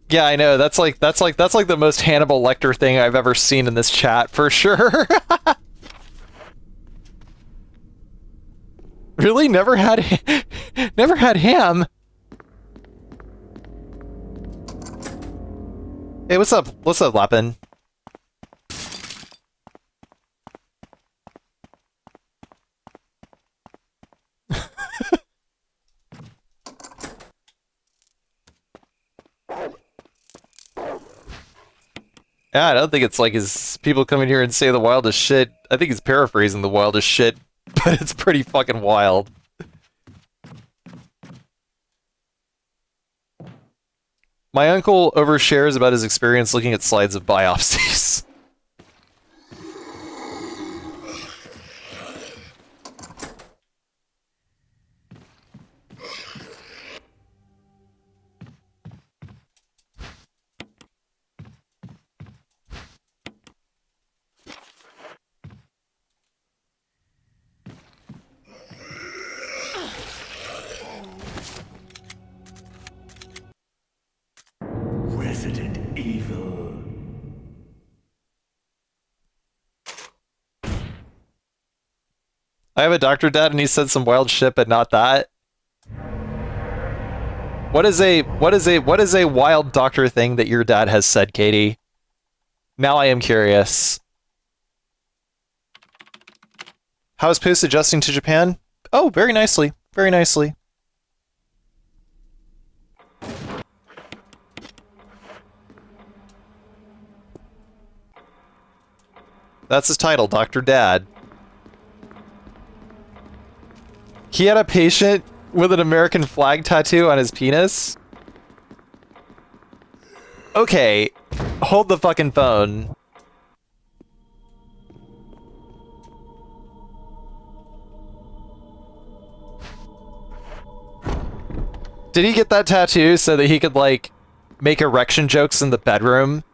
Yeah, I know. That's like the most Hannibal Lecter thing I've ever seen in this chat, for sure. Really? Never had ham. Hey, what's up? What's up, Lappin? Yeah, I don't think it's like his people coming here and say the wildest shit. I think he's paraphrasing the wildest shit, but it's pretty fucking wild. My uncle overshares about his experience looking at slides of biopsies. Resident Evil. I have a doctor dad and he said some wild shit, but not that. What is a wild doctor thing that your dad has said, Katie? Now I am curious. How is Post adjusting to Japan? Oh, very nicely. Very nicely. That's his title, Dr. Dad. He had a patient with an American flag tattoo on his penis? Okay, hold the fucking phone. Did he get that tattoo so that he could, like, make erection jokes in the bedroom?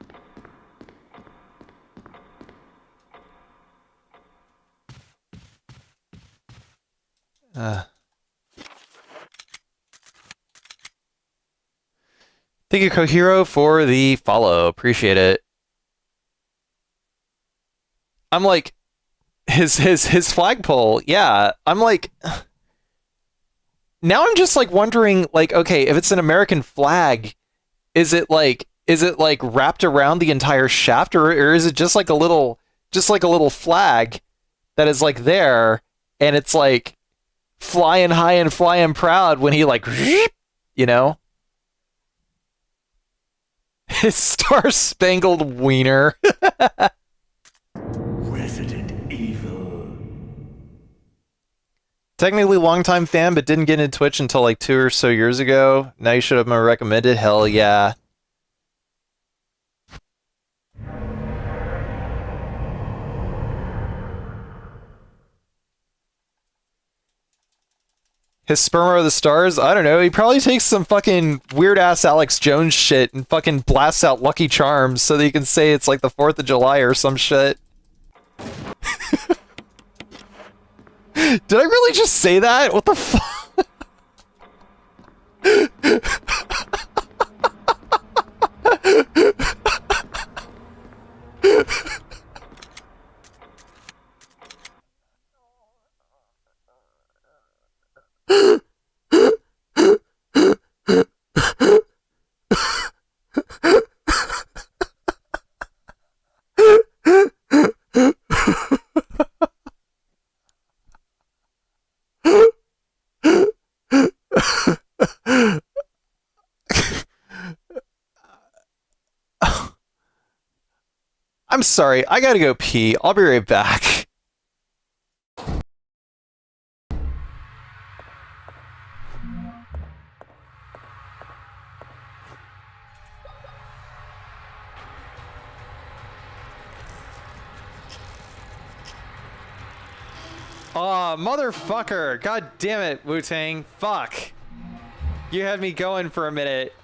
Thank you, Kohiro, for the follow. Appreciate it. I'm like, his flagpole, yeah. I'm like, now I'm just like wondering, like, okay, if it's an American flag, is it like wrapped around the entire shaft, or is it just like a little flag that is like there, and it's like flying high and flying proud when he like, you know? His star-spangled wiener. Resident Evil. Technically longtime fan, but didn't get into Twitch until like 2 or so years ago. Now you should have been recommended. Hell yeah. His sperm are the stars? I don't know. He probably takes some fucking weird-ass Alex Jones shit and fucking blasts out Lucky Charms so that he can say it's like the 4th of July or some shit. Did I really just say that? What the fuck? I'm sorry, I gotta go pee. I'll be right back. Aw, motherfucker! God damn it, Wu-Tang. Fuck. You had me going for a minute.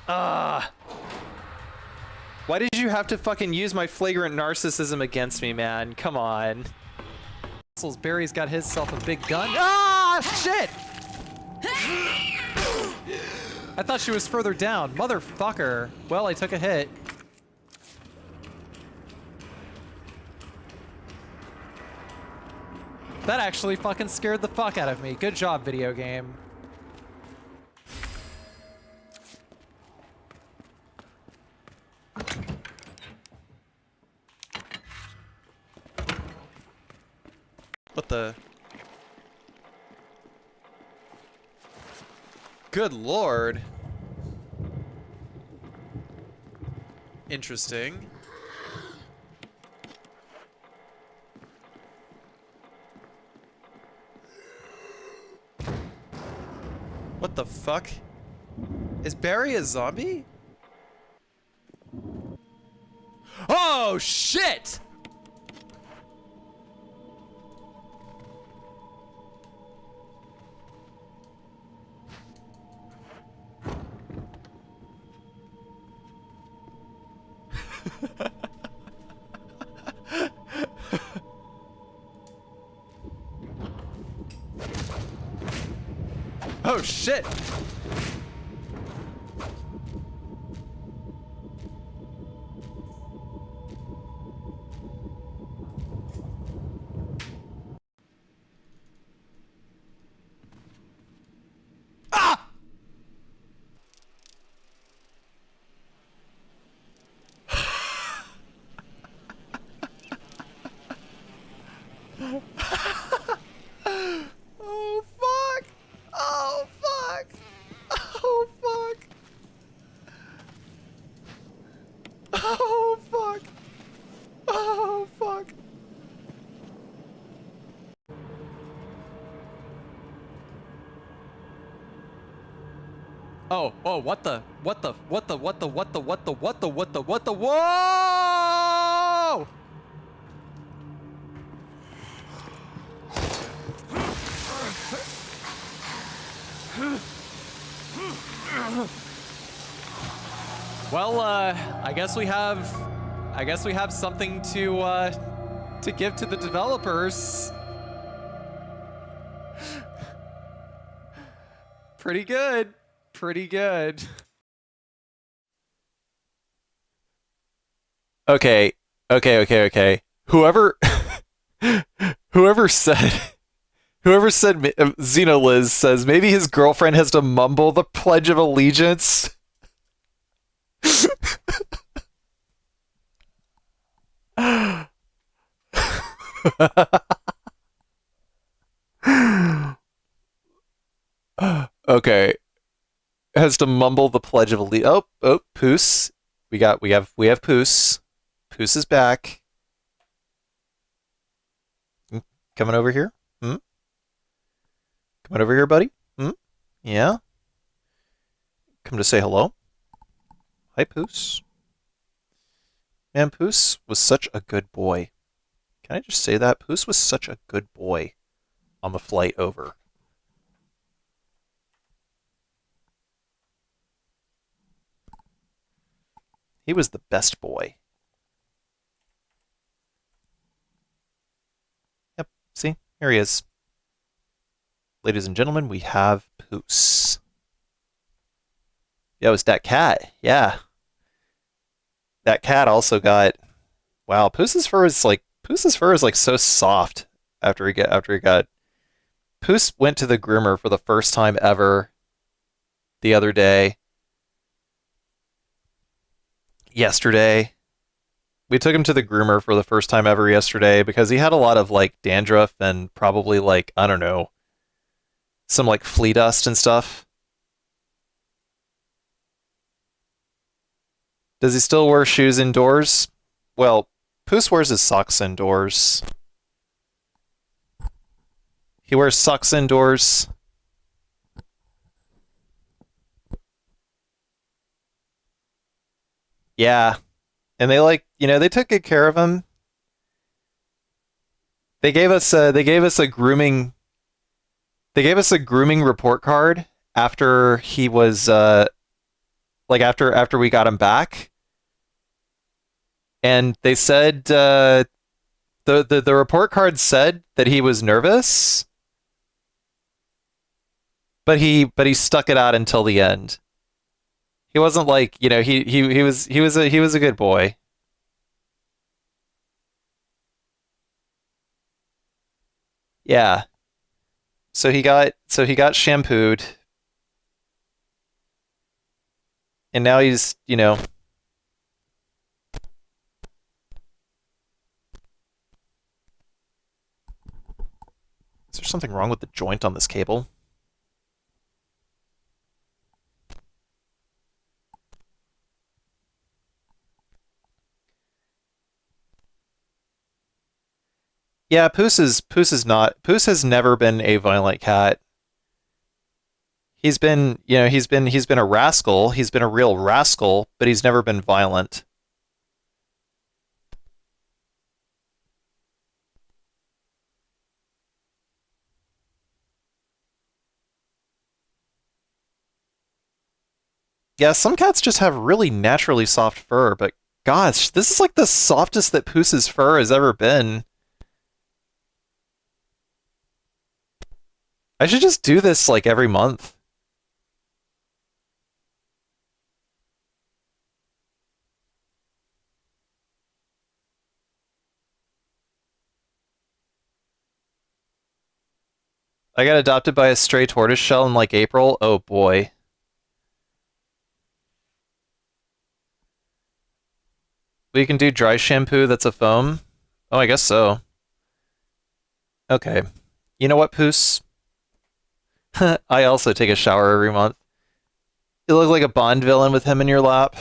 Ah. Why did you have to fucking use my flagrant narcissism against me, man? Come on. Barry's got himself a big gun. Ah, shit! I thought she was further down. Motherfucker. Well, I took a hit. That actually fucking scared the fuck out of me. Good job, video game. What the? Good lord. Interesting. What the fuck? Is Barry a zombie? Oh shit! Oh shit! Ah! Oh fuck! Oh fuck! Oh, what the, whoa! Well, I guess we have something to give to the developers. Pretty good. Pretty good. Okay. Whoever said Xenoliz says maybe his girlfriend has to mumble the Pledge of Allegiance. Okay. Has to mumble the Pledge of Allegiance. Oh, Poos. We have Poos. Poos is back. Coming over here? Coming over here, buddy? Yeah? Come to say hello? Hi, Poos. Man, Poos was such a good boy. Can I just say that? Poos was such a good boy on the flight over. He was the best boy. Yep, see? Here he is. Ladies and gentlemen, we have Poos. Yeah, it was that cat. Yeah. That cat also got... Wow, Poos's fur is like so soft after he got... Poos went to the groomer for the first time ever the other day. Yesterday. We took him to the groomer for the first time ever yesterday because he had a lot of like dandruff and probably like, I don't know, some like flea dust and stuff. Does he still wear shoes indoors? Well, Poos wears his socks indoors. He wears socks indoors. Yeah. And they like, they took good care of him. They gave us a grooming report card after he was after we got him back. And they said the report card said that he was nervous, but he stuck it out until the end. He wasn't like, he was a good boy. Yeah. So he got shampooed. And now he's, Is there something wrong with the joint on this cable? Yeah, Poos has never been a violent cat. He's been a rascal. He's been a real rascal, but he's never been violent. Yeah, some cats just have really naturally soft fur, but gosh, this is like the softest that Poos's fur has ever been. I should just do this like every month. I got adopted by a stray tortoiseshell in like April. Oh boy. We can do dry shampoo that's a foam? Oh, I guess so. Okay. You know what, Poos? I also take a shower every month. You look like a Bond villain with him in your lap.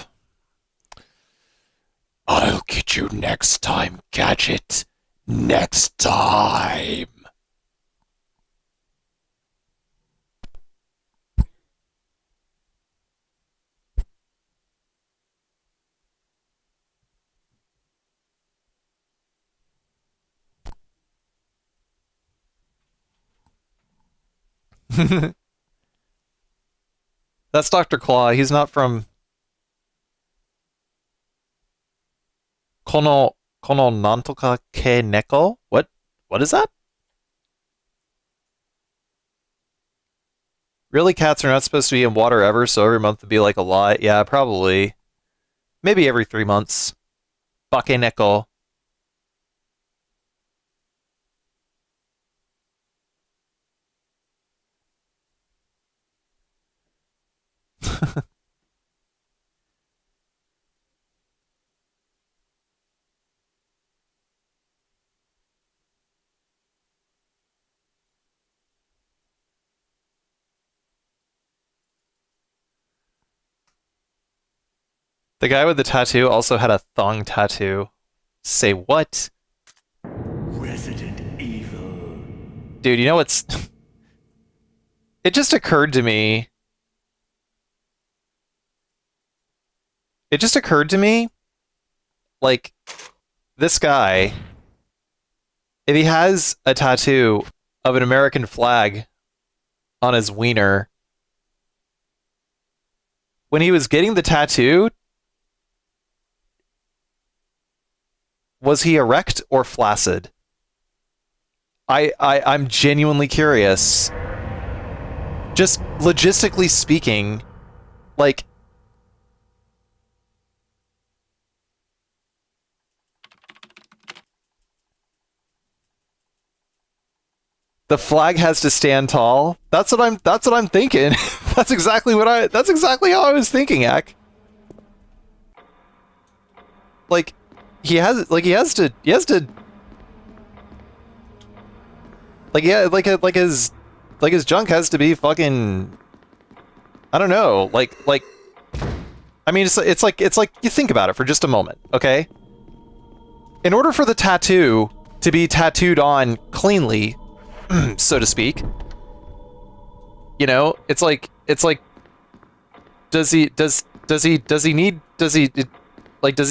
I'll get you next time, Gadget. Next time. That's Dr. Claw. He's not from... Kono nantoka ke neko? What is that? Really, cats are not supposed to be in water ever, so every month would be like a lot. Yeah, probably. Maybe every 3 months. Bake neko. The guy with the tattoo also had a thong tattoo. Say what? Resident Evil. Dude, you know what's... It just occurred to me... Like, this guy, if he has a tattoo of an American flag on his wiener, when he was getting the tattoo, was he erect or flaccid? I'm genuinely curious. Just logistically speaking, like... The flag has to stand tall. That's what I'm thinking. That's exactly how I was thinking, Ak. Like he has to his junk has to be fucking, I don't know, like I mean it's like you think about it for just a moment, okay? In order for the tattoo to be tattooed on cleanly, so to speak, you know, it's like does he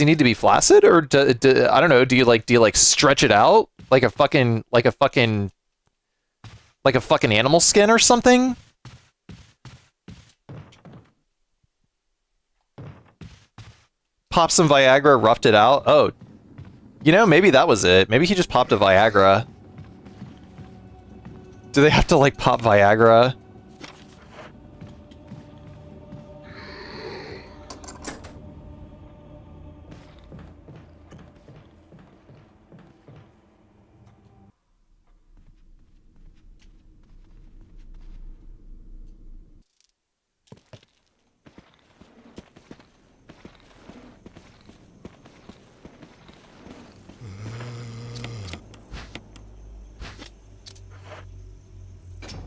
need to be flaccid, or I don't know, do you stretch it out like a fucking animal skin or something? Pop some Viagra, roughed it out. Oh, you know, maybe that was it. Maybe he just popped a Viagra. Do they have to, like, pop Viagra?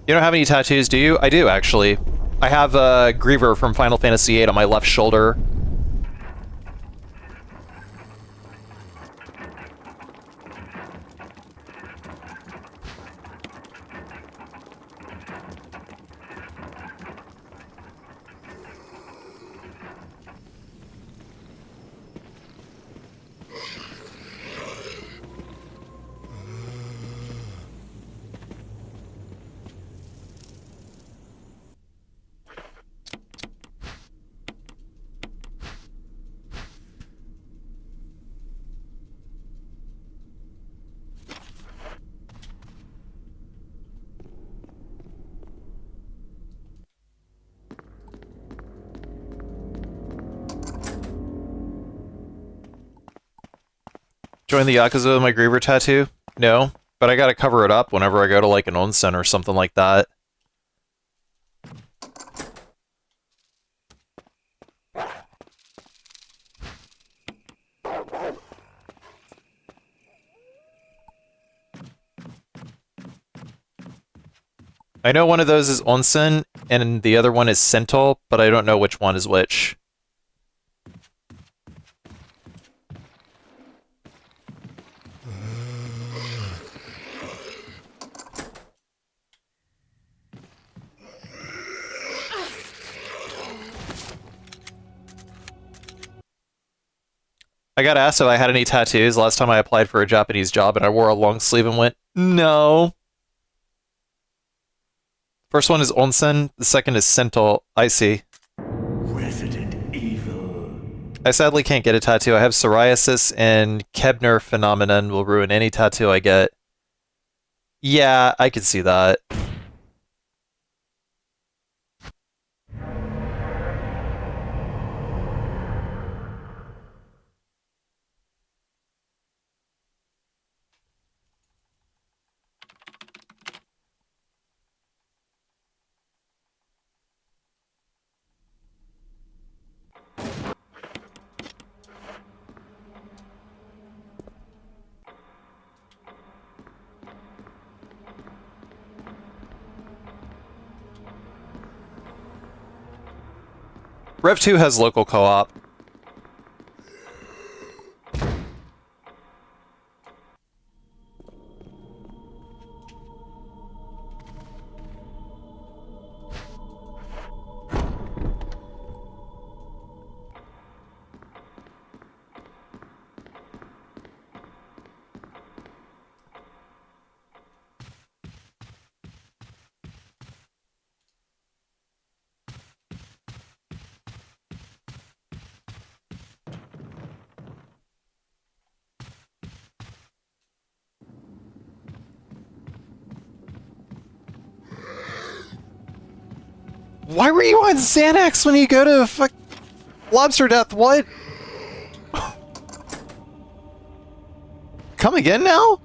You don't have any tattoos, do you? I do, actually. I have a Griever from Final Fantasy VIII on my left shoulder. Join the Yakuza with my Griever tattoo? No, but I gotta cover it up whenever I go to, like, an onsen or something like that. I know one of those is onsen, and the other one is sento, but I don't know which one is which. I got asked if I had any tattoos last time I applied for a Japanese job, and I wore a long sleeve and went, no. First one is onsen, the second is sento. I see. Resident Evil. I sadly can't get a tattoo. I have psoriasis, and Kebner phenomenon will ruin any tattoo I get. Yeah, I could see that. Rev 2 has local co-op. Why were you on Xanax when you go to fuck Lobster Death? What? Come again now?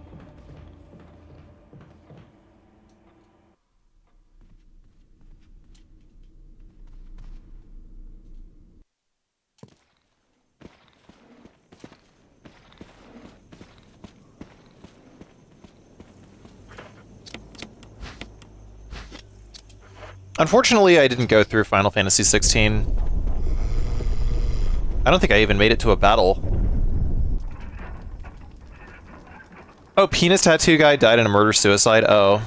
Unfortunately, I didn't go through Final Fantasy 16. I don't think I even made it to a battle. Oh, penis tattoo guy died in a murder-suicide. Oh.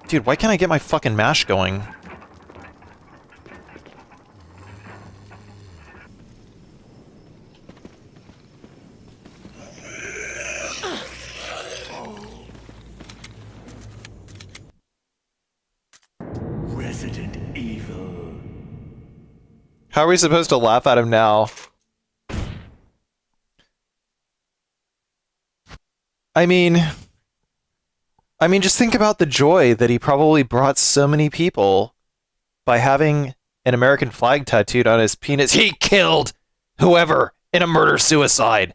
Dude, why can't I get my fucking mash going? Resident Evil. How are we supposed to laugh at him now? I mean, just think about the joy that he probably brought so many people by having an American flag tattooed on his penis. He killed whoever in a murder-suicide.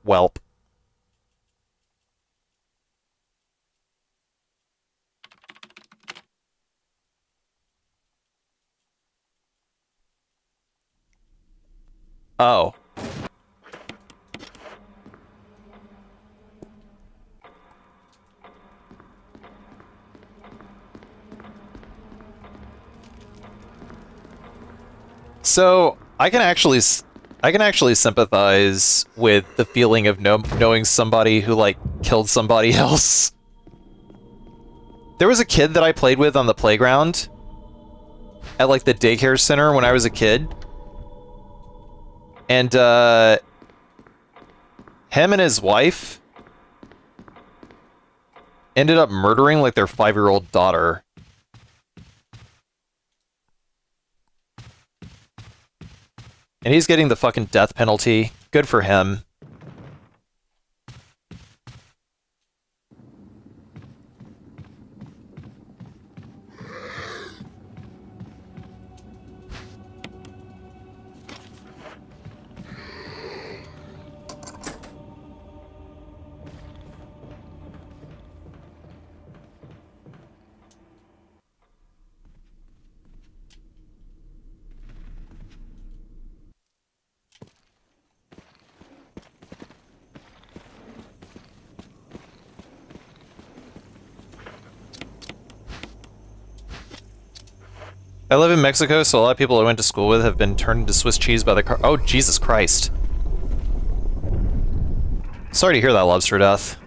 Welp. Oh. So, I can actually sympathize with the feeling of knowing somebody who, like, killed somebody else. There was a kid that I played with on the playground at, like, the daycare center when I was a kid. And, him and his wife ended up murdering, like, their 5-year-old daughter. And he's getting the fucking death penalty. Good for him. I live in Mexico, so a lot of people I went to school with have been turned into Swiss cheese by the car. Oh, Jesus Christ. Sorry to hear that, Lobster Death.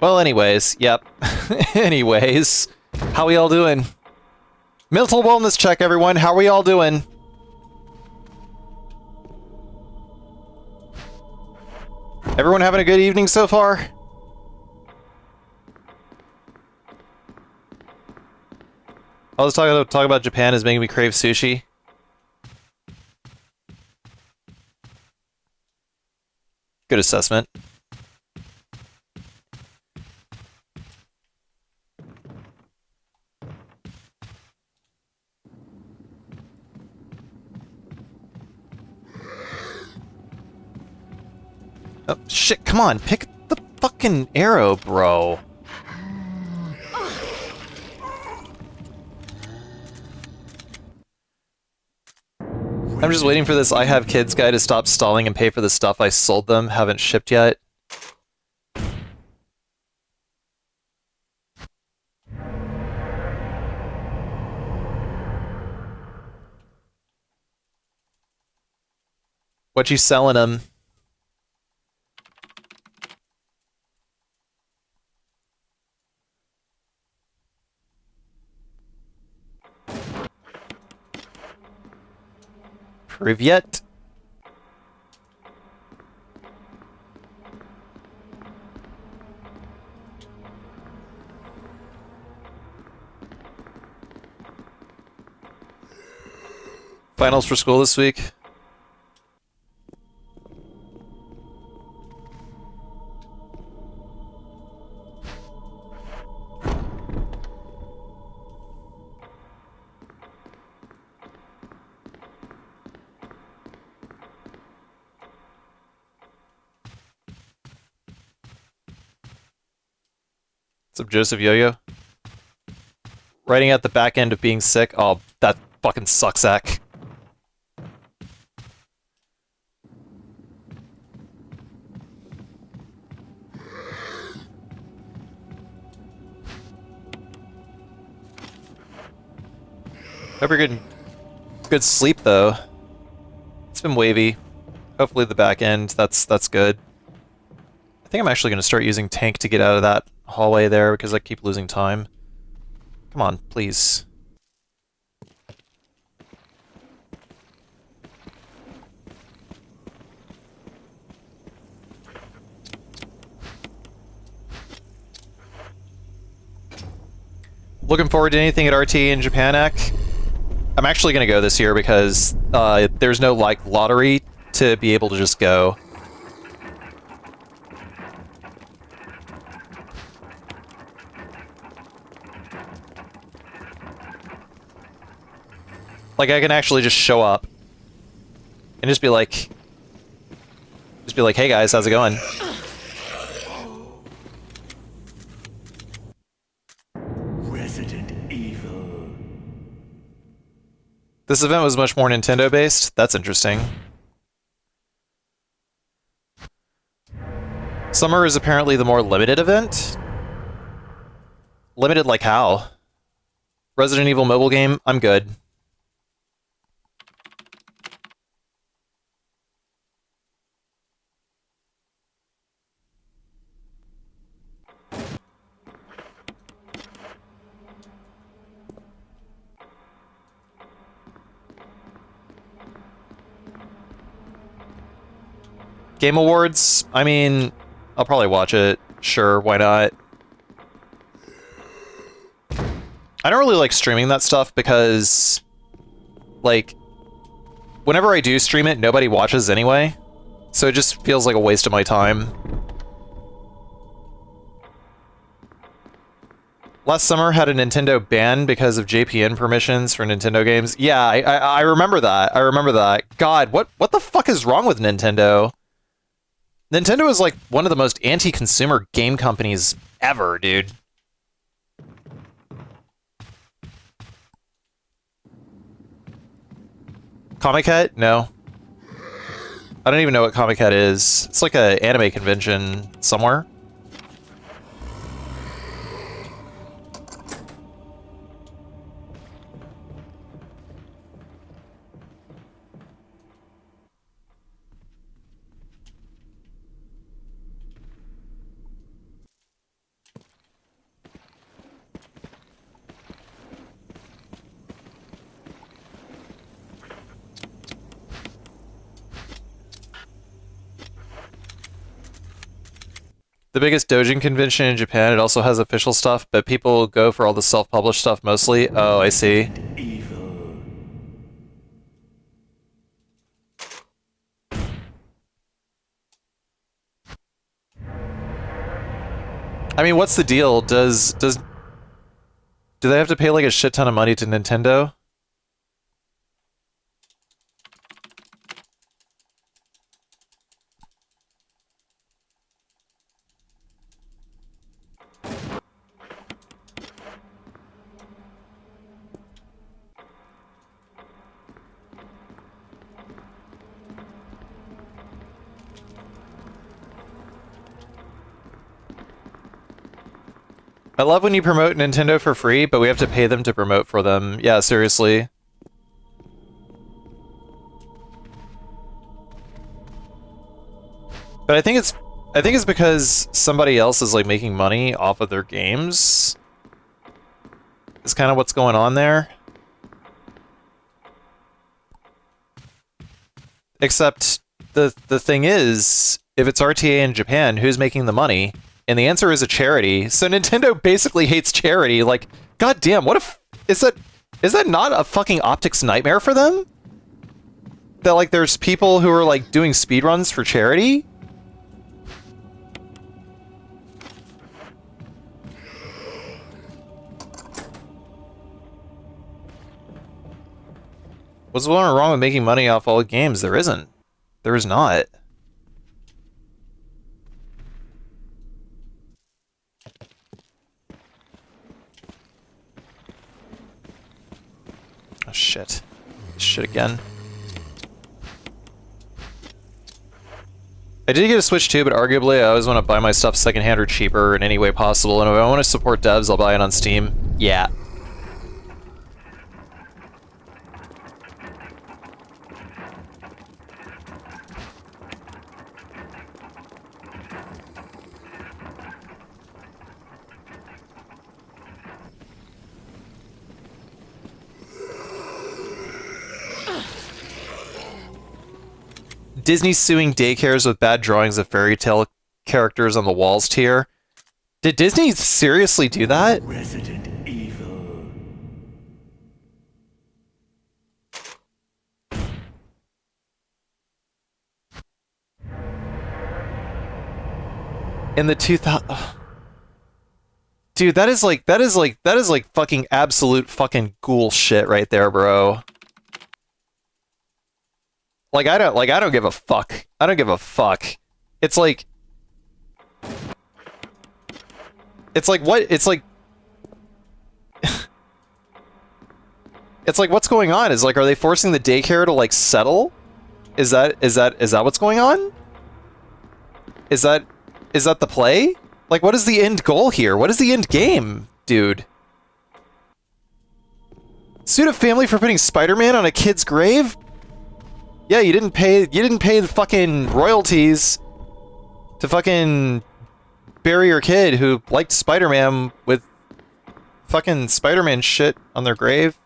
Well, anyways, yep. Anyways, how we all doing? Mental wellness check, everyone. How are we all doing? Everyone having a good evening so far? I was talking about Japan is making me crave sushi. Good assessment. Oh, shit, come on, pick the fucking arrow, bro. I'm just waiting for this I Have Kids guy to stop stalling and pay for the stuff I sold them, haven't shipped yet. What you selling them? Privyet. Finals for school this week. What's up, Joseph Yo-Yo? Writing at the back end of being sick. Oh, that fucking sucks, Zach. Hope you're getting good sleep, though. It's been wavy. Hopefully the back end, that's good. I think I'm actually going to start using tank to get out of that hallway there because I keep losing time. Come on, please. Looking forward to anything at RT in Japanek. I'm actually going to go this year because there's no, like, lottery to be able to just go. Like, I can actually just show up and just be like, hey guys, how's it going? Resident Evil. This event was much more Nintendo-based. That's interesting. Summer is apparently the more limited event. Limited like how? Resident Evil mobile game? I'm good. Game Awards? I mean, I'll probably watch it. Sure, why not? I don't really like streaming that stuff because, like, whenever I do stream it, nobody watches anyway. So it just feels like a waste of my time. Last summer had a Nintendo ban because of JPN permissions for Nintendo games. Yeah, I remember that. I remember that. God, what the fuck is wrong with Nintendo? Nintendo is like one of the most anti-consumer game companies ever, dude. Comic Cat? No. I don't even know what Comic Cat is. It's like an anime convention somewhere. the biggest doujin convention in Japan. It also has official stuff, but people go for all the self-published stuff mostly. Oh, I see. I mean, what's the deal? Do they have to pay like a shit ton of money to Nintendo? I love when you promote Nintendo for free, but we have to pay them to promote for them. Yeah, seriously. But I think it's because somebody else is like making money off of their games. Is kind of what's going on there. Except the thing is, if it's RTA in Japan, who's making the money? And the answer is a charity. So Nintendo basically hates charity. Like, goddamn, what if is that not a fucking optics nightmare for them? That like there's people who are like doing speedruns for charity? What's wrong with making money off all games? There isn't. There is not. Oh shit. Shit again. I did get a Switch too, but arguably I always want to buy my stuff secondhand or cheaper in any way possible, and if I want to support devs, I'll buy it on Steam. Yeah. Disney suing daycares with bad drawings of fairy tale characters on the walls tier. Did Disney seriously do that? Resident Evil. In the 2000... Dude, that is like fucking absolute fucking ghoul shit right there, bro. Like I don't give a fuck. I don't give a fuck. It's like what? It's like it's like what's going on? Is like, are they forcing the daycare to like settle? Is that what's going on? Is that the play? Like, what is the end goal here? What is the end game, dude? Sued a family for putting Spider-Man on a kid's grave? Yeah, you didn't pay the fucking royalties to fucking bury your kid who liked Spider-Man with fucking Spider-Man shit on their grave.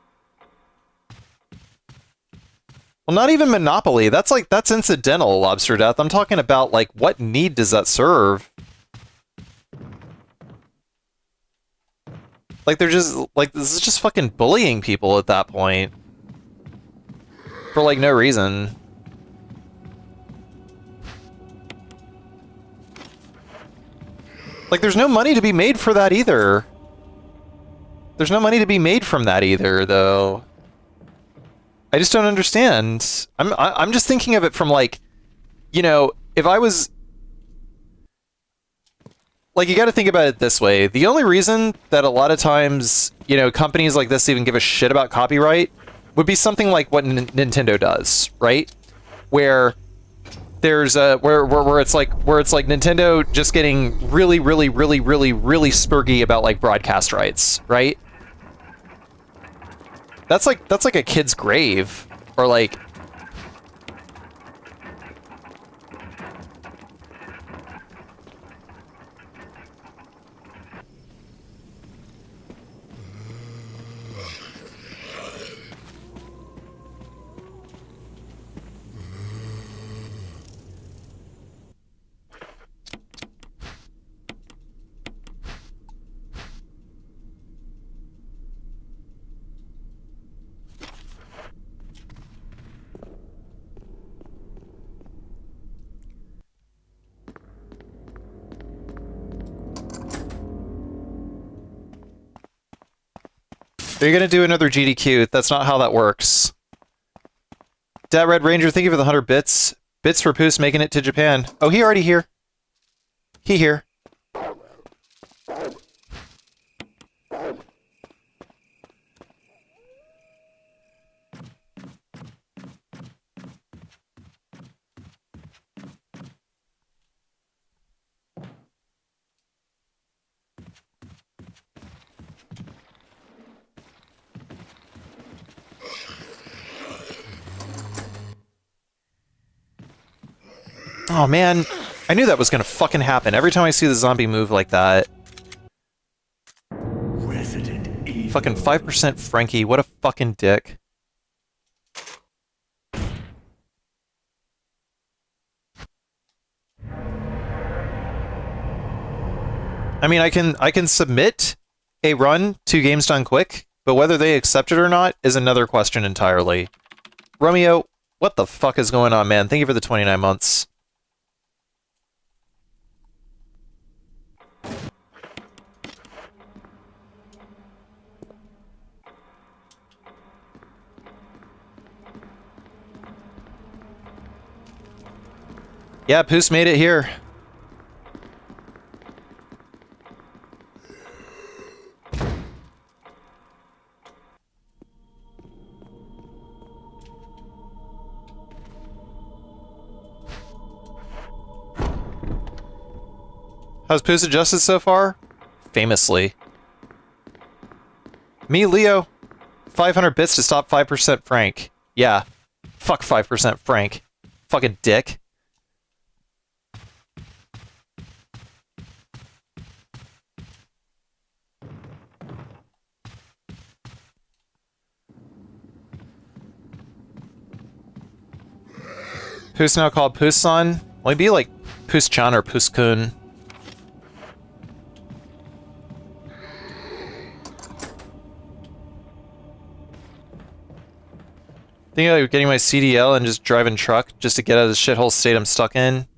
Well, not even Monopoly. That's incidental, Lobster Death. I'm talking about, like, what need does that serve? Like, they're just, like, this is just fucking bullying people at that point. For, like, no reason. Like, there's no money to be made for that either. There's no money to be made from that either, though. I just don't understand. I'm just thinking of it from, like, you know, if I was... Like, you gotta think about it this way. The only reason that a lot of times, you know, companies like this even give a shit about copyright would be something like what Nintendo does, right? Where there's a where it's like Nintendo just getting really spurgy about like broadcast rights, right? That's like a kid's grave, or like Are you gonna do another GDQ? That's not how that works. Dat Red Ranger, thank you for the 100 bits. Bits for Poos making it to Japan. Oh, he already here. He here. Oh man, I knew that was gonna fucking happen. Every time I see the zombie move like that. Resident Evil. Fucking 5% Frankie, what a fucking dick. I mean, I can submit a run to Games Done Quick, but whether they accept it or not is another question entirely. Romeo, what the fuck is going on, man? Thank you for the 29 months. Yeah, Poos made it here. How's Poos adjusted so far? Famously. Me, Leo. 500 bits to stop 5% Frank. Yeah. Fuck 5% Frank. Fucking dick. Poos now called Poos-san? Well, he'd be like Poos-chan or Poos-kun. Thinking about getting my CDL and just driving truck just to get out of the shithole state I'm stuck in.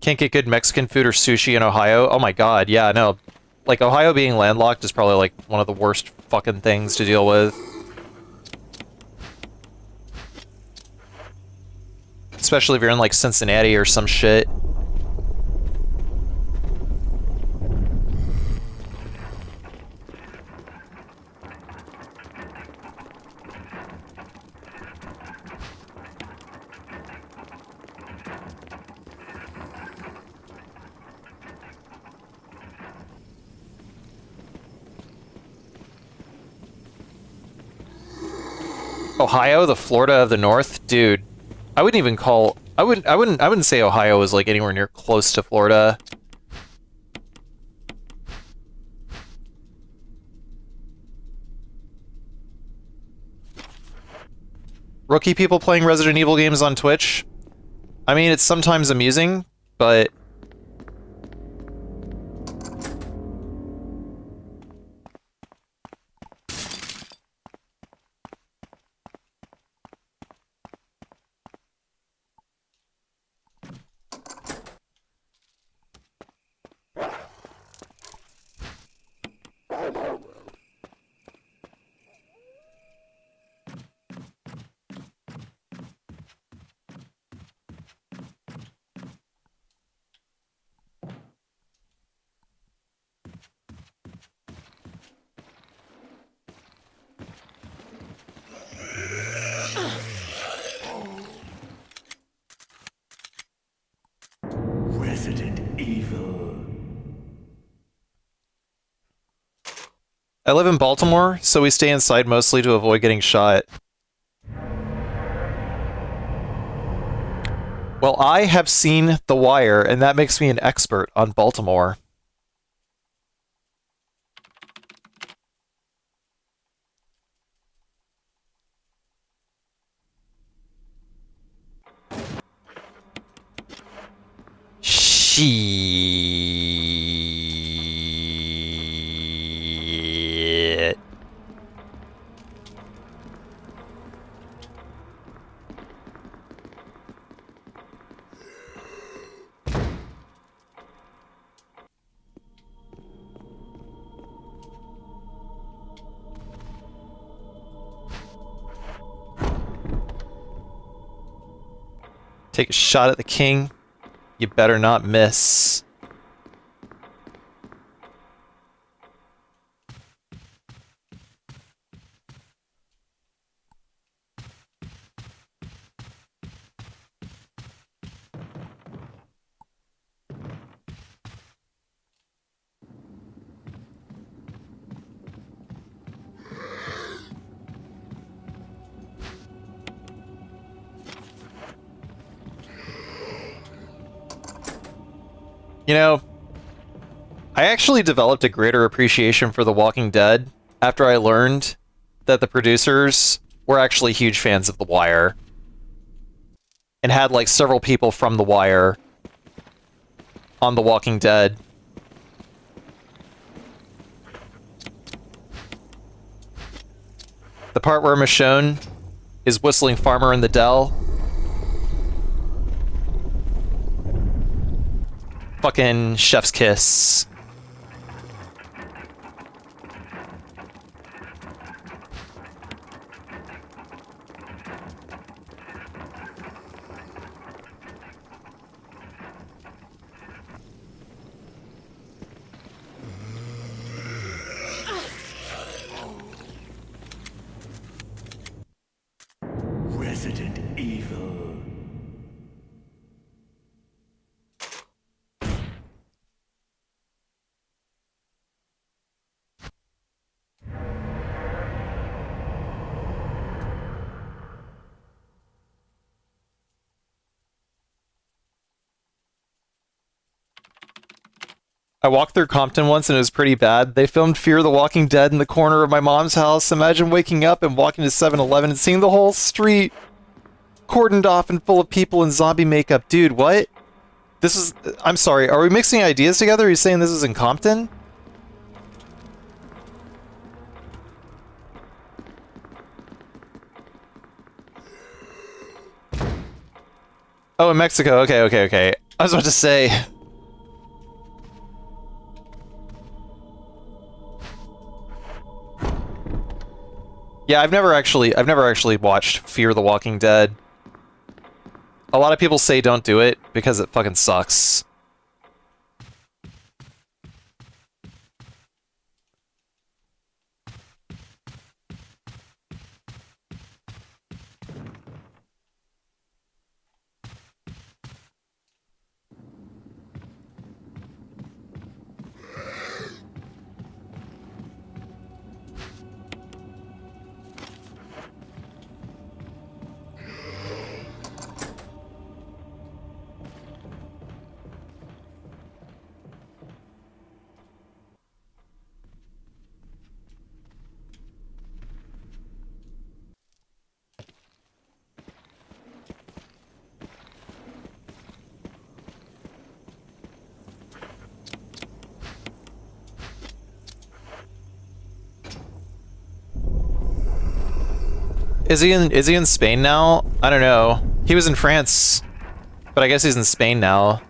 Can't get good Mexican food or sushi in Ohio. Oh my god, yeah, no. Like, Ohio being landlocked is probably like one of the worst fucking things to deal with. Especially if you're in like Cincinnati or some shit. Ohio, the Florida of the North, dude. I wouldn't even call. I wouldn't say Ohio is like anywhere near close to Florida. Rookie people playing Resident Evil games on Twitch. I mean, it's sometimes amusing, but Resident Evil. I live in Baltimore, so we stay inside mostly to avoid getting shot. Well, I have seen The Wire, and that makes me an expert on Baltimore. Shit. Take a shot at the king. You better not miss. You know, I actually developed a greater appreciation for The Walking Dead after I learned that the producers were actually huge fans of The Wire and had like several people from The Wire on The Walking Dead. The part where Michonne is whistling Farmer in the Dell. Fucking chef's kiss. Resident Evil. I walked through Compton once and it was pretty bad. They filmed Fear the Walking Dead in the corner of my mom's house. Imagine waking up and walking to 7-Eleven and seeing the whole street cordoned off and full of people in zombie makeup. Dude, what? This is... I'm sorry, are we mixing ideas together? Are you saying this is in Compton? Oh, in Mexico. Okay, okay, okay. I was about to say... Yeah, I've never actually watched Fear the Walking Dead. A lot of people say don't do it because it fucking sucks. Is he in Spain now? I don't know. He was in France, but I guess he's in Spain now.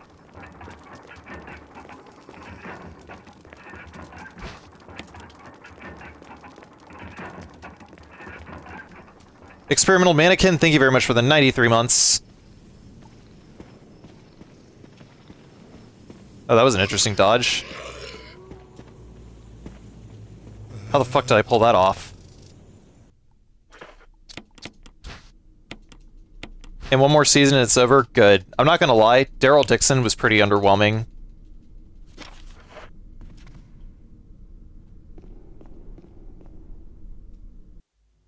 Experimental Mannequin, thank you very much for the 93 months. Oh, that was an interesting dodge. How the fuck did I pull that off? And one more season and it's over? Good. I'm not gonna lie, Daryl Dixon was pretty underwhelming.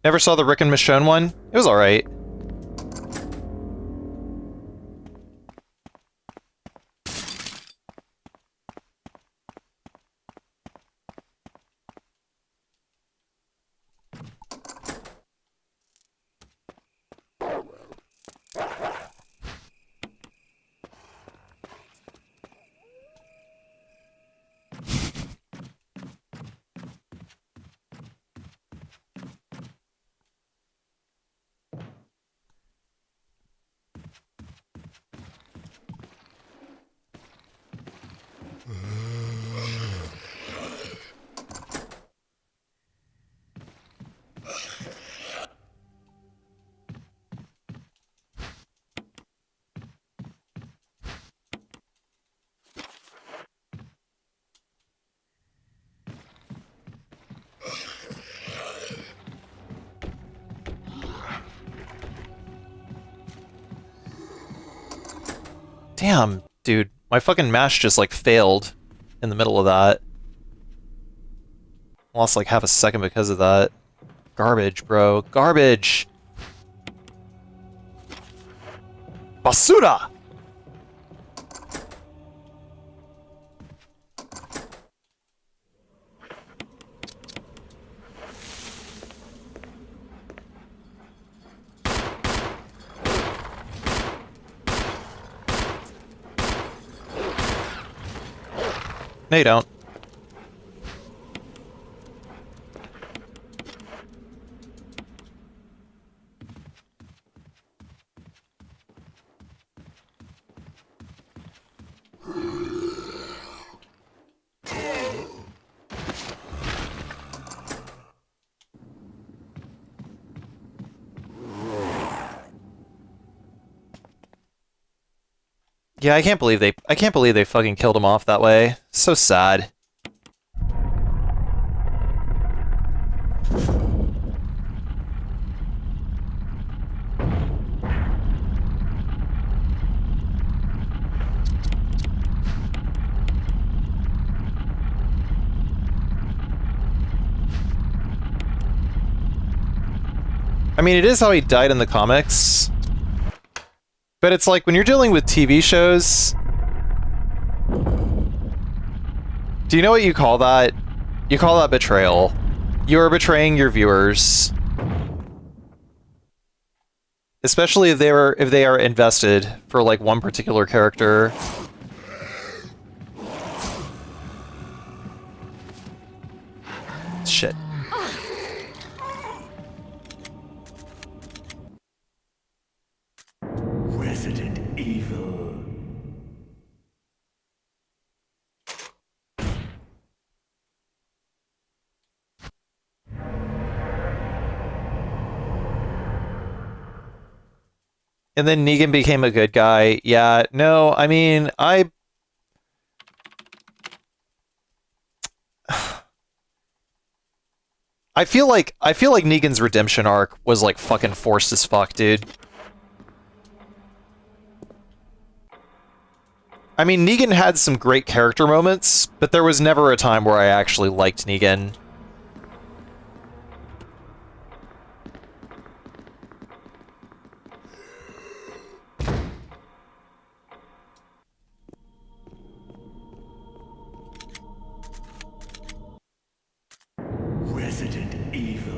Never saw the Rick and Michonne one? It was alright. Damn, dude. My fucking mash just, like, failed in the middle of that. Lost, like, half a second because of that. Garbage, bro. Garbage! Basura! No, you don't. Yeah, I can't believe they fucking killed him off that way. So sad. I mean, it is how he died in the comics. But it's like, when you're dealing with TV shows... Do you know what you call that? You call that betrayal. You are betraying your viewers. Especially if they are invested for, like, one particular character. Shit. Resident Evil. And then Negan became a good guy. Yeah, no, I mean, I feel like Negan's redemption arc was like fucking forced as fuck, dude. I mean, Negan had some great character moments, but there was never a time where I actually liked Negan. Resident Evil.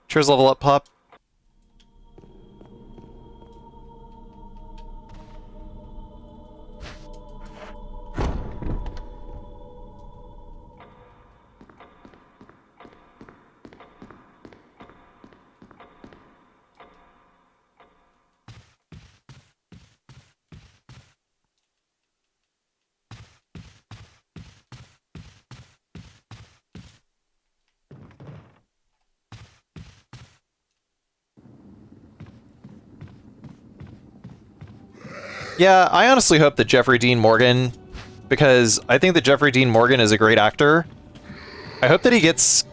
Cheers, level up, Pop. Yeah, I honestly hope that Jeffrey Dean Morgan, because I think that Jeffrey Dean Morgan is a great actor. I hope that he gets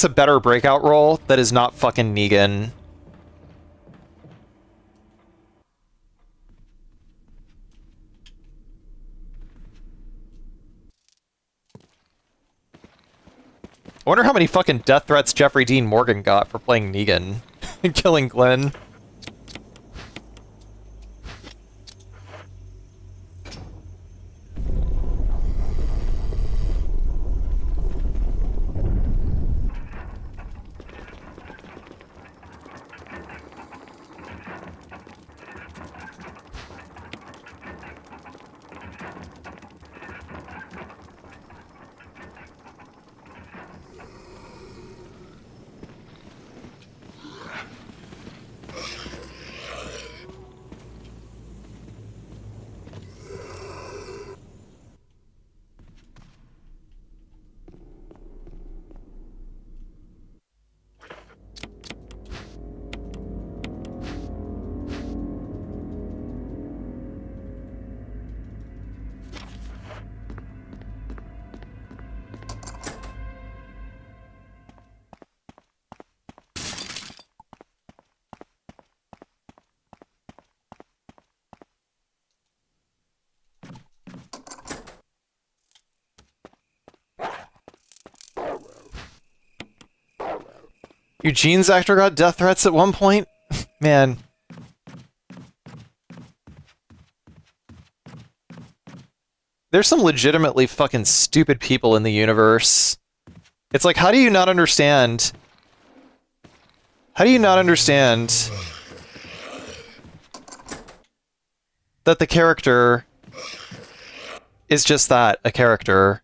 a better breakout role that is not fucking Negan. I wonder how many fucking death threats Jeffrey Dean Morgan got for playing Negan and killing Glenn. Eugene's actor got death threats at one point? Man. There's some legitimately fucking stupid people in the universe. It's like, how do you not understand? How do you not understand that the character is just that, a character?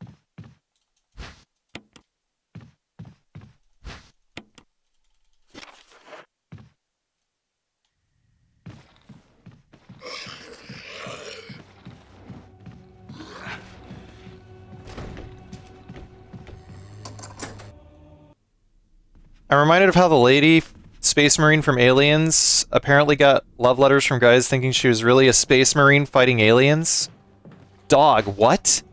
I'm reminded of how the lady, Space Marine from Aliens, apparently got love letters from guys thinking she was really a Space Marine fighting aliens. Dog, what?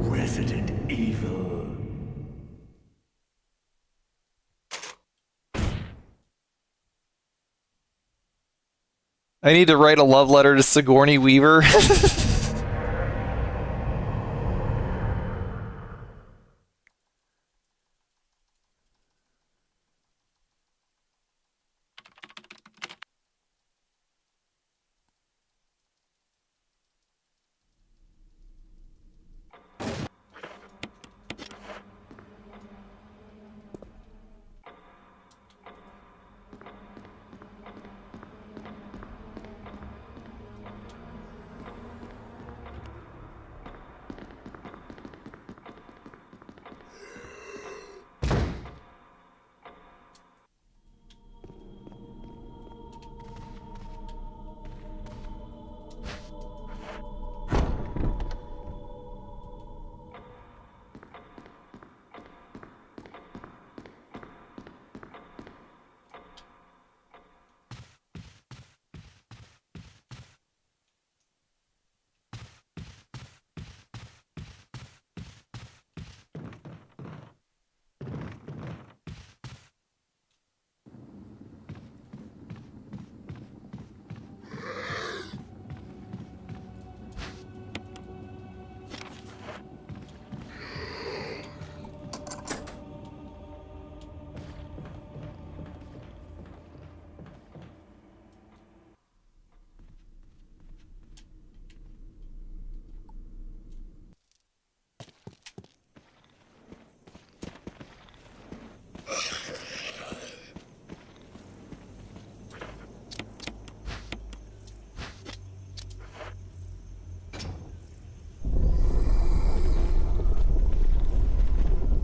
Resident Evil. I need to write a love letter to Sigourney Weaver.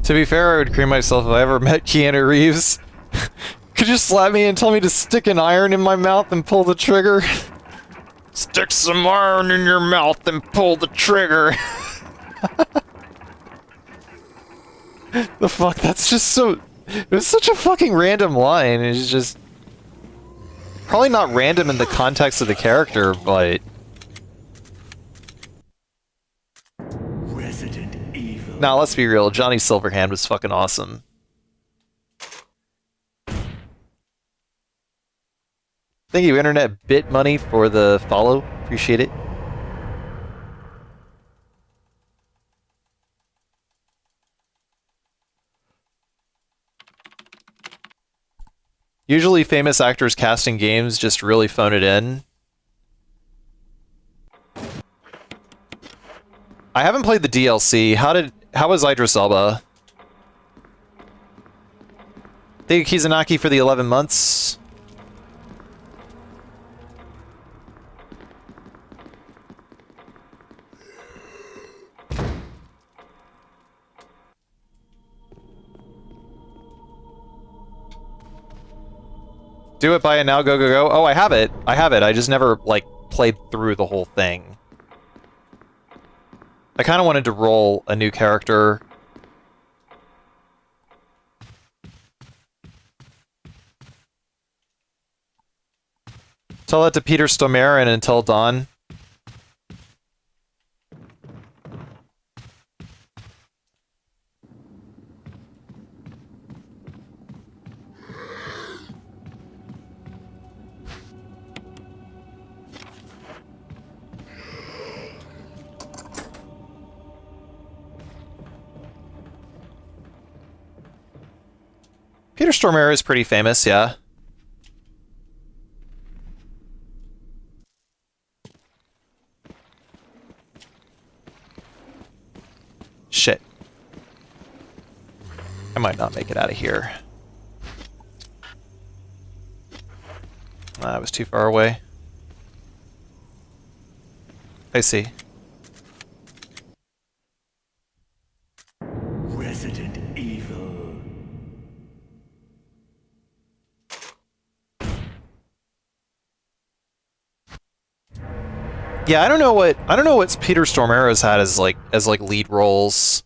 To be fair, I would cream myself if I ever met Keanu Reeves. Could you slap me and tell me to stick an iron in my mouth and pull the trigger? Stick some iron in your mouth and pull the trigger. The fuck, that's just so... It was such a fucking random line. It's just... Probably not random in the context of the character, but... Nah, let's be real. Johnny Silverhand was fucking awesome. Thank you, Internet Bit Money, for the follow. Appreciate it. Usually famous actors casting games just really phone it in. I haven't played the DLC. How was Idris Elba? Thank you, Kizunaki, for the 11 months. Do it, buy it now, go, go, go. Oh, I have it. I have it. I just never, like, played through the whole thing. I kind of wanted to roll a new character. Tell that to Peter Stormare and Until Dawn. Peter Stormare is pretty famous, yeah. Shit. I might not make it out of here. I was too far away. I see. Resident Evil. Yeah, I don't know what Peter Stormare's had as like lead roles.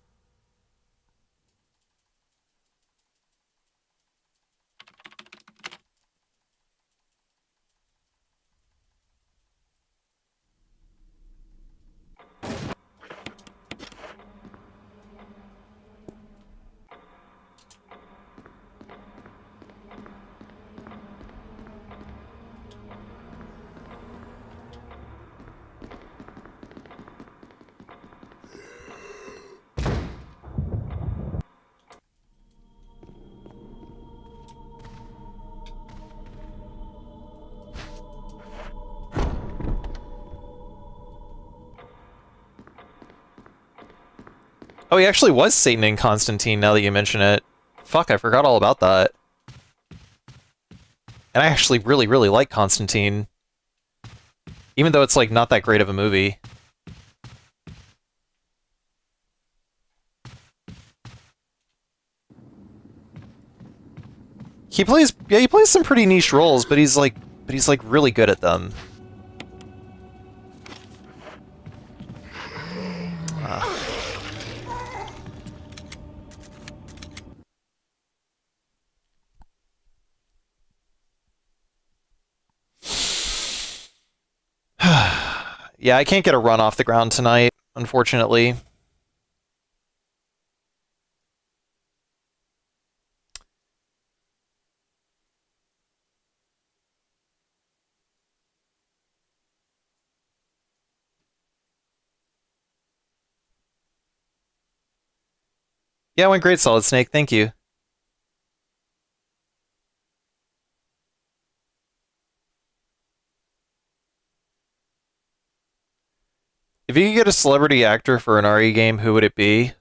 Oh, he actually was Satan in Constantine, now that you mention it. Fuck, I forgot all about that. And I actually really, really like Constantine. Even though it's, like, not that great of a movie. He plays some pretty niche roles, but he's really good at them. Yeah, I can't get a run off the ground tonight, unfortunately. Yeah, it went great, Solid Snake. Thank you. If you could get a celebrity actor for an RE game, who would it be?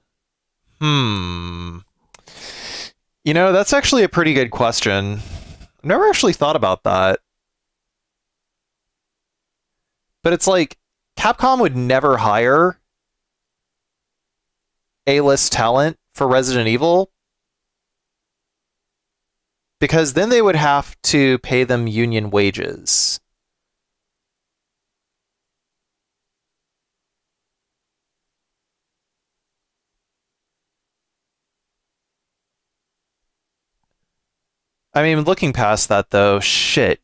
You know, that's actually a pretty good question. I've never actually thought about that. But it's like, Capcom would never hire A-list talent for Resident Evil, because then they would have to pay them union wages. I mean, looking past that, though, shit.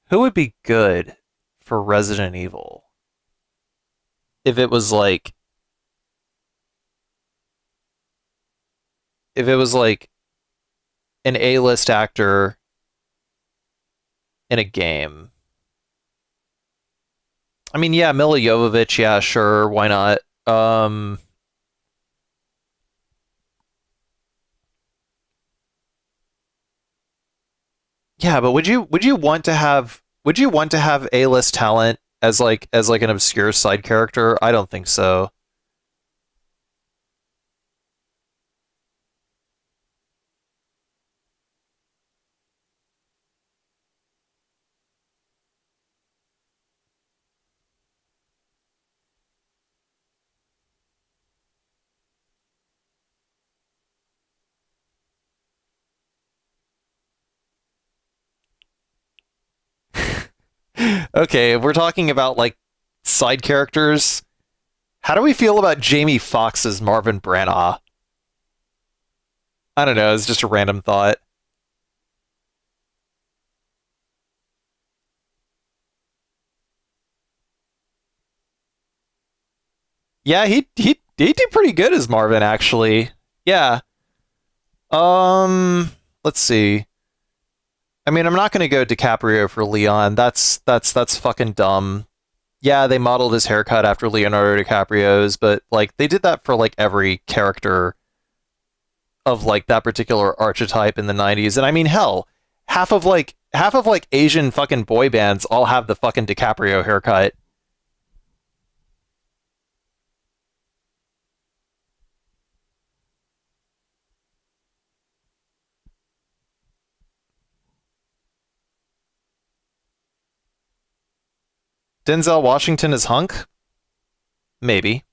Who would be good for Resident Evil? If it was like... If it was like an A-list actor in a game. I mean, yeah, Mila Jovovich, yeah, sure, why not? Yeah, but would you want to have A-list talent as like an obscure side character? I don't think so. Okay, if we're talking about like side characters, how do we feel about Jamie Foxx's Marvin Branagh? I don't know, it's just a random thought. Yeah, he did pretty good as Marvin actually. Yeah. Let's see. I mean, I'm not going to go DiCaprio for Leon. That's fucking dumb. Yeah, they modeled his haircut after Leonardo DiCaprio's, but like they did that for like every character of like that particular archetype in the 90s. And I mean, hell, half of like Asian fucking boy bands all have the fucking DiCaprio haircut. Denzel Washington is Hunk? Maybe.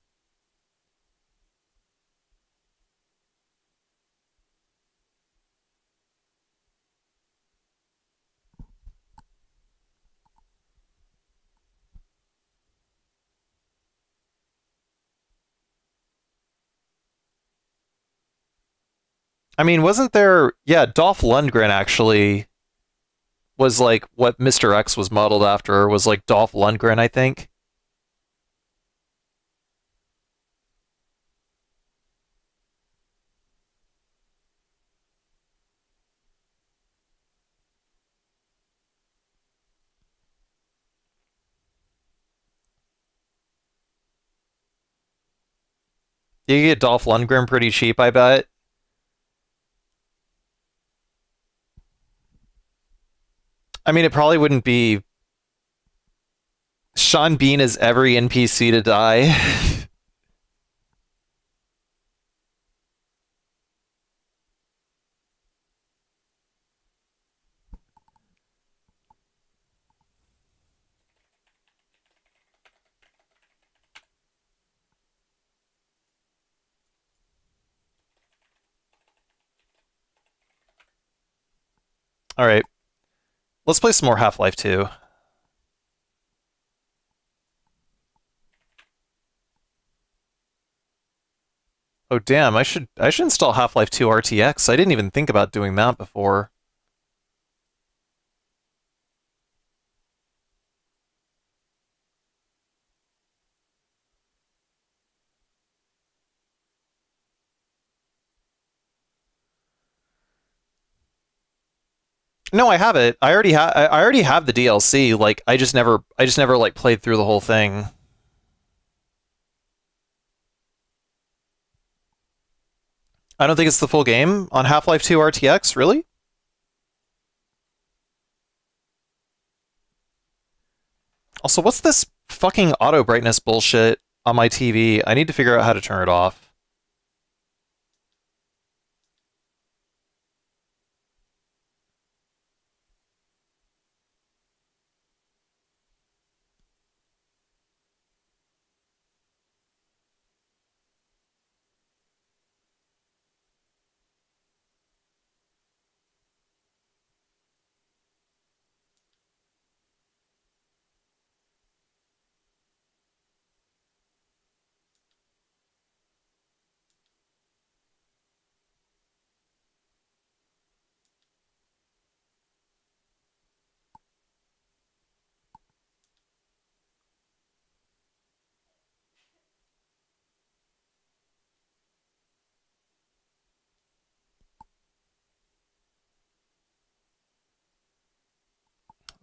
I mean, wasn't there? Yeah, Dolph Lundgren actually was like what Mr. X was modeled after, was like Dolph Lundgren, I think. You could get Dolph Lundgren pretty cheap, I bet. I mean, it probably wouldn't be. Sean Bean is every NPC to die. All right, let's play some more Half-Life 2. Oh damn, I should install Half-Life 2 RTX. I didn't even think about doing that before. No, I have it. I already have the DLC. Like I just never like played through the whole thing. I don't think it's the full game on Half-Life 2 RTX, really? Also, what's this fucking auto brightness bullshit on my TV? I need to figure out how to turn it off.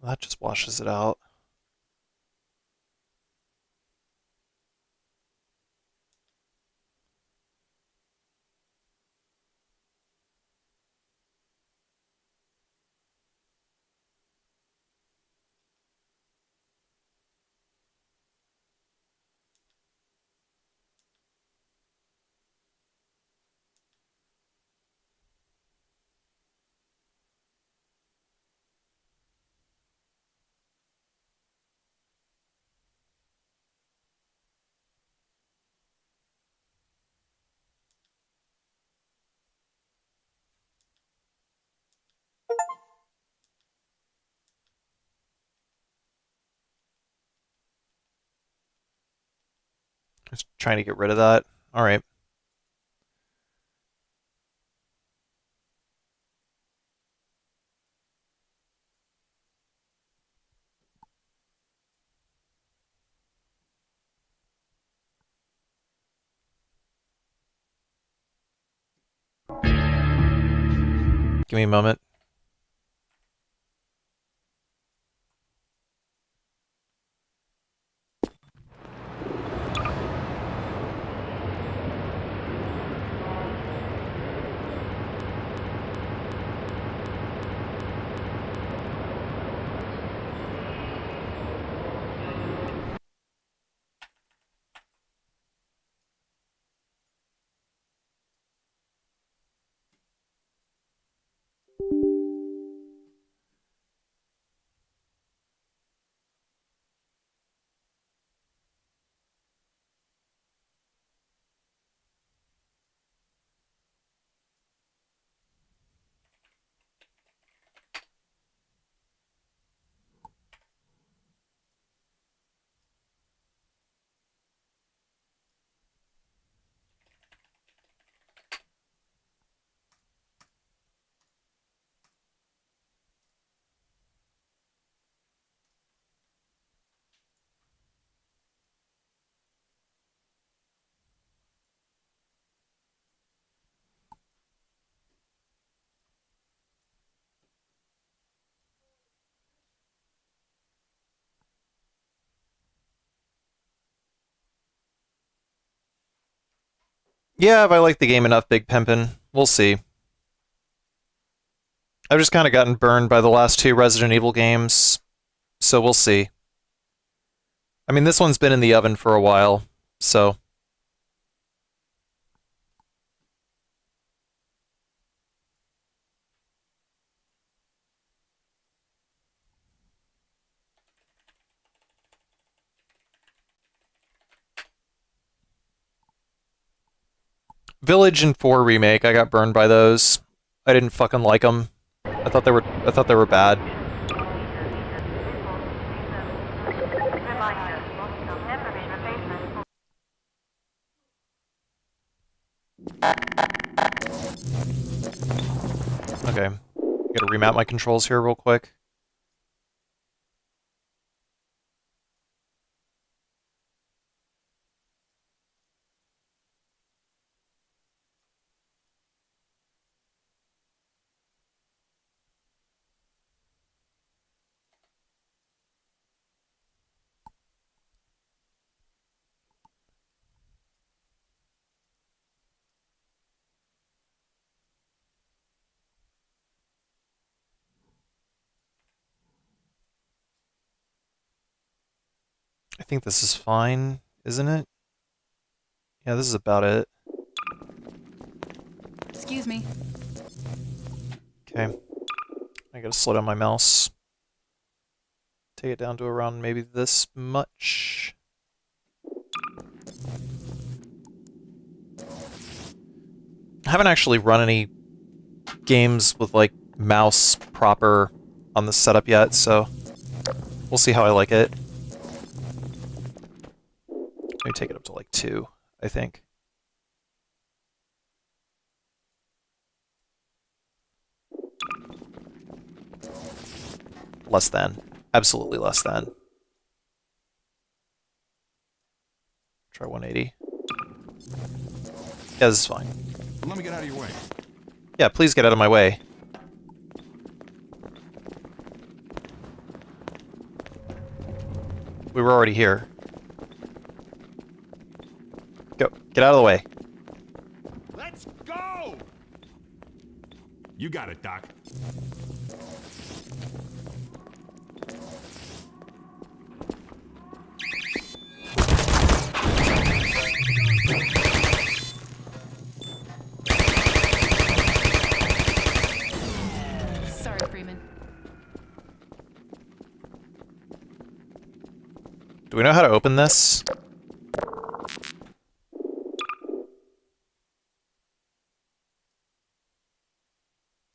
That just washes it out. Just trying to get rid of that. All right. Give me a moment. Yeah, have I liked the game enough, Big Pimpin'? We'll see. I've just kind of gotten burned by the last two Resident Evil games, so we'll see. I mean, this one's been in the oven for a while, so... Village and 4 remake, I got burned by those. I didn't fucking like them. I thought they were bad. Okay. Gotta remap my controls here real quick. I think this is fine, isn't it? Yeah, this is about it. Excuse me. Okay. I gotta slow down my mouse. Take it down to around maybe this much. I haven't actually run any games with, like, mouse proper on the setup yet, so we'll see how I like it. Maybe take it up to, like, 2, I think. Less than. Absolutely less than. Try 180. Yeah, this is fine. Let me get out of your way. Yeah, please get out of my way. We were already here. Go. Get out of the way. Let's go! You got it, Doc. Sorry, Freeman. Do we know how to open this?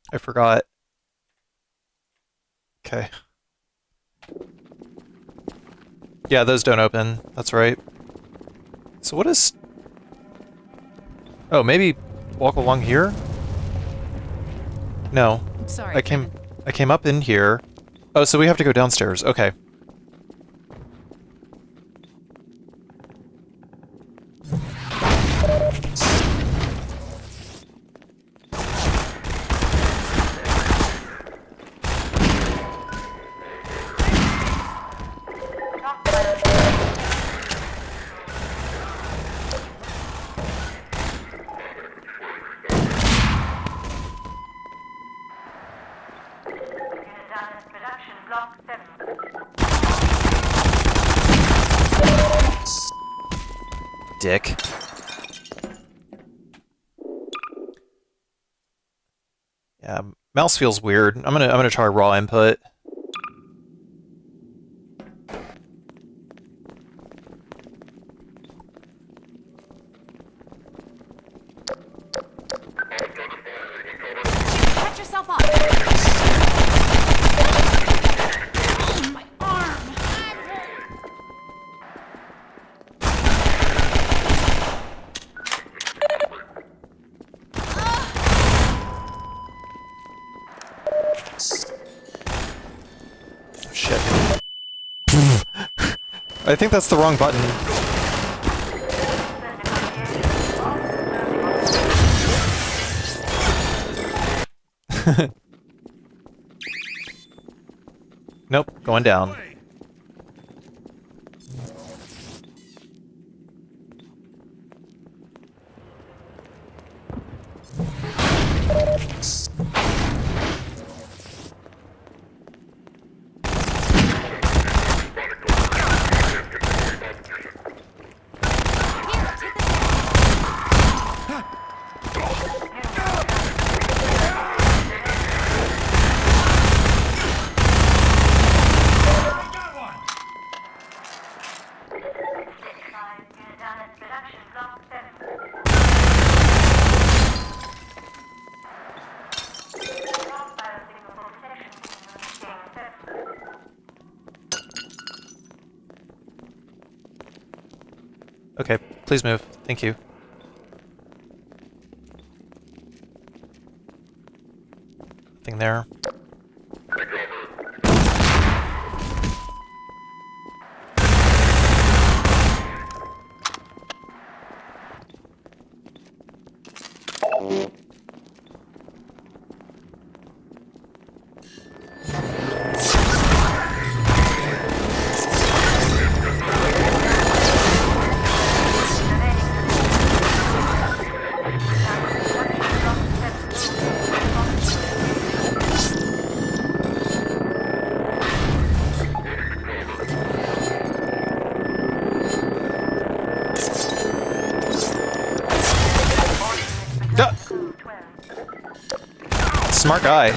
I forgot. Okay. Yeah, those don't open. That's right. So what is... Oh, maybe walk along here? No. Sorry. I came up in here. Oh, so we have to go downstairs. Okay. Dick. Yeah, mouse feels weird. I'm gonna try raw input. Catch yourself up. Oh, my arm. Shit. I think that's the wrong button. Nope, going down. Okay, please move. Thank you. Nothing there. Smart guy.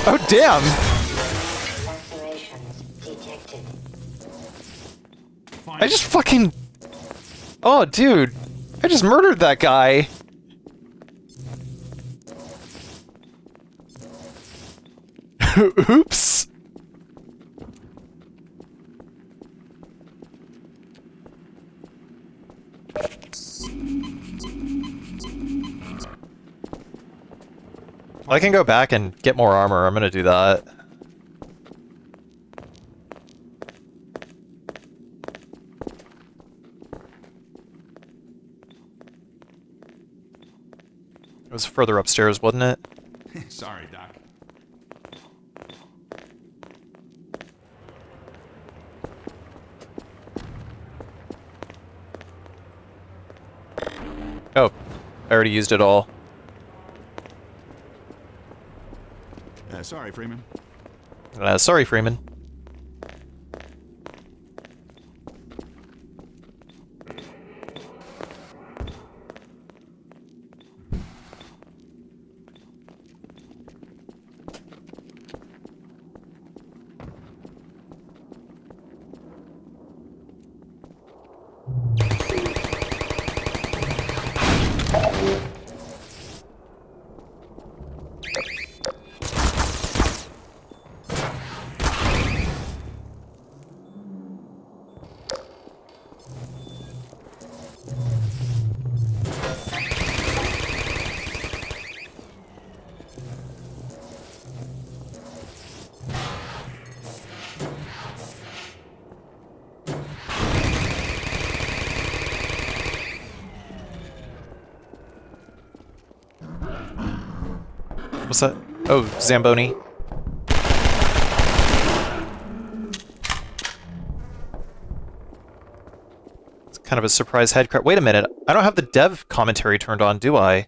Oh, damn! I just fucking... Oh, dude. I just murdered that guy. Oops. I can go back and get more armor. I'm gonna do that. It was further upstairs, wasn't it? Sorry, Doc. Oh, I already used it all. Sorry, Freeman. Sorry, Freeman. What's that? Oh, Zamboni. It's kind of a surprise head crack. Wait a minute. I don't have the dev commentary turned on, do I?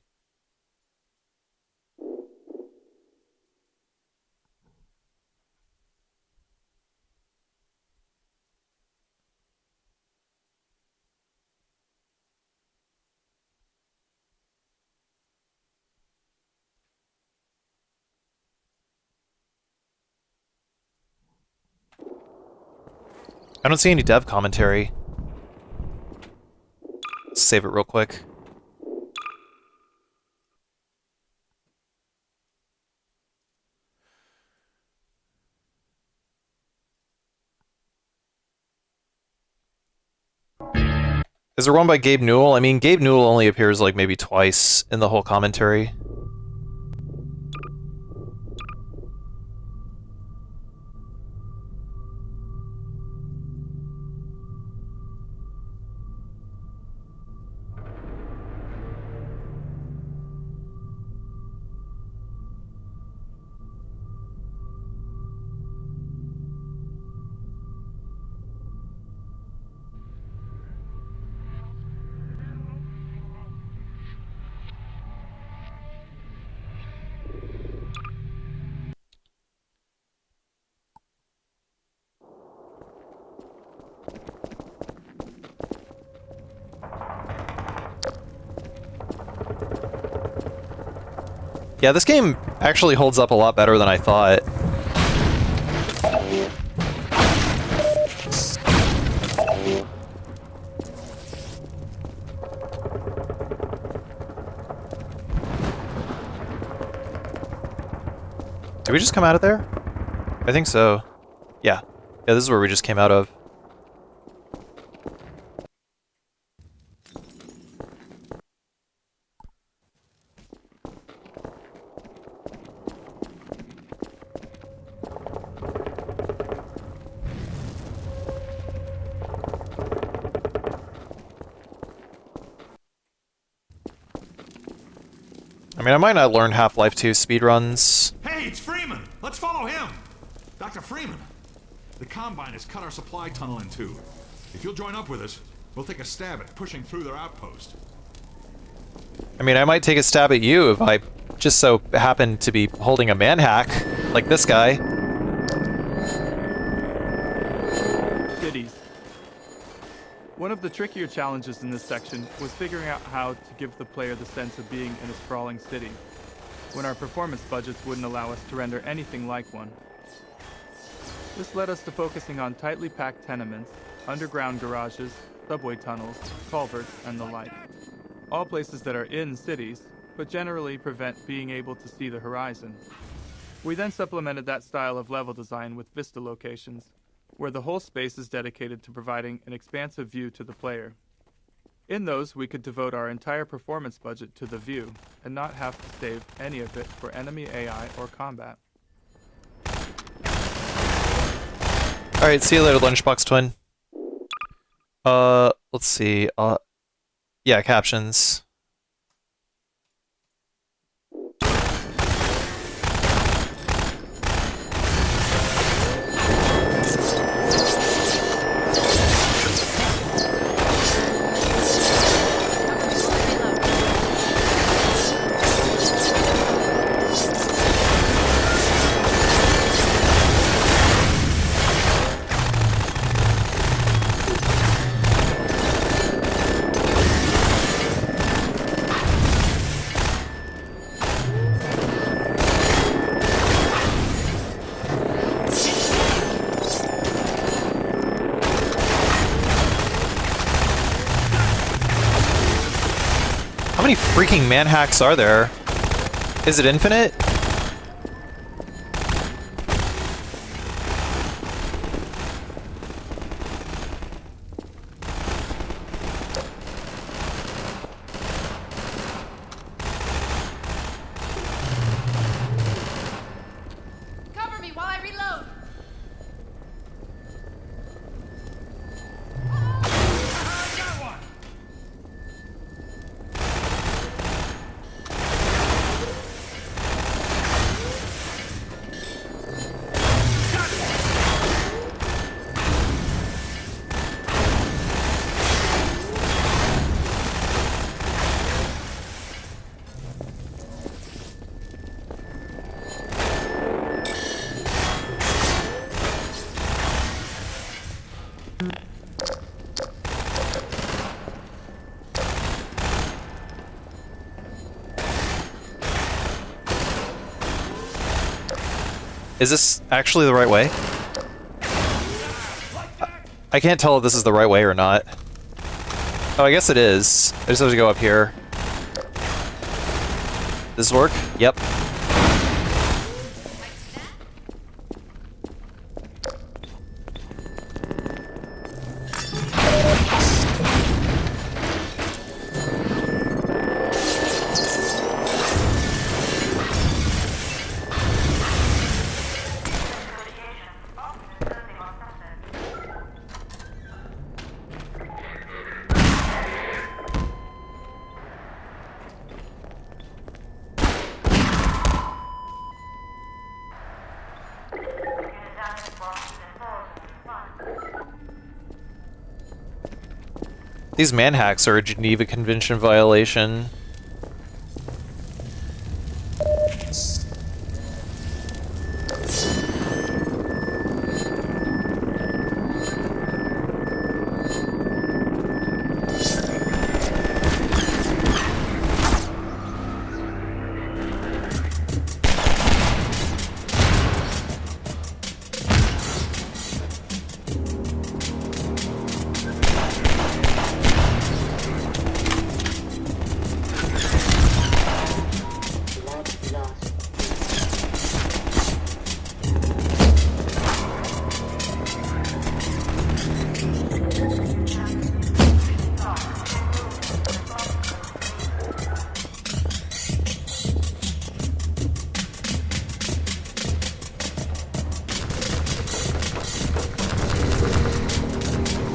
I don't see any dev commentary. Let's save it real quick. Is there one by Gabe Newell? I mean, Gabe Newell only appears like maybe twice in the whole commentary. Yeah, this game actually holds up a lot better than I thought. Did we just come out of there? I think so. Yeah. Yeah, this is where we just came out of. I mean, I might not learn Half-Life 2 speedruns. Hey, it's Freeman! Let's follow him! Dr. Freeman, the Combine has cut our supply tunnel in two. If you'll join up with us, we'll take a stab at pushing through their outpost. I mean, I might take a stab at you if I just so happen to be holding a manhack, like this guy. Cities. One of the trickier challenges in this section was figuring out how to give the player the sense of being in a sprawling city, when our performance budgets wouldn't allow us to render anything like one. This led us to focusing on tightly packed tenements, underground garages, subway tunnels, culverts, and the like. All places that are in cities, but generally prevent being able to see the horizon. We then supplemented that style of level design with vista locations, where the whole space is dedicated to providing an expansive view to the player. In those, we could devote our entire performance budget to the view, and not have to save any of it for enemy AI or combat. Alright, see you later, Lunchbox Twin. Let's see, yeah, captions. How many freaking manhacks are there? Is it infinite? Cover me while I reload. Is this actually the right way? I can't tell if this is the right way or not. Oh, I guess it is. I just have to go up here. Does this work? Yep. These manhacks are a Geneva Convention violation.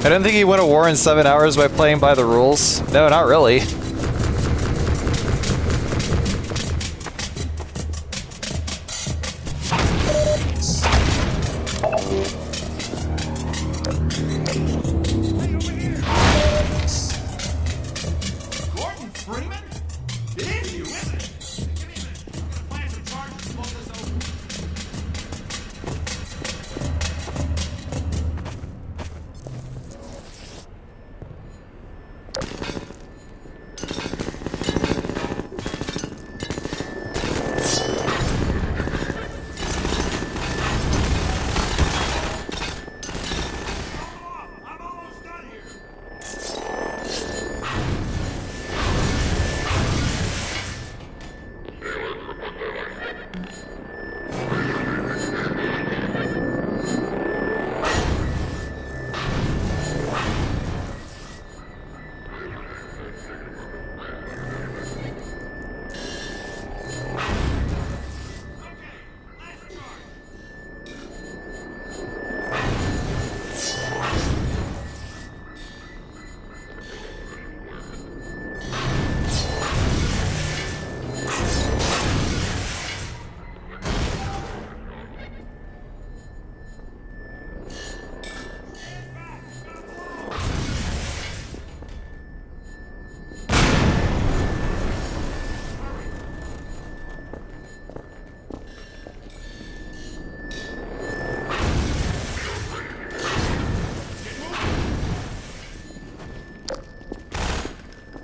I don't think he won a war in 7 hours by playing by the rules. No, not really. Gordon Freeman? It is you, isn't it? Give me a minute. I'm gonna plant some charges and blow this over.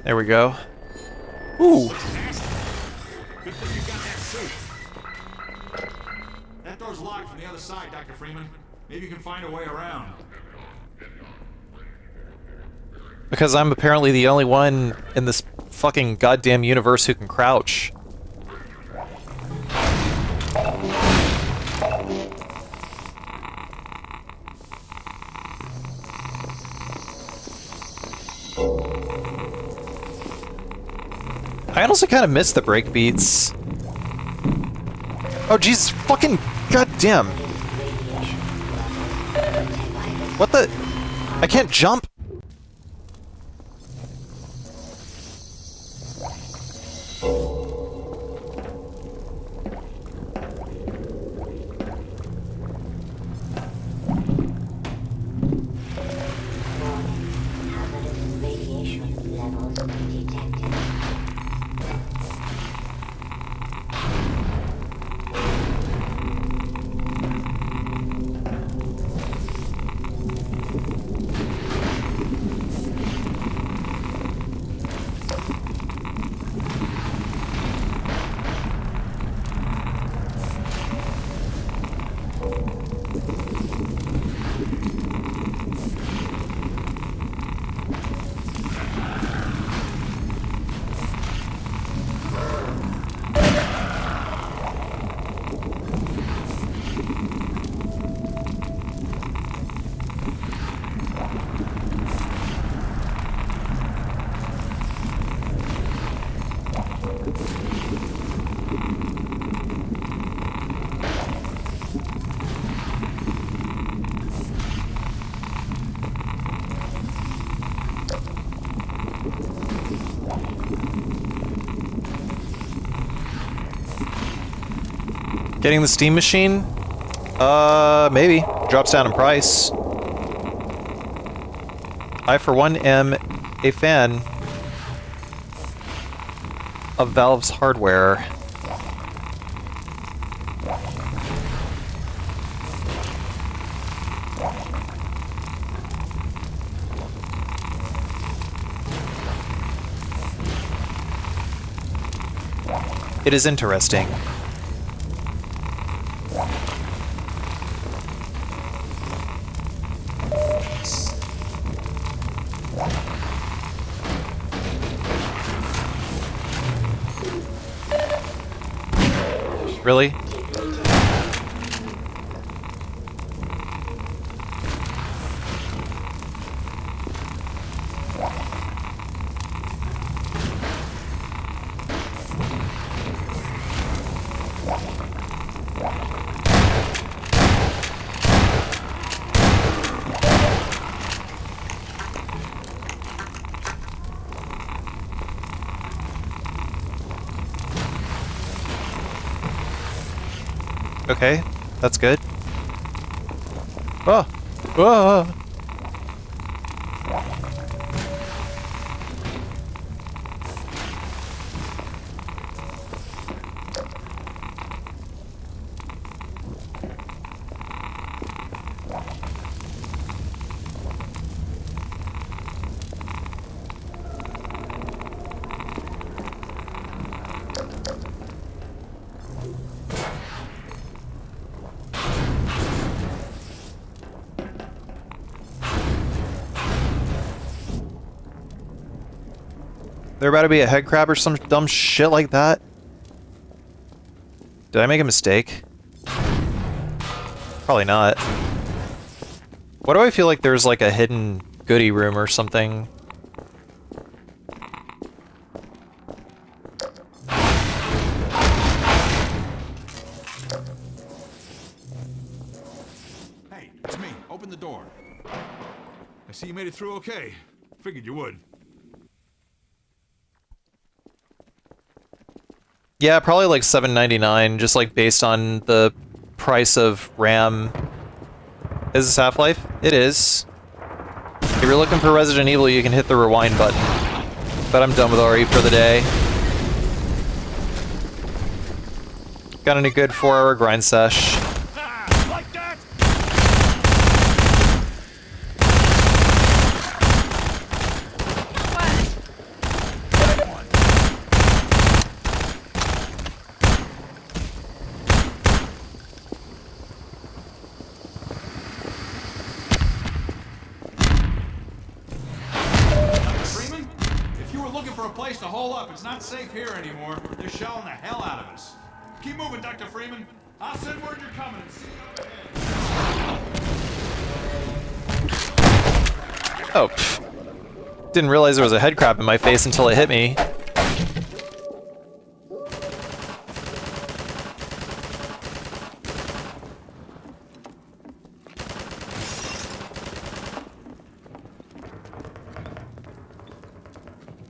There we go. Ooh. Good thing you got that suit. That door's locked from the other side, Dr. Freeman. Maybe you can find a way around. Because I'm apparently the only one in this fucking goddamn universe who can crouch. I honestly kind of miss the break beats. Oh Jesus fucking goddamn. What the? I can't jump. Getting the Steam Machine? Maybe. Drops down in price. I, for one, am a fan of Valve's hardware. It is interesting. Really? Okay, that's good. Oh! Whoa! There about to be a head crab or some dumb shit like that? Did I make a mistake? Probably not. Why do I feel like there's like a hidden goodie room or something? Hey, it's me. Open the door. I see you made it through okay. Figured you would. Yeah, probably like $7.99, just like based on the price of RAM. Is this Half-Life? It is. If you're looking for Resident Evil, you can hit the rewind button. But I'm done with RE for the day. Got any good 4-hour grind sesh. Place to hole up. It's not safe here anymore. They're shelling the hell out of us. Keep moving, Dr. Freeman. I'll send word you're coming and see you up ahead. Oh, pff. Didn't realize there was a head crab in my face until it hit me.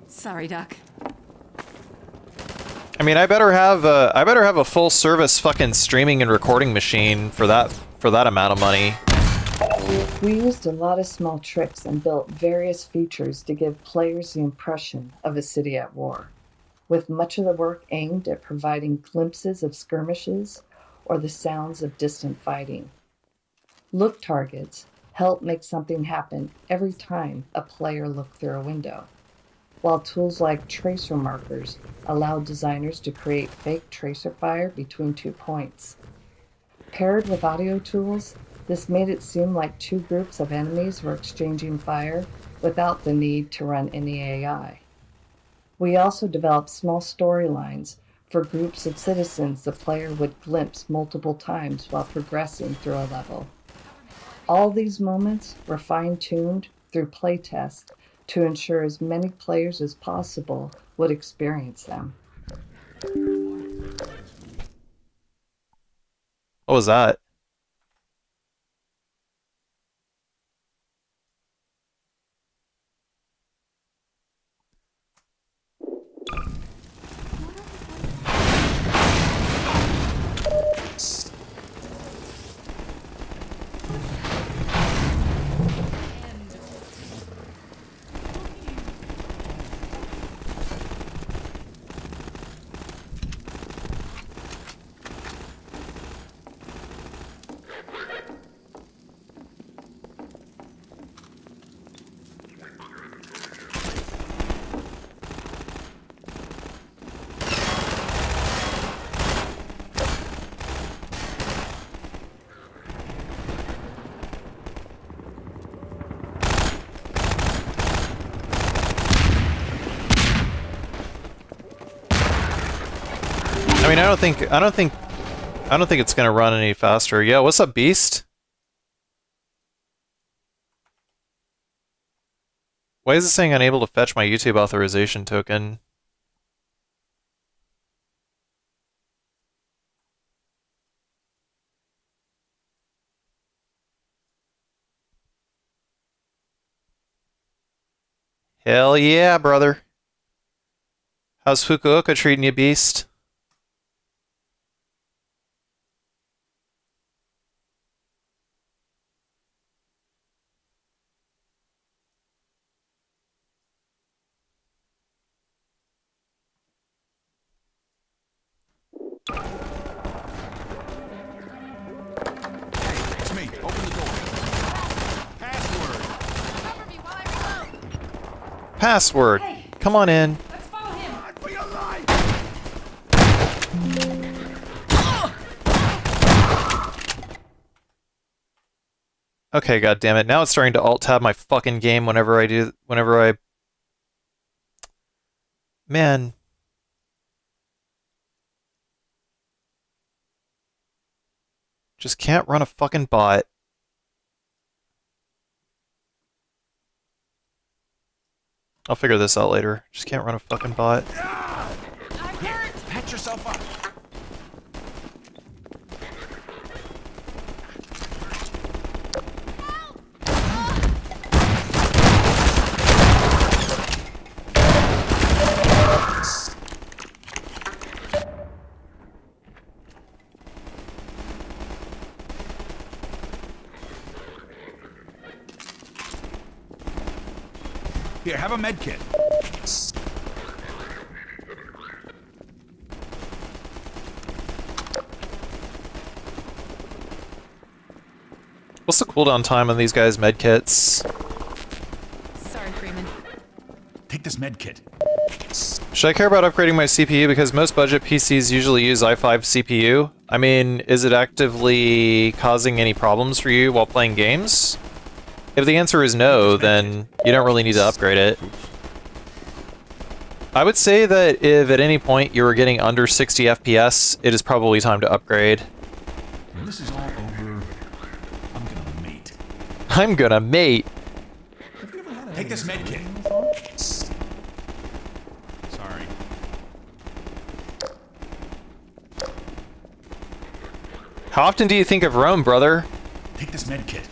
Sorry, Doc. I mean, I better have a full service fucking streaming and recording machine for that amount of money. We used a lot of small tricks and built various features to give players the impression of a city at war, with much of the work aimed at providing glimpses of skirmishes or the sounds of distant fighting. Look targets help make something happen every time a player looked through a window, while tools like tracer markers allowed designers to create fake tracer fire between 2 points. Paired with audio tools, this made it seem like two groups of enemies were exchanging fire without the need to run any AI. We also developed small storylines for groups of citizens the player would glimpse multiple times while progressing through a level. All these moments were fine-tuned through playtests to ensure as many players as possible would experience them. What was that? I mean, I don't think it's gonna run any faster. Yo, what's up, Beast? Why is it saying unable to fetch my YouTube authorization token? Hell yeah, brother. How's Fukuoka treating you, Beast? It's me. Open the door. Password. Password. Come on in. Okay, god damn it. Now it's starting to alt tab my fucking game whenever I Man. Just can't run a fucking bot. I'll figure this out later. Just can't run a fucking bot. Here, patch yourself up. Here, have a med kit. What's the cooldown time on these guys' medkits? Sorry, Freeman. Take this med kit. Should I care about upgrading my CPU because most budget PCs usually use i5 CPU? I mean, is it actively causing any problems for you while playing games? If the answer is no, then you don't really need to upgrade it. I would say that if at any point you were getting under 60 FPS, it is probably time to upgrade. When this is all over, I'm gonna mate. I'm gonna mate. Take this med kit. Sorry. How often do you think of Rome, brother? Take this med kit.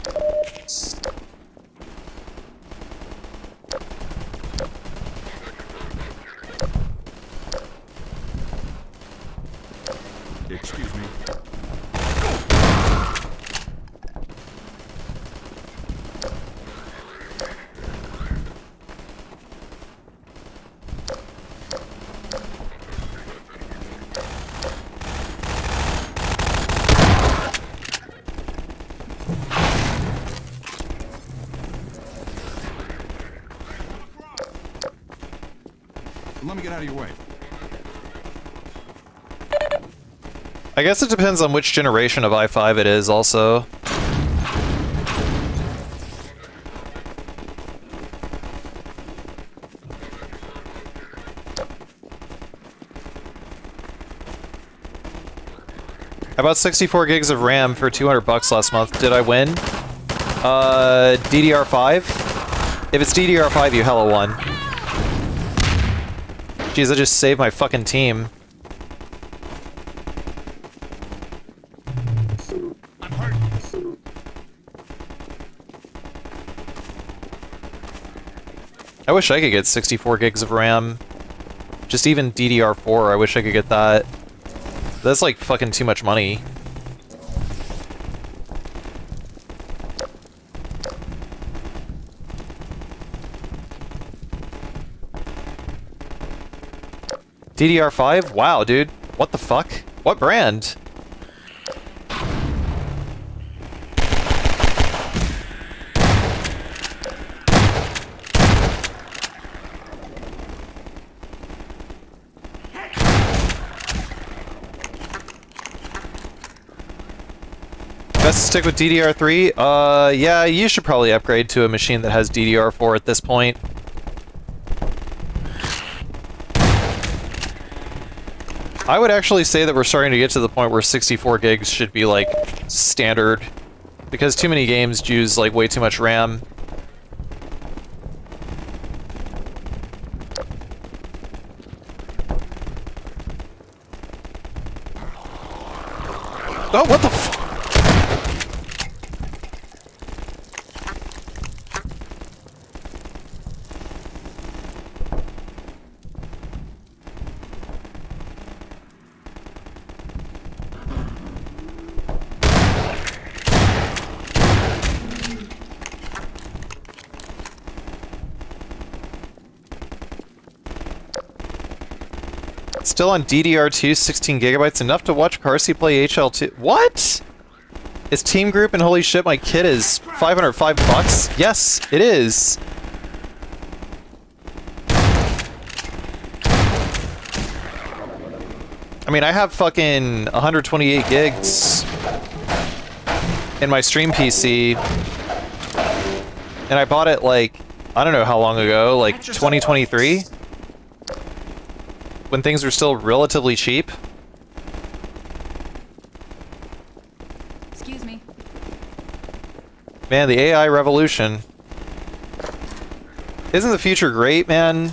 Excuse me. Let me get out of your way. I guess it depends on which generation of i5 it is, also. I bought 64 gigs of RAM for 200 bucks last month. Did I win? DDR5? If it's DDR5, you hella won. Jeez, I just saved my fucking team. I wish I could get 64 gigs of RAM. Just even DDR4, I wish I could get that. That's like fucking too much money. DDR5? Wow, dude. What the fuck? What brand? Best to stick with DDR3? Yeah, you should probably upgrade to a machine that has DDR4 at this point. I would actually say that we're starting to get to the point where 64 gigs should be like standard, because too many games use like way too much RAM. Oh, what the f- Still on DDR2, 16 gigabytes, enough to watch Carsey play HL2. What? Is Team Group and holy shit, my kid is $505? Yes, it is. I mean, I have fucking 128 gigs in my stream PC, and I bought it like, I don't know how long ago, like 2023? When things were still relatively cheap. Excuse me. Man, the AI revolution. Isn't the future great, man?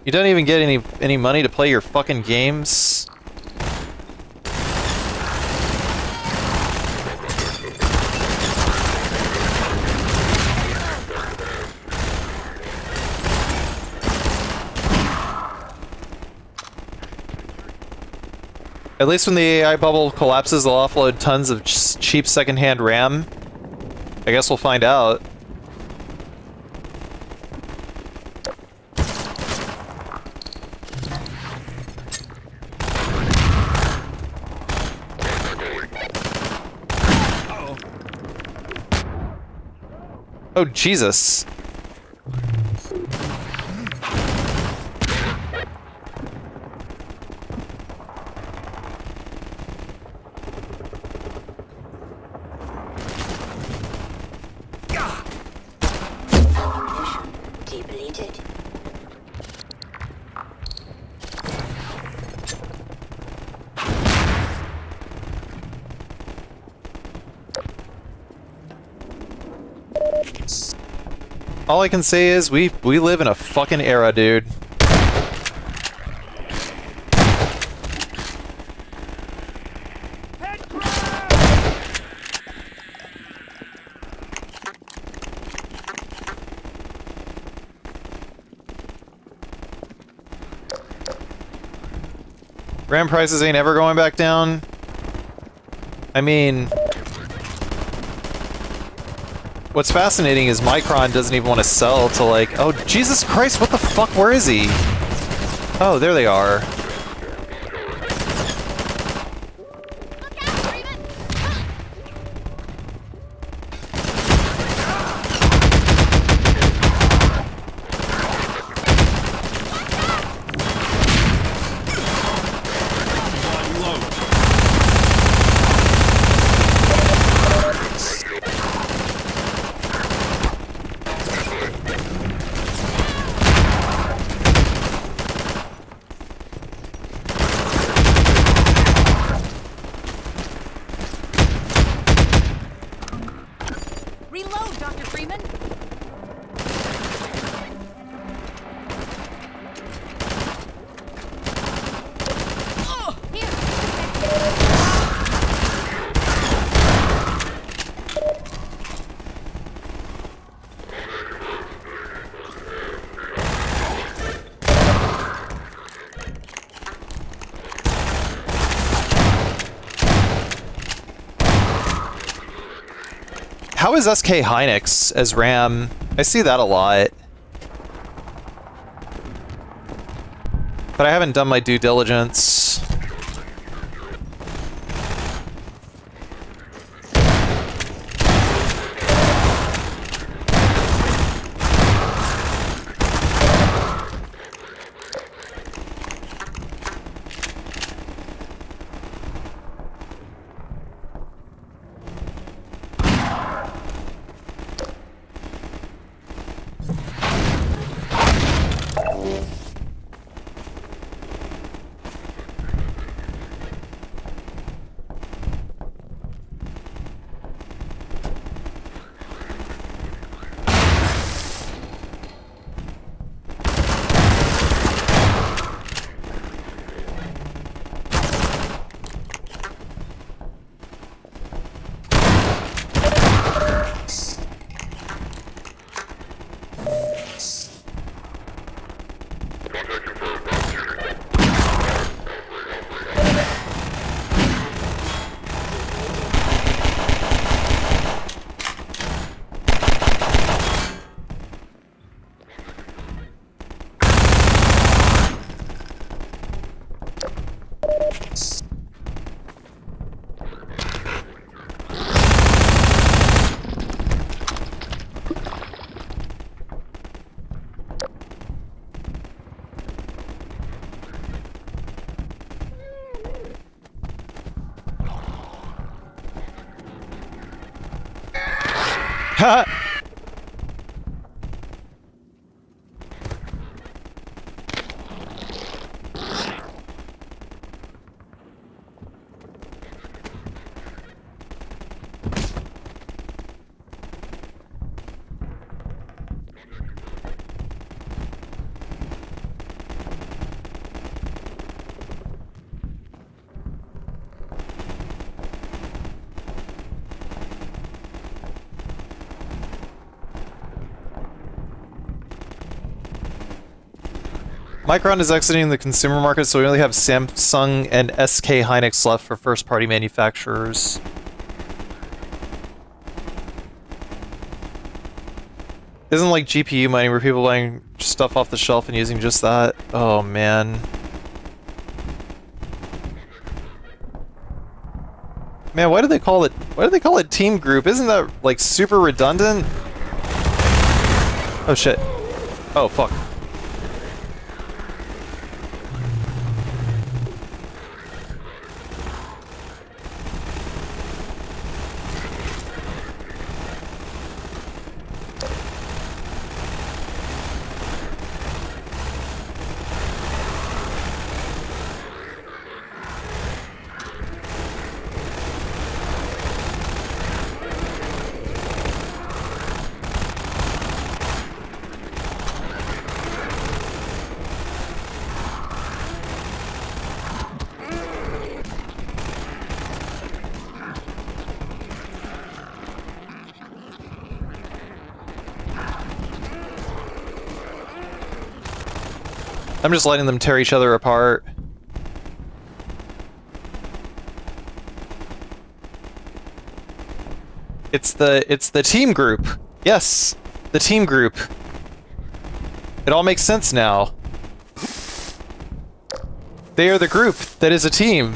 You don't even get any money to play your fucking games. At least when the AI bubble collapses, they'll offload tons of cheap secondhand RAM. I guess we'll find out. Oh, Jesus. All I can say is we live in a fucking era, dude. RAM prices ain't ever going back down. I mean, what's fascinating is Micron doesn't even want to sell to like, oh, Jesus Christ, what the fuck, where is he? Oh, there they are. Reload, Dr. Freeman. How is SK Hynix as RAM? I see that a lot. But I haven't done my due diligence. Ha! Micron is exiting the consumer market, so we only have Samsung and SK Hynix left for first-party manufacturers. Isn't like GPU mining where people buying stuff off the shelf and using just that? Oh man. Man, why do they call it team group? Isn't that like super redundant? Oh shit. Oh fuck. I'm just letting them tear each other apart. It's the team group. Yes, the team group. It all makes sense now. They are the group that is a team.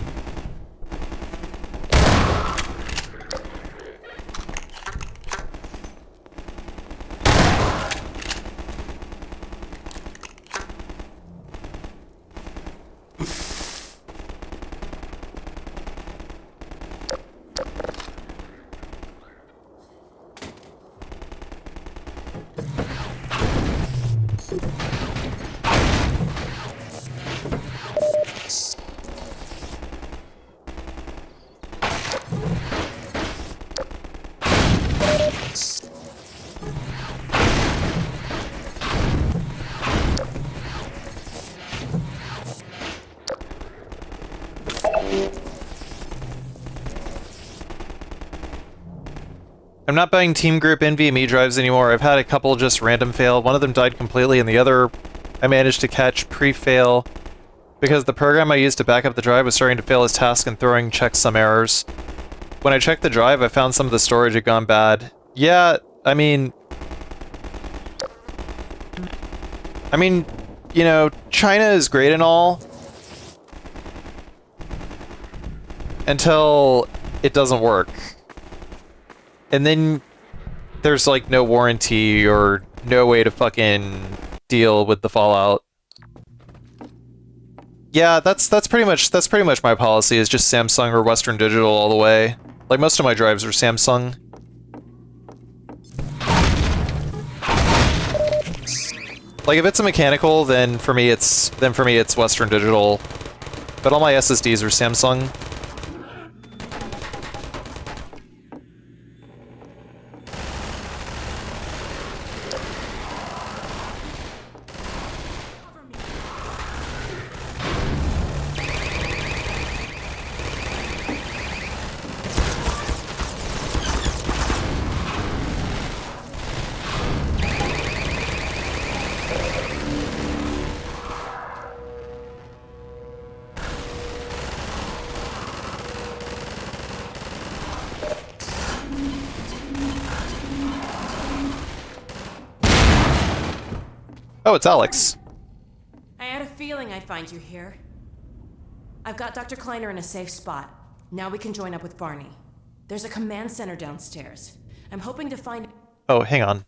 I'm not buying Team Group NVMe drives anymore. I've had a couple just random fail. One of them died completely, and the other I managed to catch pre-fail because the program I used to back up the drive was starting to fail its task and throwing checksum errors. When I checked the drive, I found some of the storage had gone bad. Yeah, I mean, you know, China is great and all until it doesn't work. And then there's like no warranty or no way to fucking deal with the fallout. Yeah, that's pretty much my policy, is just Samsung or Western Digital all the way. Like most of my drives are Samsung. Like if it's a mechanical, then for me it's Western Digital. But all my SSDs are Samsung. Oh, it's Alex. I had a feeling I'd find you here. I've got Dr. Kleiner in a safe spot. Now we can join up with Barney. There's a command center downstairs. I'm hoping to find... Oh, hang on.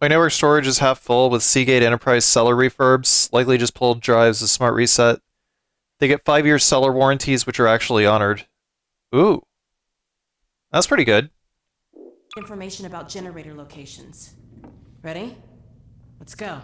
My network storage is half full with Seagate Enterprise seller refurbs. Likely just pulled drives, a smart reset. They get 5-year seller warranties, which are actually honored. Ooh. That's pretty good. Information about generator locations. Ready? Let's go.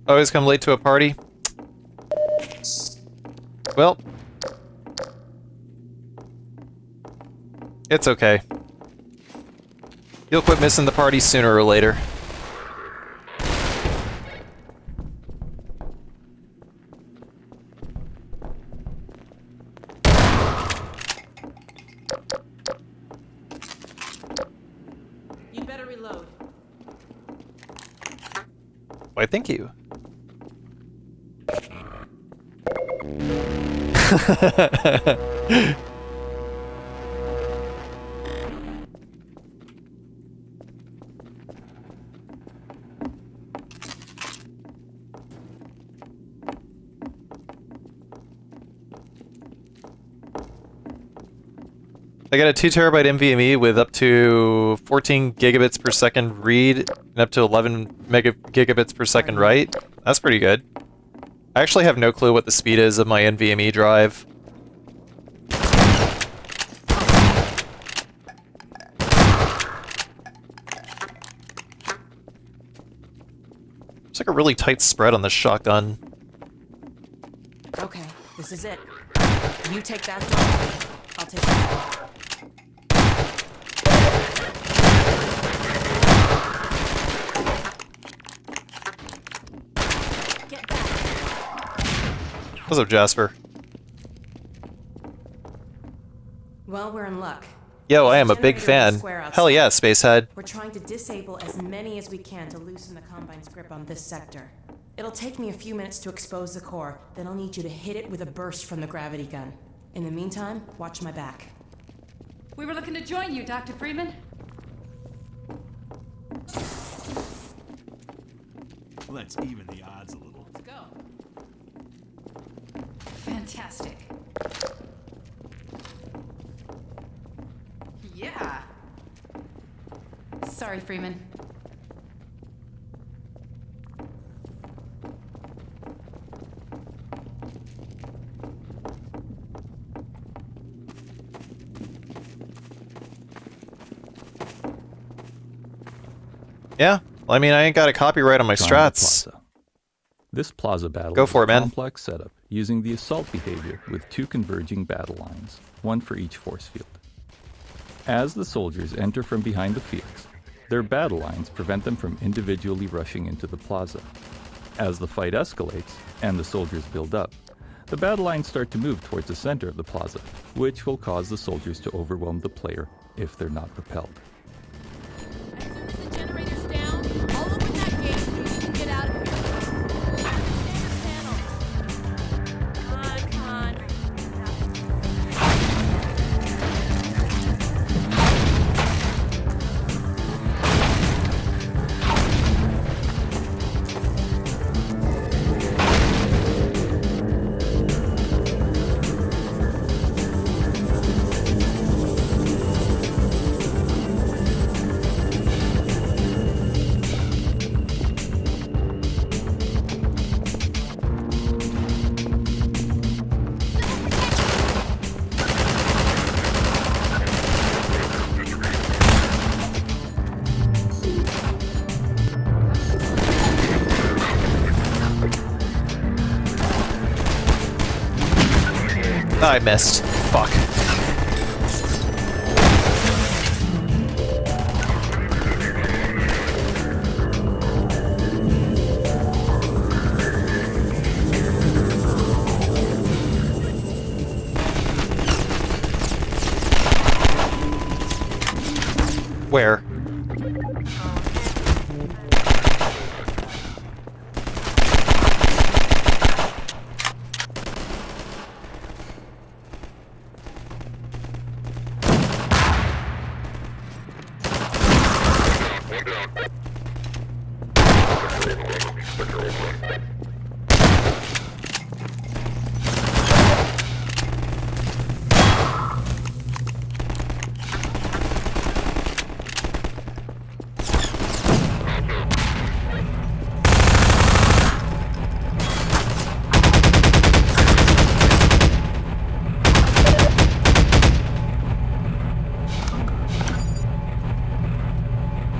Always come late to a party. Well, it's okay. You'll quit missing the party sooner or later. You'd better reload. Why, thank you. I got a 2 terabyte NVMe with up to 14 gigabits per second read and up to 11 gigabits per second write. That's pretty good. I actually have no clue what the speed is of my NVMe drive. It's like a really tight spread on this shotgun. Okay, this is it. You take that door. I'll take that. What's up, Jasper? Well, we're in luck. Yo, I am a big fan. Hell yeah, Spacehead. We're trying to disable as many as we can to loosen the Combine's grip on this sector. It'll take me a few minutes to expose the core, then I'll need you to hit it with a burst from the gravity gun. In the meantime, watch my back. We were looking to join you, Dr. Freeman. Let's even the odds a little. Let's go. Fantastic. Yeah. Sorry, Freeman. Yeah, well, I mean, I ain't got a copyright on my strats. Plaza. This plaza battle Go for is it, a man. complex setup using the assault behavior with 2 converging battle lines, one for each force field. As the soldiers enter from behind the fields, their battle lines prevent them from individually rushing into the plaza. As the fight escalates and the soldiers build up, the battle lines start to move towards the center of the plaza, which will cause the soldiers to overwhelm the player if they're not propelled. I missed. Fuck. Where?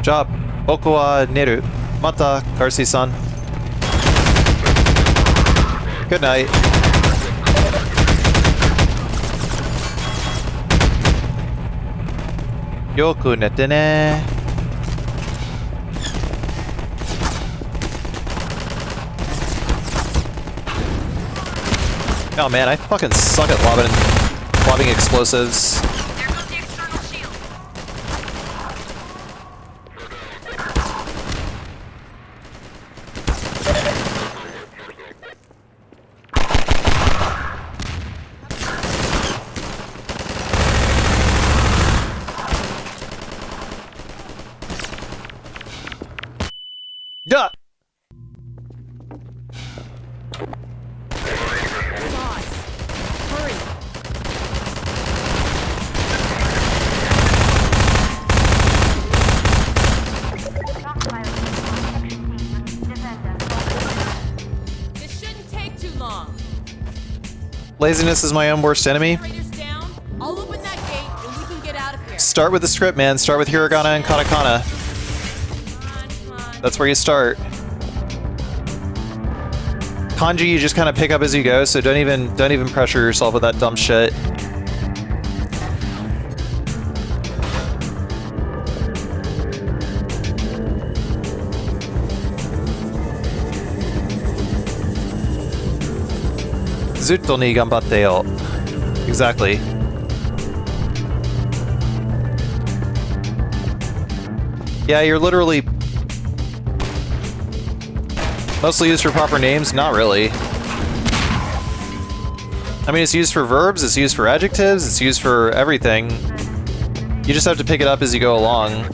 Job. Boku wa neru. Mata, Garci-san. Good night. Yoku nete ne. Oh man, I fucking suck at lobbing explosives. Duh! This shouldn't take too long. Laziness is my own worst enemy. I'll open that gate and we can get out of here. Start with the script, man. Start with hiragana and katakana. That's where you start. Kanji you just kind of pick up as you go, so don't even pressure yourself with that dumb shit. Zutto ni ganbatte yo. Exactly. Yeah, you're literally mostly used for proper names? Not really. I mean, it's used for verbs, it's used for adjectives, it's used for everything. You just have to pick it up as you go along.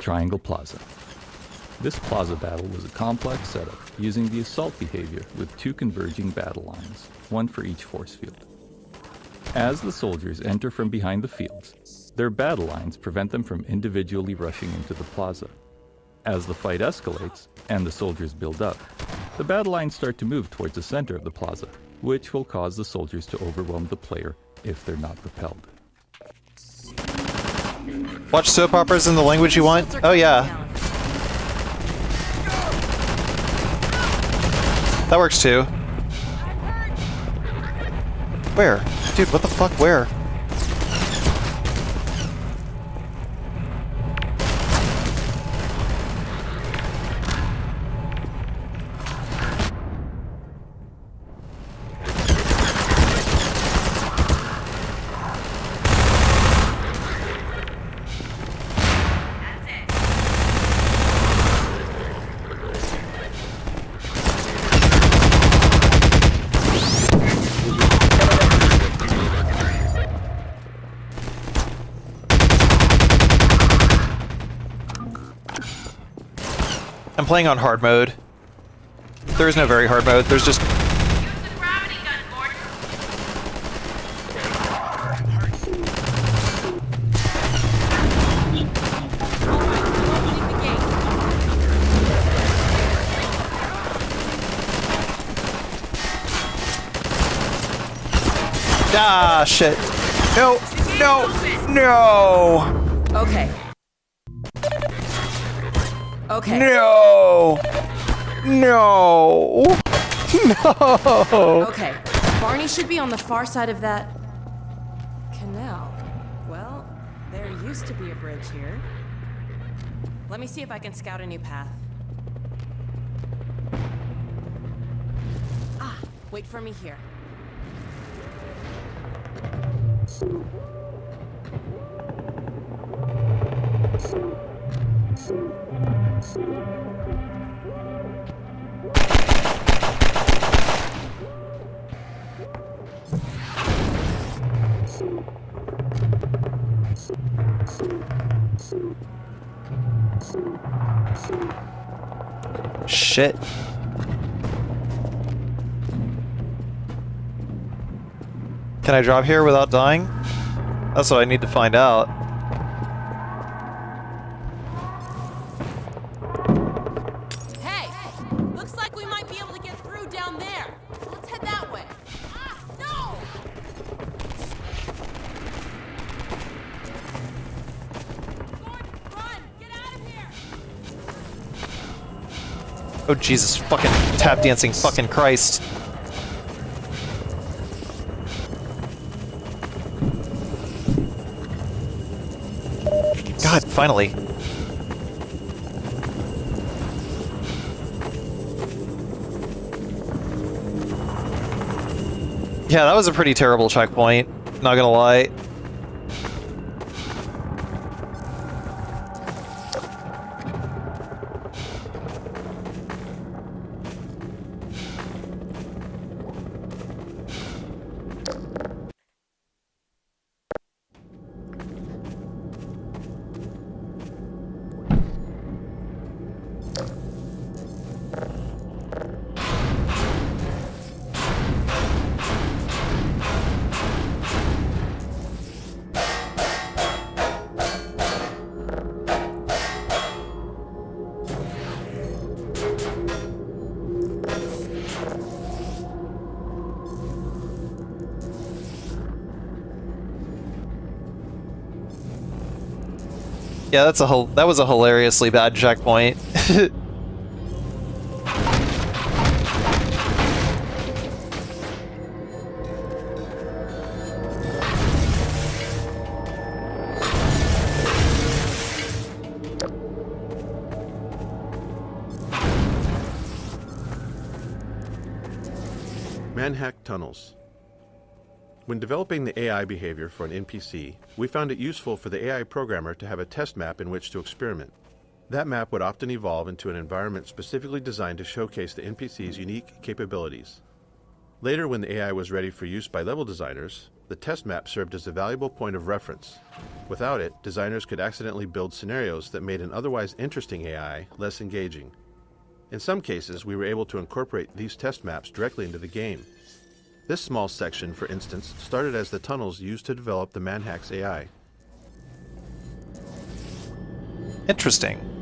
Triangle Plaza. This plaza battle was a complex setup using the assault behavior with two converging battle lines, one for each force field. As the soldiers enter from behind the fields, their battle lines prevent them from individually rushing into the plaza. As the fight escalates and the soldiers build up, the battle lines start to move towards the center of the plaza, which will cause the soldiers to overwhelm the player if they're not repelled. Watch soap operas in the language you want? Oh yeah. That works too. Where? Dude, what the fuck? Where? I'm playing on hard mode. There is no very hard mode, there's just... Ah, shit. No, no, no! Okay. Okay. No! No! No! Okay. Barney should be on the far side of that canal. Well, there used to be a bridge here. Let me see if I can scout a new path. Ah, wait for me here. Shit. Can I drop here without dying? That's what I need to find out. Hey! Looks like we might be able to get through down there. Let's head that way. Ah, no! Gordon, run! Get out of here! Oh Jesus fucking tap dancing fucking Christ. God, finally. Yeah, that was a pretty terrible checkpoint, not gonna lie. Yeah, that was a hilariously bad checkpoint. Manhack tunnels. When developing the AI behavior for an NPC, we found it useful for the AI programmer to have a test map in which to experiment. That map would often evolve into an environment specifically designed to showcase the NPC's unique capabilities. Later, when the AI was ready for use by level designers, the test map served as a valuable point of reference. Without it, designers could accidentally build scenarios that made an otherwise interesting AI less engaging. In some cases, we were able to incorporate these test maps directly into the game. This small section, for instance, started as the tunnels used to develop the Manhax AI. Interesting.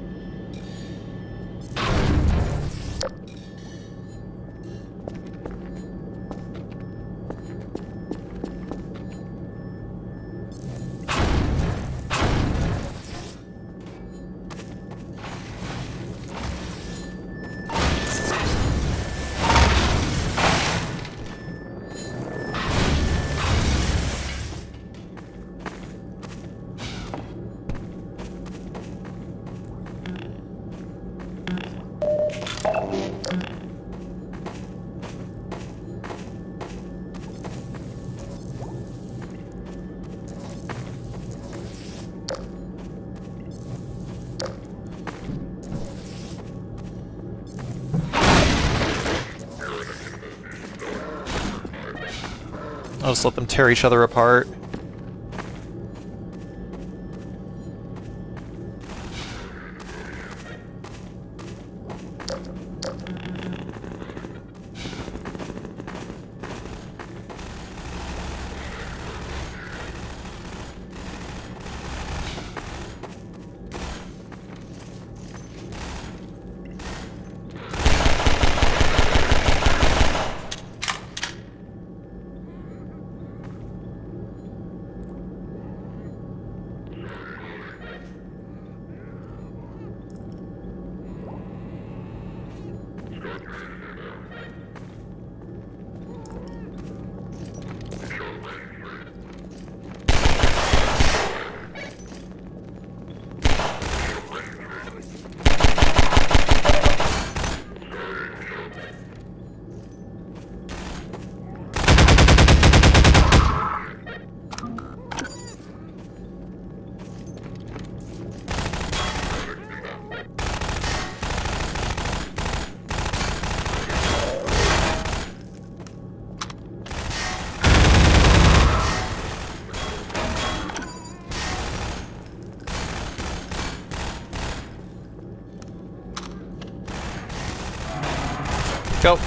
I'll just let them tear each other apart. Go.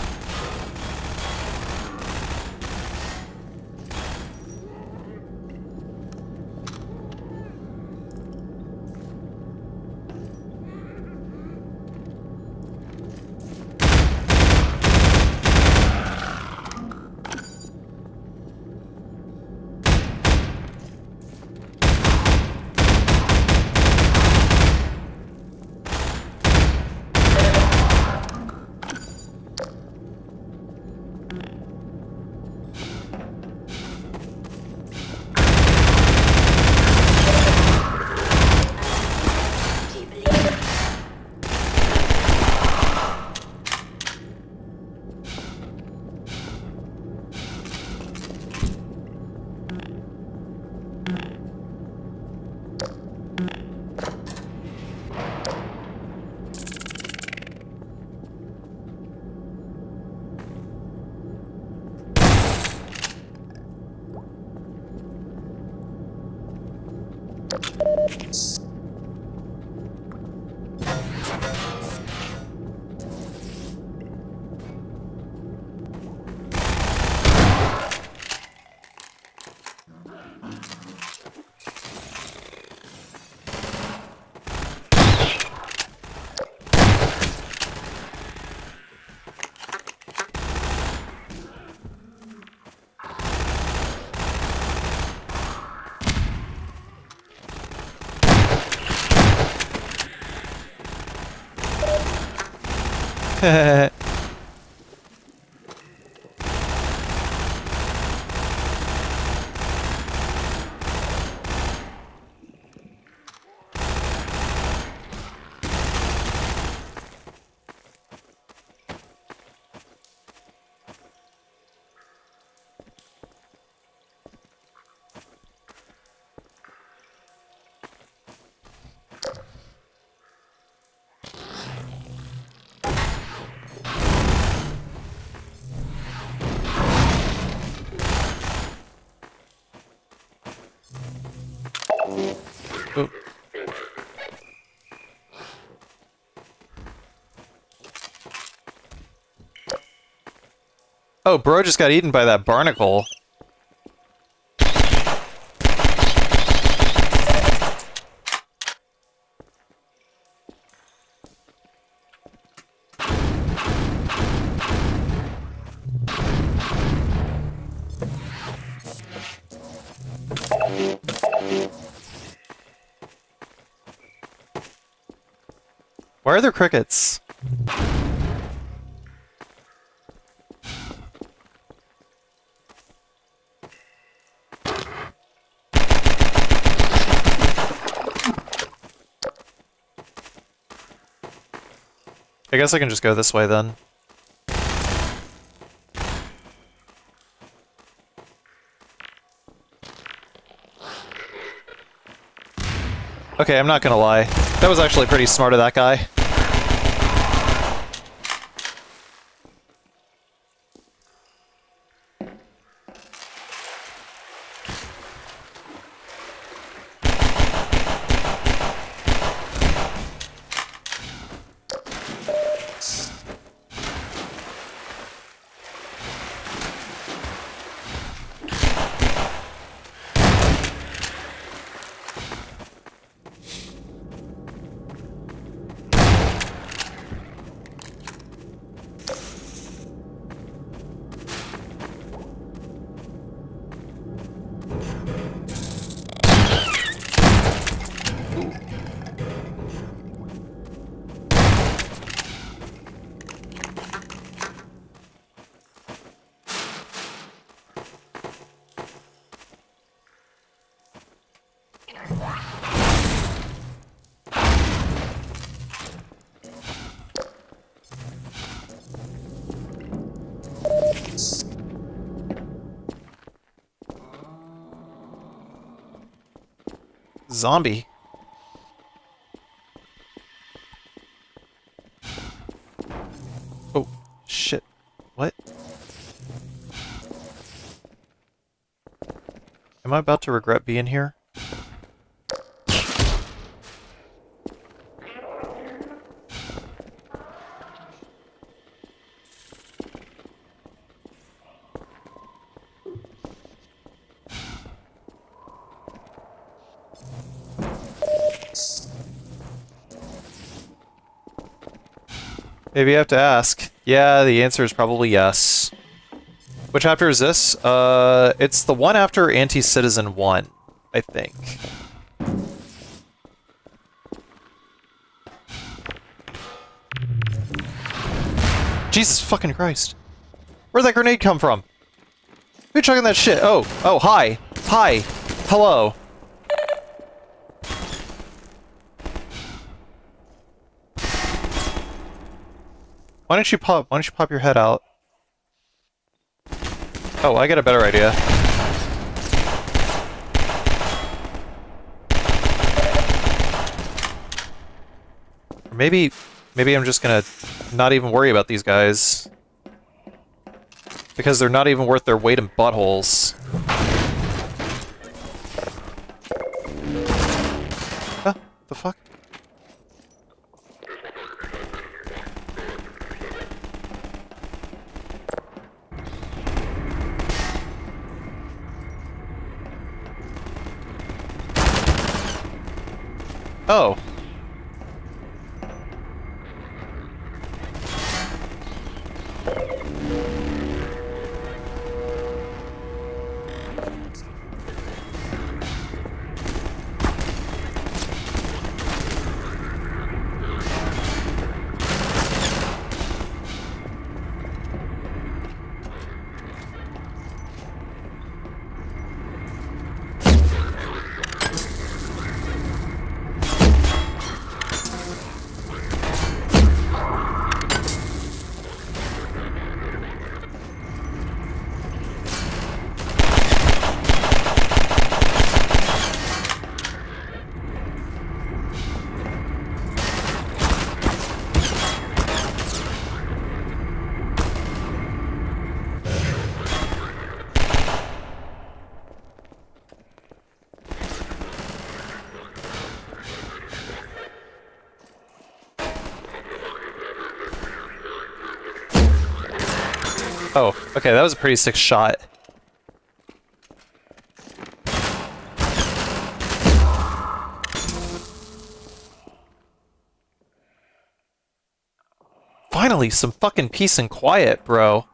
Oop. Oh, bro just got eaten by that barnacle. Why are there crickets? I guess I can just go this way then. Okay, I'm not gonna lie. That was actually pretty smart of that guy. Zombie. Oh, shit. What? Am I about to regret being here? Maybe I have to ask. Yeah, the answer is probably yes. Which chapter is this? It's the one after Anti-Citizen 1, I think. Jesus fucking Christ. Where'd that grenade come from? Who chucking that shit? Oh, hi. Hi. Hello. Why don't you pop your head out? Oh, I got a better idea. Maybe I'm just gonna not even worry about these guys. Because they're not even worth their weight in buttholes. Huh? The fuck? Oh. Oh, okay, that was a pretty sick shot. Finally, some fucking peace and quiet, bro.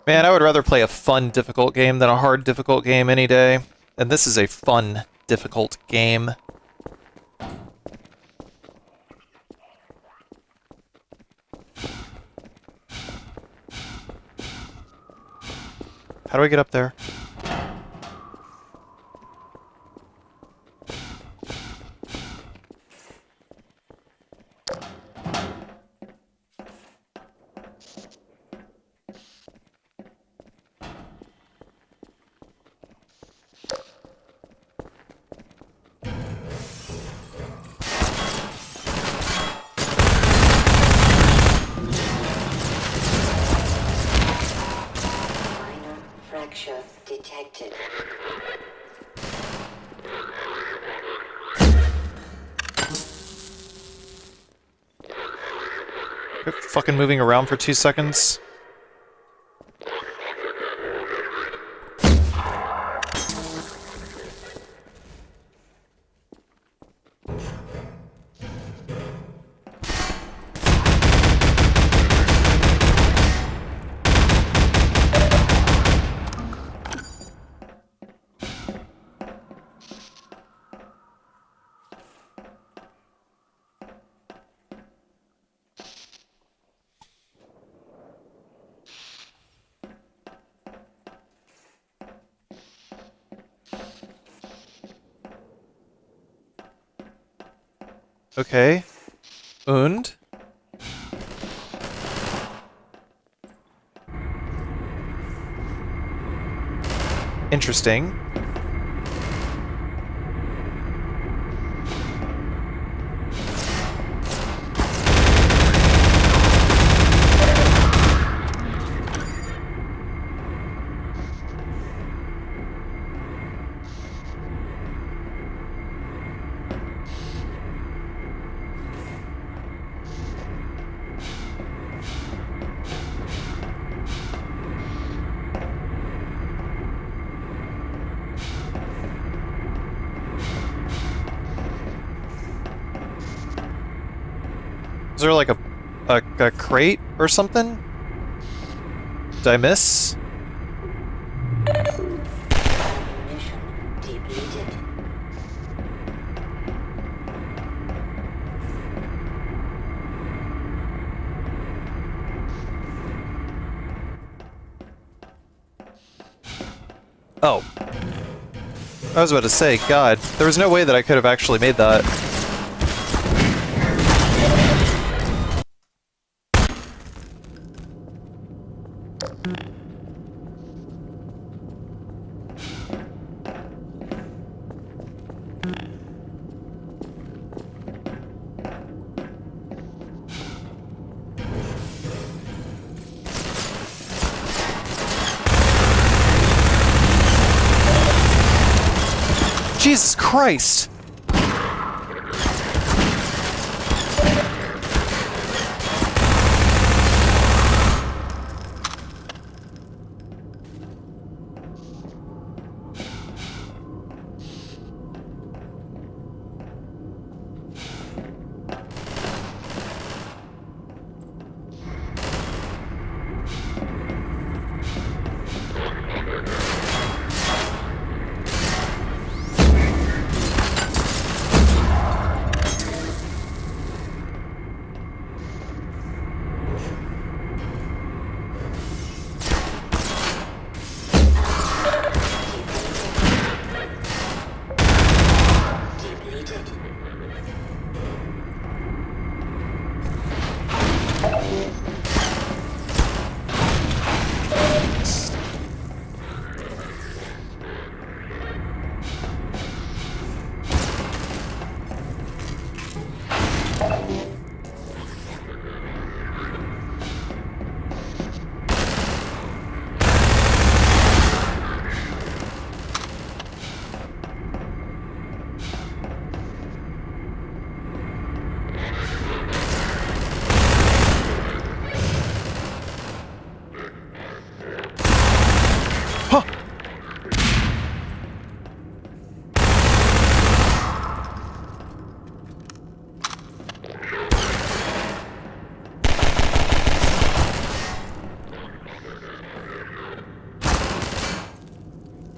Man, I would rather play a fun, difficult game than a hard, difficult game any day. And this is a fun, difficult game. How do I get up there? Fracture detected. Quit fucking moving around for 2 seconds. Okay. Und? Interesting. Is there like a crate or something? Did I miss? Oh. I was about to say, God, there was no way that I could have actually made that. Jesus Christ!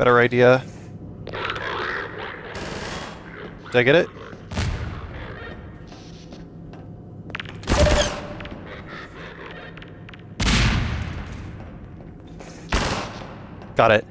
better idea. Did I get it? Got it.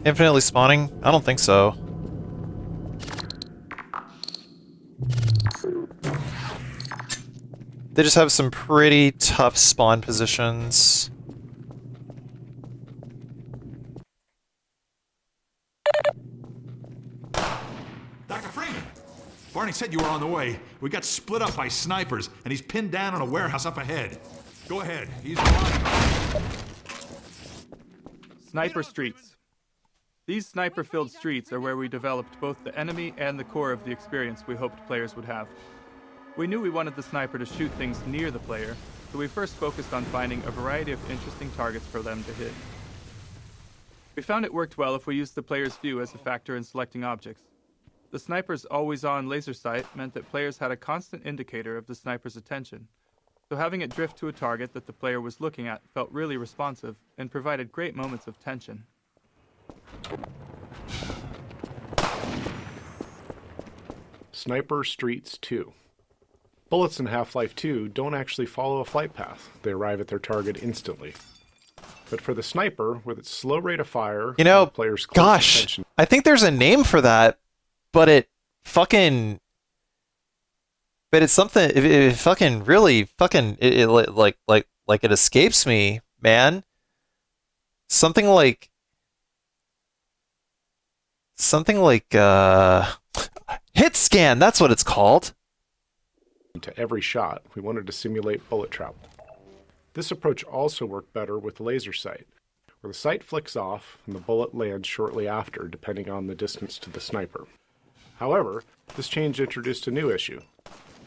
Infinitely spawning? I don't think so. They just have some pretty tough spawn positions. Dr. Freeman! Barney said you were on the way. We got split up by snipers, and he's pinned down in a warehouse up ahead. Go ahead. He's alive. Sniper Streets. These sniper-filled streets are where we developed both the enemy and the core of the experience we hoped players would have. We knew we wanted the sniper to shoot things near the player, so we first focused on finding a variety of interesting targets for them to hit. We found it worked well if we used the player's view as a factor in selecting objects. The sniper's always-on laser sight meant that players had a constant indicator of the sniper's attention, so having it drift to a target that the player was looking at felt really responsive and provided great moments of tension. Sniper Streets 2. Bullets in Half-Life 2 don't actually follow a flight path. They arrive at their target instantly. But for the sniper, with its slow rate of fire, You know, players' close gosh, attention, I think there's a name for that, but it fucking... But it's something, it fucking really fucking, like it escapes me, man. Something like, hit scan, that's what it's called. to every shot, we wanted to simulate bullet travel. This approach also worked better with laser sight, where the sight flicks off and the bullet lands shortly after, depending on the distance to the sniper. However, this change introduced a new issue.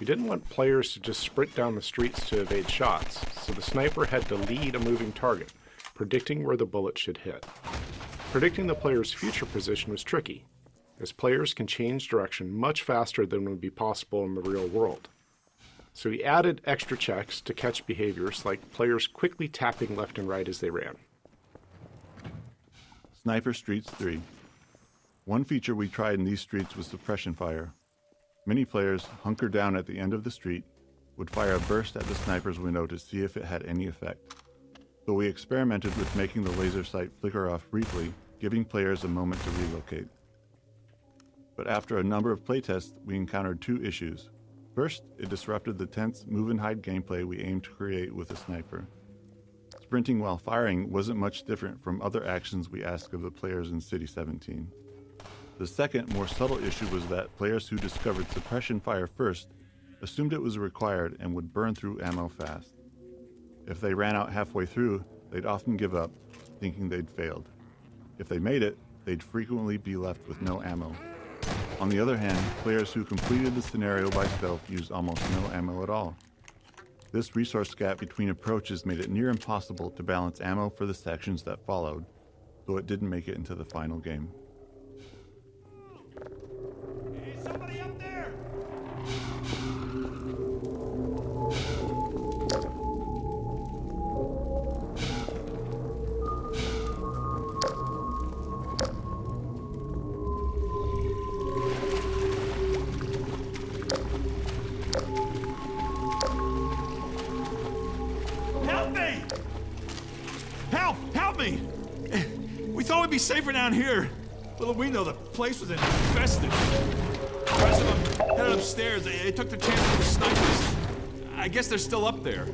We didn't want players to just sprint down the streets to evade shots, so the sniper had to lead a moving target, predicting where the bullet should hit. Predicting the player's future position was tricky, as players can change direction much faster than would be possible in the real world. So we added extra checks to catch behaviors like players quickly tapping left and right as they ran. Sniper Streets 3. One feature we tried in these streets was suppression fire. Many players hunkered down at the end of the street, would fire a burst at the sniper's window to see if it had any effect. So we experimented with making the laser sight flicker off briefly, giving players a moment to relocate. But after a number of playtests, we encountered two issues. First, it disrupted the tense move and hide gameplay we aimed to create with a sniper. Sprinting while firing wasn't much different from other actions we asked of the players in City 17. The second, more subtle issue was that players who discovered suppression fire first assumed it was required and would burn through ammo fast. If they ran out halfway through, they'd often give up, thinking they'd failed. If they made it, they'd frequently be left with no ammo. On the other hand, players who completed the scenario by stealth used almost no ammo at all. This resource gap between approaches made it near impossible to balance ammo for the sections that followed, so it didn't make it into the final game. Somebody up there! Help me! Help me! We thought we'd be safer down here. Little we know the place was infested. The rest of them headed upstairs. They took the chance with the snipers. I guess they're still up there.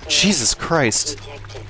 Jesus Christ. Detected.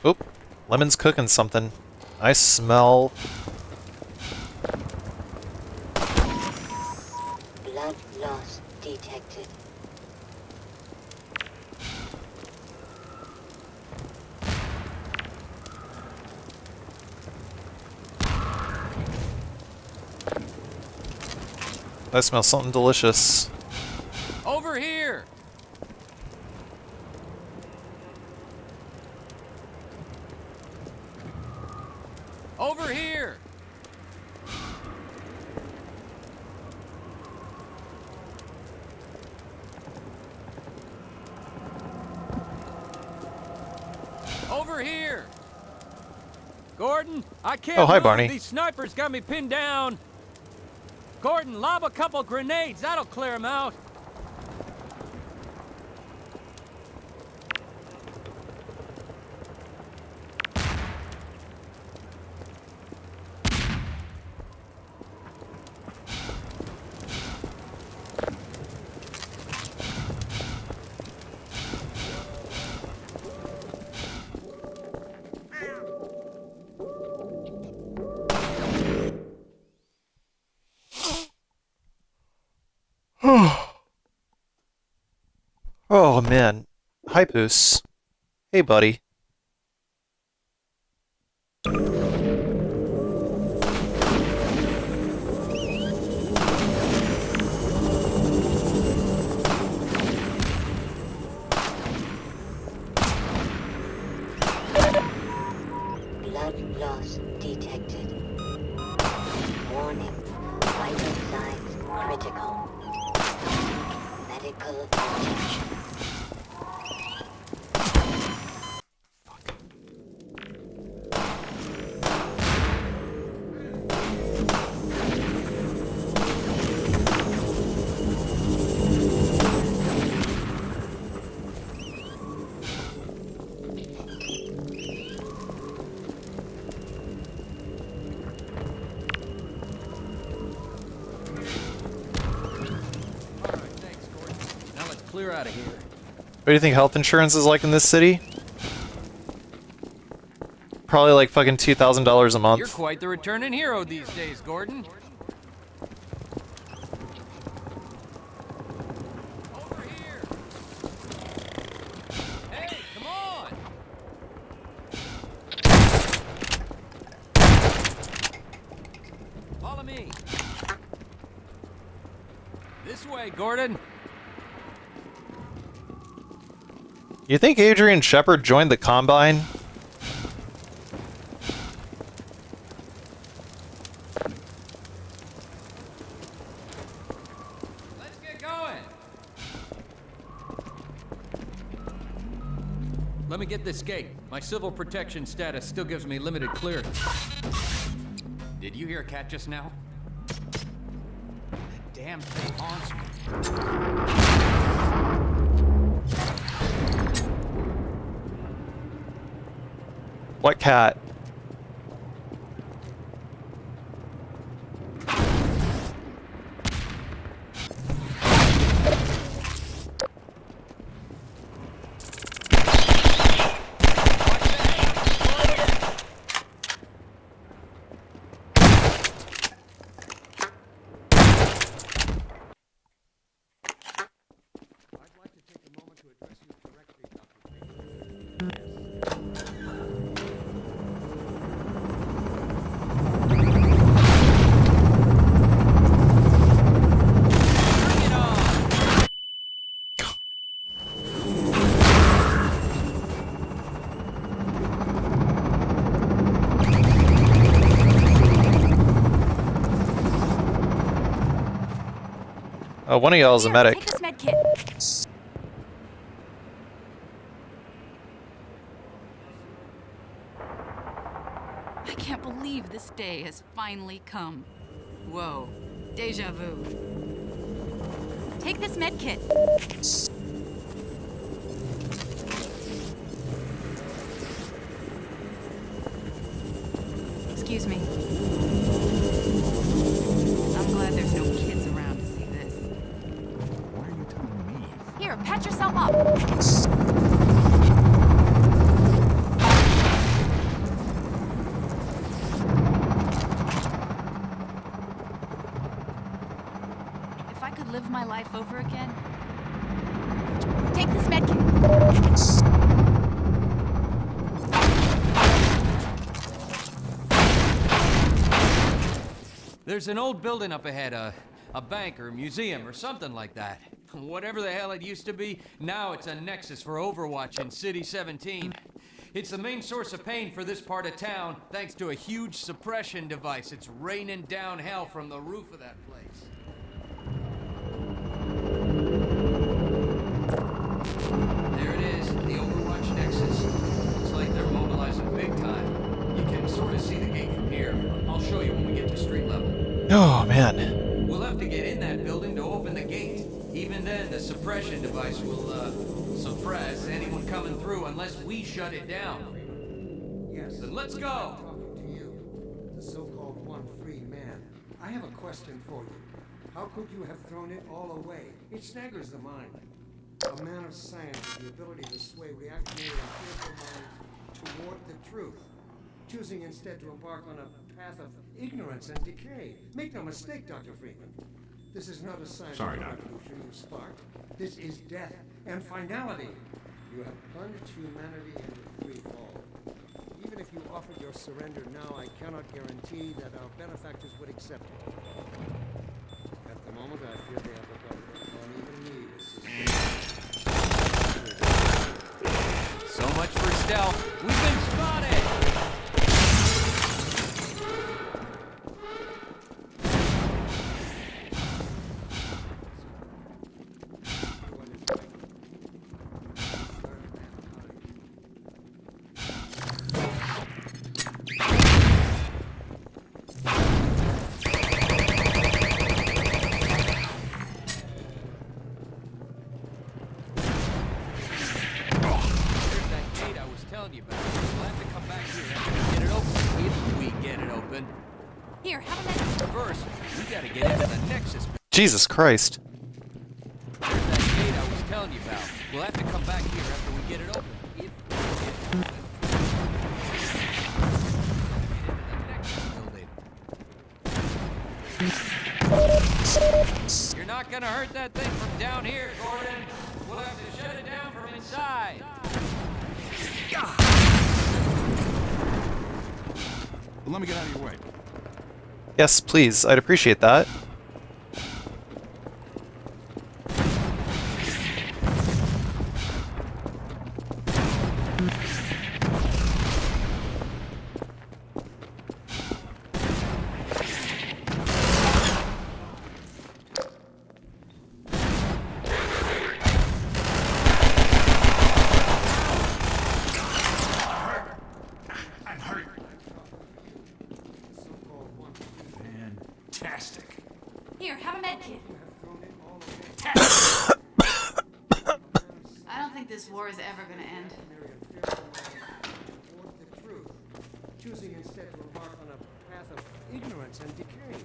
Oop. Lemon's cooking something. I smell... Blood loss detected. I smell something delicious. Over here! Over here! Over here! Gordon, I can't Oh, hi, move. Barney. These snipers got me pinned down. Gordon, lob a couple grenades. That'll clear them out. Oh, man. Hi, Poos. Hey, buddy. Blood loss detected. Warning. Vital signs critical. Medical attention. Now let's clear out of here. What do you think health insurance is like in this city? Probably like fucking $2,000 a month. You're quite the returning hero these days, Gordon. Over here. Hey, come on. Follow me. This way, Gordon. You think Adrian Shepard joined the Combine? Let's get going. Let me get this gate. My civil protection status still gives me limited clearance. Did you hear a cat just now? That damn thing haunts me. What cat? One of y'all is a medic. Take this med kit. I can't believe this day has finally come. Whoa, deja vu. Take this med kit. Excuse me. I'm glad there's no kids around to see this. Why are you telling me? Here, patch yourself up. If I could live my life over again, take this med kit. There's an old building up ahead, a bank or a museum or something like that. Whatever the hell it used to be, now it's a nexus for Overwatch in City 17. It's the main source of pain for this part of town, thanks to a huge suppression device. It's raining down hell from the roof of that place. There it is, the Overwatch nexus. Looks like they're mobilizing big time. You can sort of see the gate from here. I'll show you when we get to street level. Oh, man. We'll have to get in that building to open the gate. Even then, the suppression device will, suppress anyone coming through unless we shut it down. Yes. Then let's go! Talking to you, the so-called one free man. I have a question for you. How could you have thrown it all away? It staggers the mind. A man of science with the ability to sway reactionary and critical minds toward the truth, choosing instead to embark on a path of ignorance and decay. Make no mistake, Dr. Freeman. This is not a sign of the revolution you sparked. This is death and finality. You have plunged humanity into free fall. Even if you offered your surrender now, I cannot guarantee that our benefactors would accept it. At the moment, I fear they have begun on even me. So much for stealth. We've been spotted! Jesus Christ. There's that gate I was telling you about. We'll have to come back here after we get it open. You're not gonna hurt that thing from down here, Gordon. We'll have to shut it down from inside. Well, let me get out of your way. Yes, please. I'd appreciate that. Here, have a med kit. I don't think this war is ever gonna end. Choosing instead to embark on a path of ignorance and decay.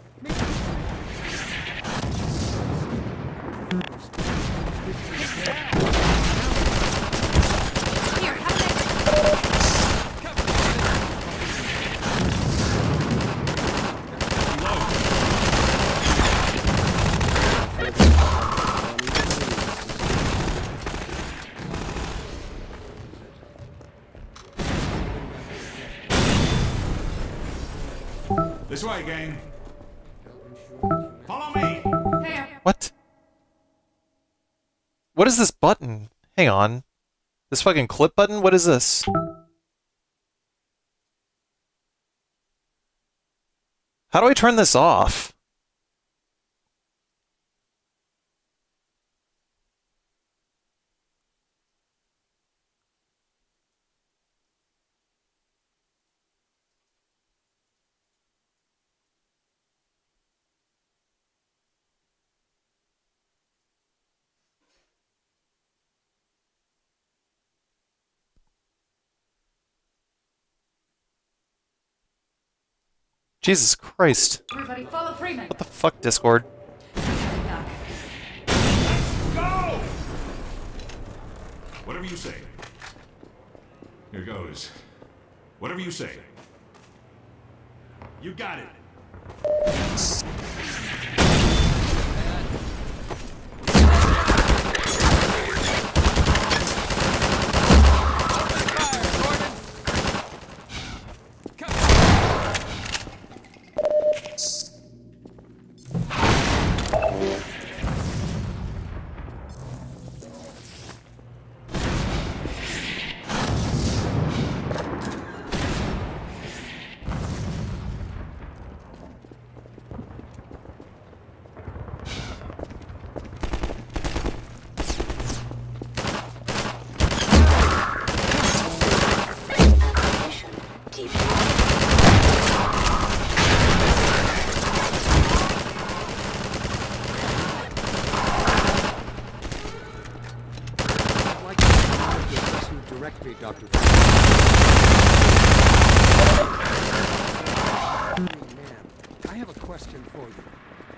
Here, have a med kit. This way, gang. Follow me. What? What is this button? Hang on. This fucking clip button? What is this? How do I turn this off? Jesus Christ. Everybody follow Freeman. What the fuck, Discord? Go! Whatever you say. Here goes. Whatever you say. You got it. Directory, Dr. Man, I have a question for you.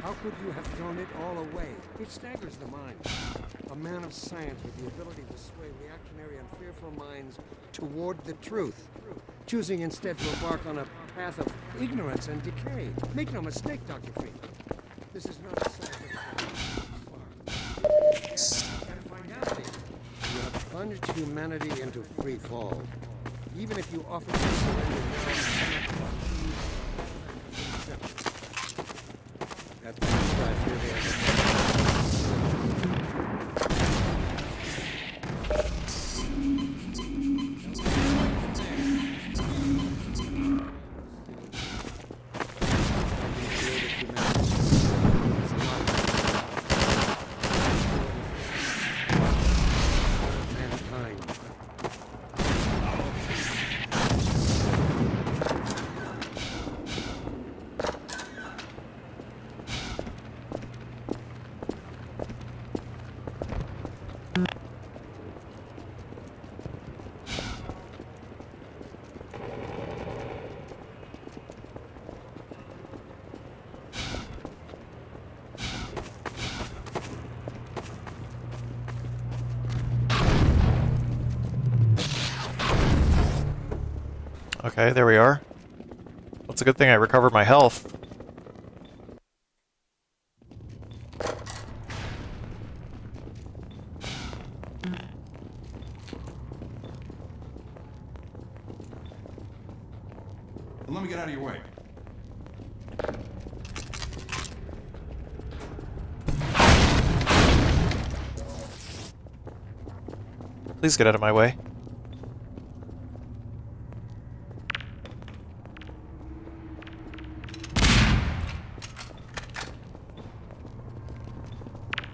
How could you have thrown it all away? It staggers the mind. A man of science with the ability to sway reactionary and fearful minds toward the truth, choosing instead to embark on a path of ignorance and decay. Make no mistake, Dr. Freeman. This is not a scientific and finality. You have plunged humanity into free fall. Even if you offer to surrender now, at the I fear Okay, there we are. Well, it's a good thing I recovered my health. Let me get out of your way. Please get out of my way.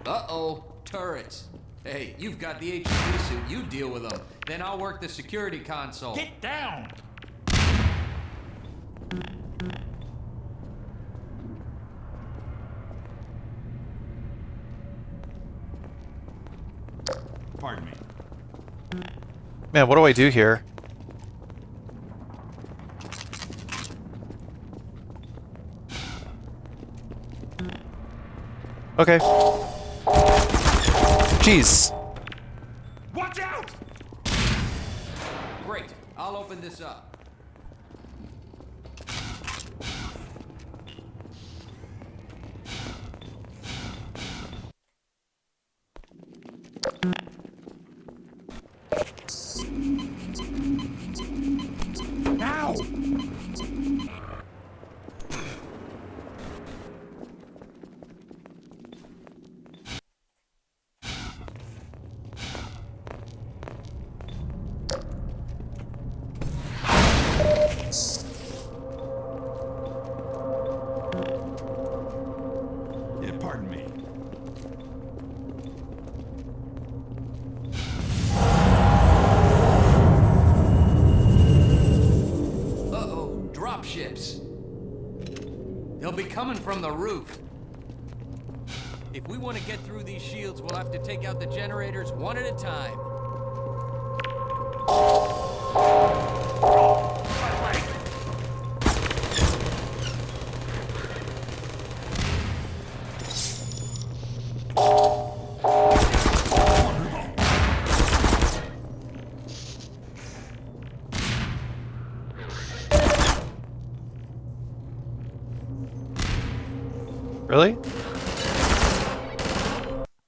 Uh-oh, turrets. Hey, you've got the HQ suit. You deal with them. Then I'll work the security console. Get down! Pardon me. Man, what do I do here? Okay. Jeez. Watch out! Great. I'll open this up. Now! Pardon me. Uh-oh, dropships. They'll be coming from the roof. If we want to get through these shields, we'll have to take out the generators one at a time. Really?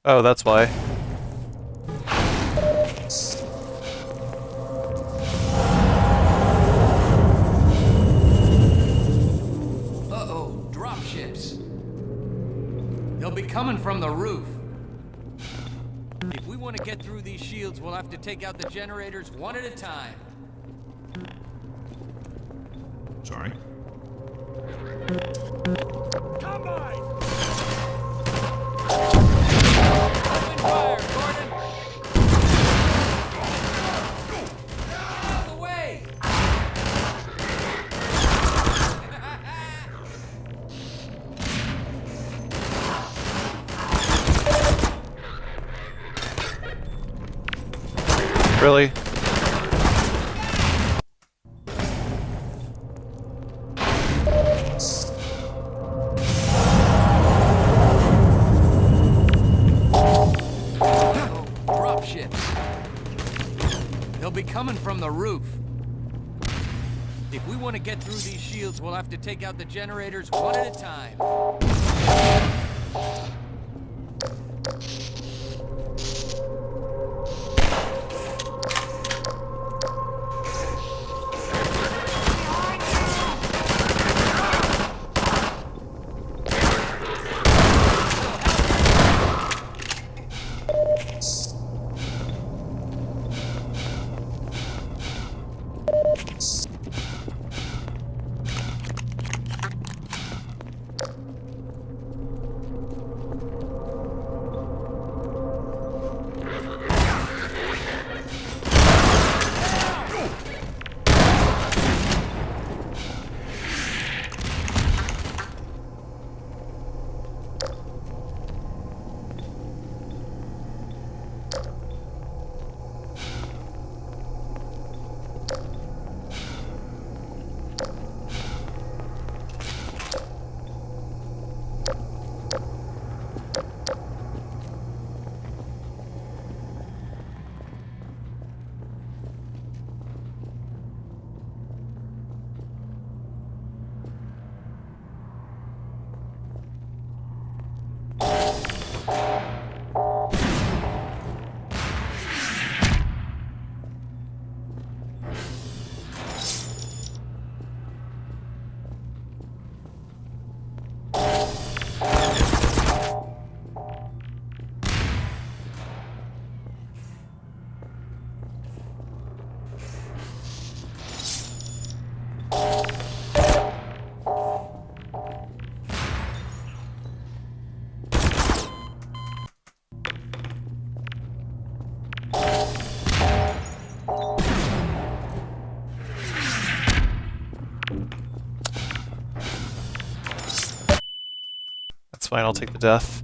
Oh, that's why. Uh-oh, dropships. They'll be coming from the roof. If we want to get through these shields, we'll have to take out the generators one at a time. Sorry. Combine! Open fire, Gordon! Out of the way! Really? They'll be coming from the roof. If we want to get through these shields, we'll have to take out the generators one at a time. That's fine, I'll take the death.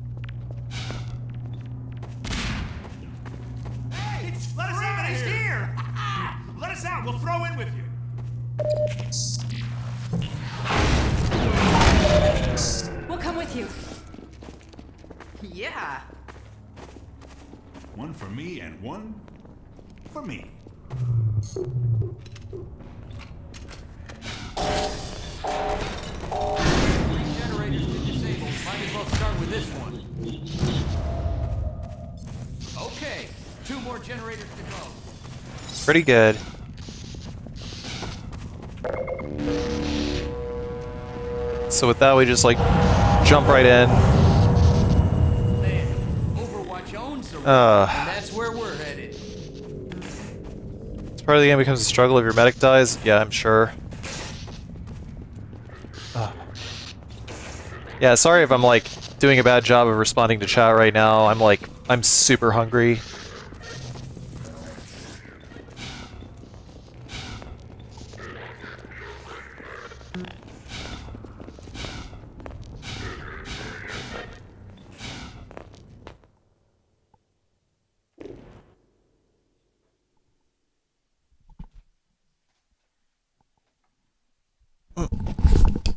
Hey, let us out! He's here! Let us out! We'll throw in with you. We'll come with you. Yeah. One for me and one for me. Generators to disable. Might as well start with this one. Okay, 2 more generators to go. Pretty good. So with that, we just like jump right in. Man, Overwatch owns the and that's where we're headed. This part of the game becomes a struggle if your medic dies. Yeah, I'm sure. Yeah, sorry if I'm like doing a bad job of responding to chat right now. I'm super hungry.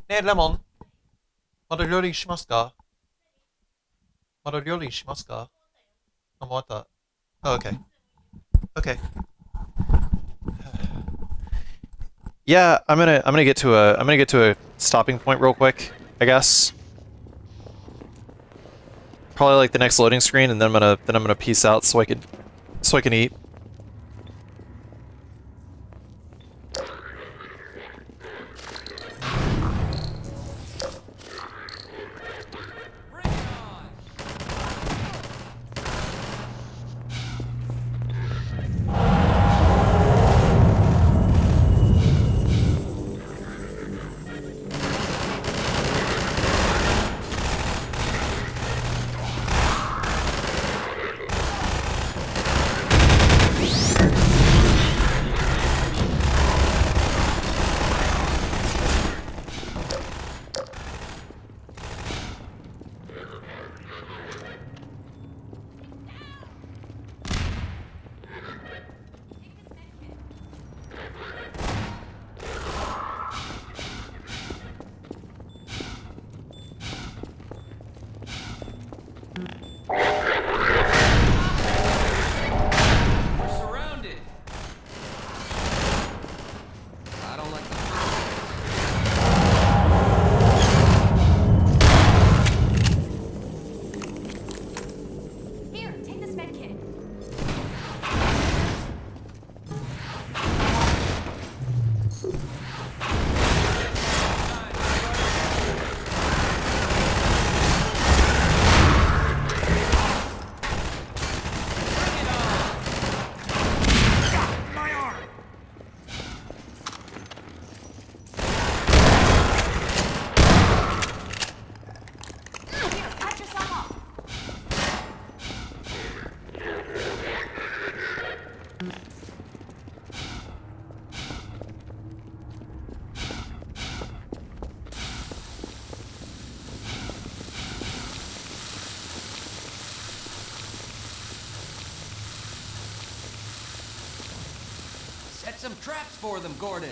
네, 레몬. 마도料理しますか? 마도料理しますか? what the? Oh, okay. Okay. Yeah, I'm gonna get to a stopping point real quick, I guess. Probably like the next loading screen, and then I'm gonna peace out so I can eat. Set some traps for them, Gordon.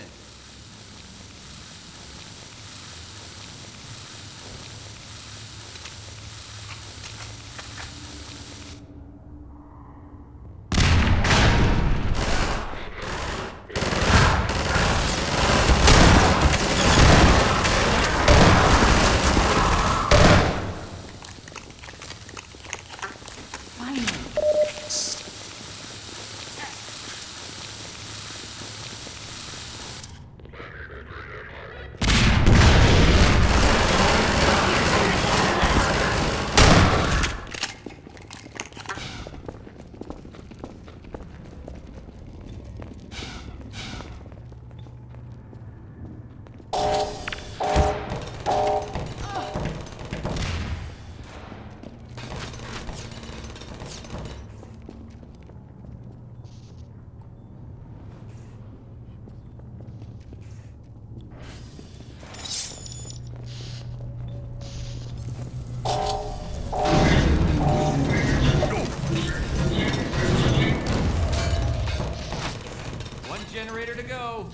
Generator to go.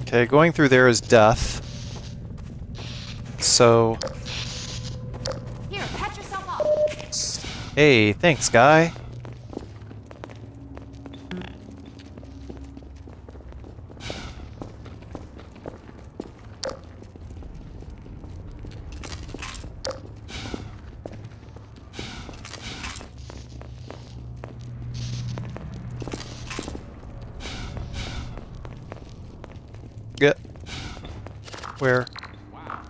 Okay, going through there is death. So... Here, patch yourself up. Hey, thanks, guy. Get where? Wow.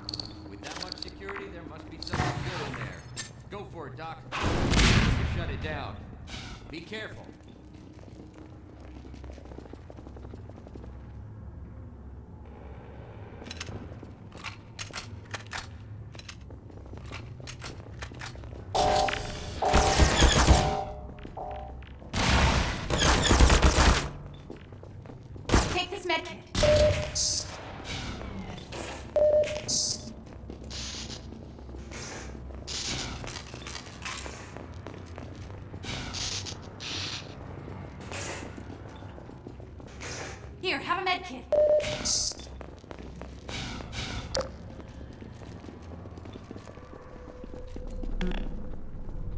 With that much security, there must be something good in there. Go for it, Doc. Shut it down. Be careful. Take this medkit. medkit.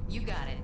You got it.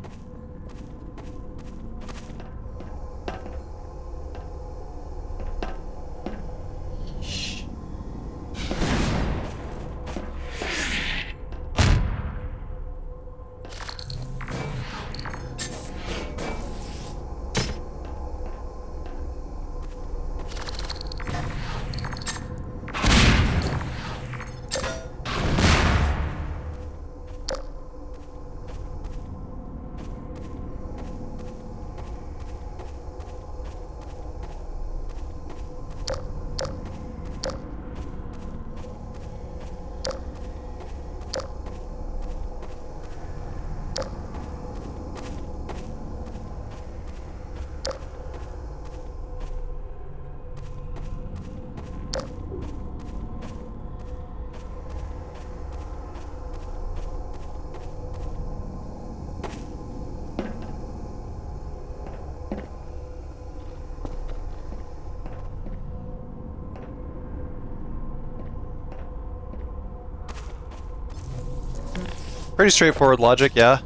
Pretty straightforward logic, yeah.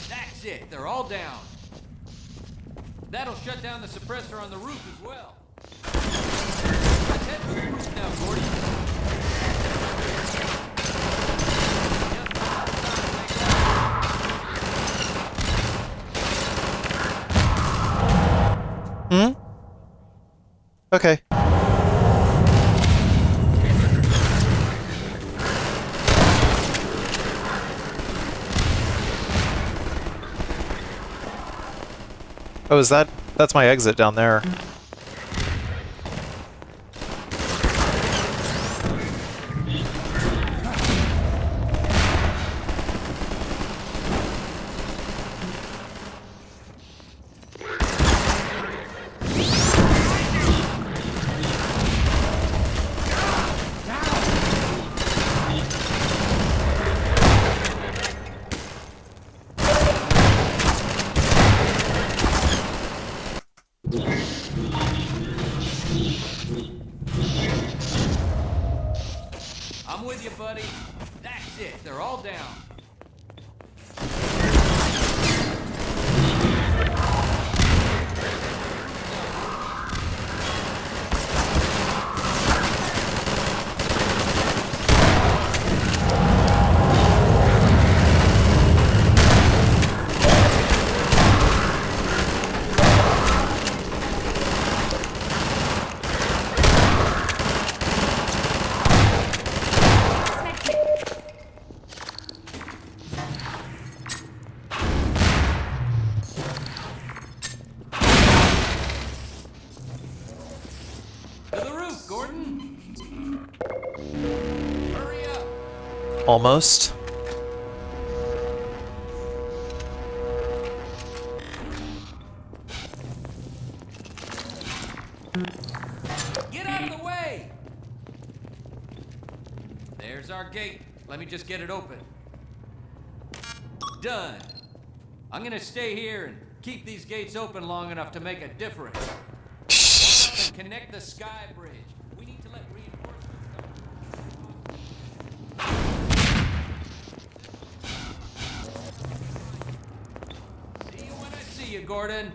That's it. They're all down. That'll shut down the suppressor on the roof as well. Let's head for the roof now, Gordy. Hmm? Okay. Oh, is that's my exit down there. I'm with you, buddy. That's it. They're all down. Almost. Get out of the way! There's our gate. Let me just get it open. Done. I'm gonna stay here and keep these gates open long enough to make a difference. And connect the sky bridge. We need to let reinforcements come. See you when I see you, Gordon.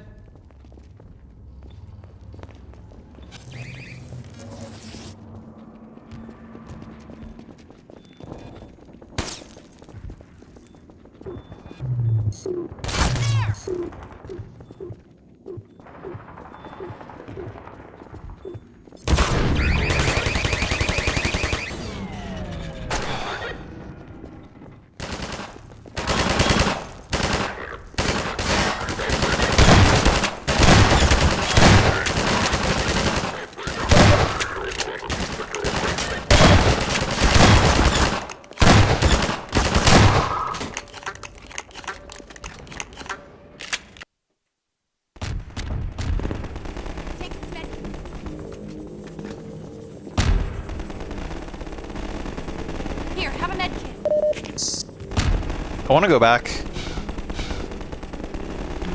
I want to go back.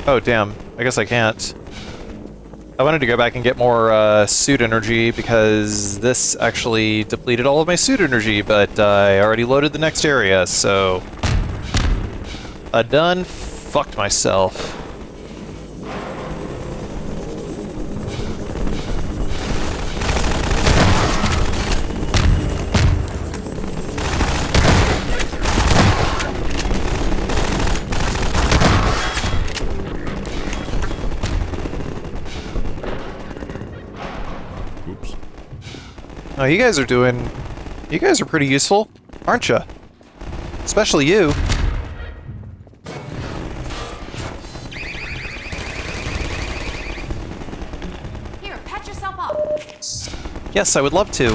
Oh, damn. I guess I can't. I wanted to go back and get more suit energy because this actually depleted all of my suit energy, but I already loaded the next area, so... I done fucked myself. Oh, you guys are pretty useful, aren't you? Especially you. Here, patch yourself up. Yes, I would love to.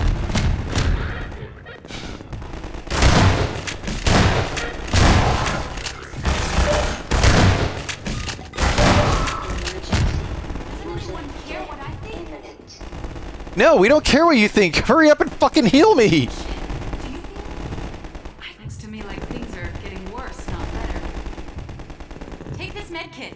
No, we don't care what you think. Hurry up and fucking heal me. Looks to me like things are getting worse, not better. Take this med kit.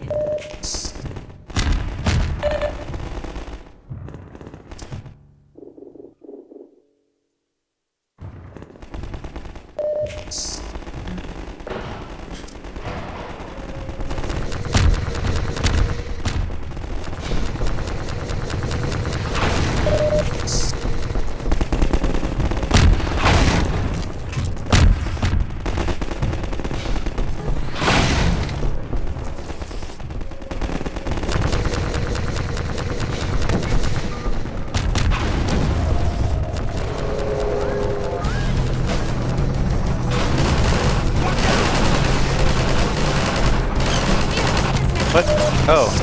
What? Oh.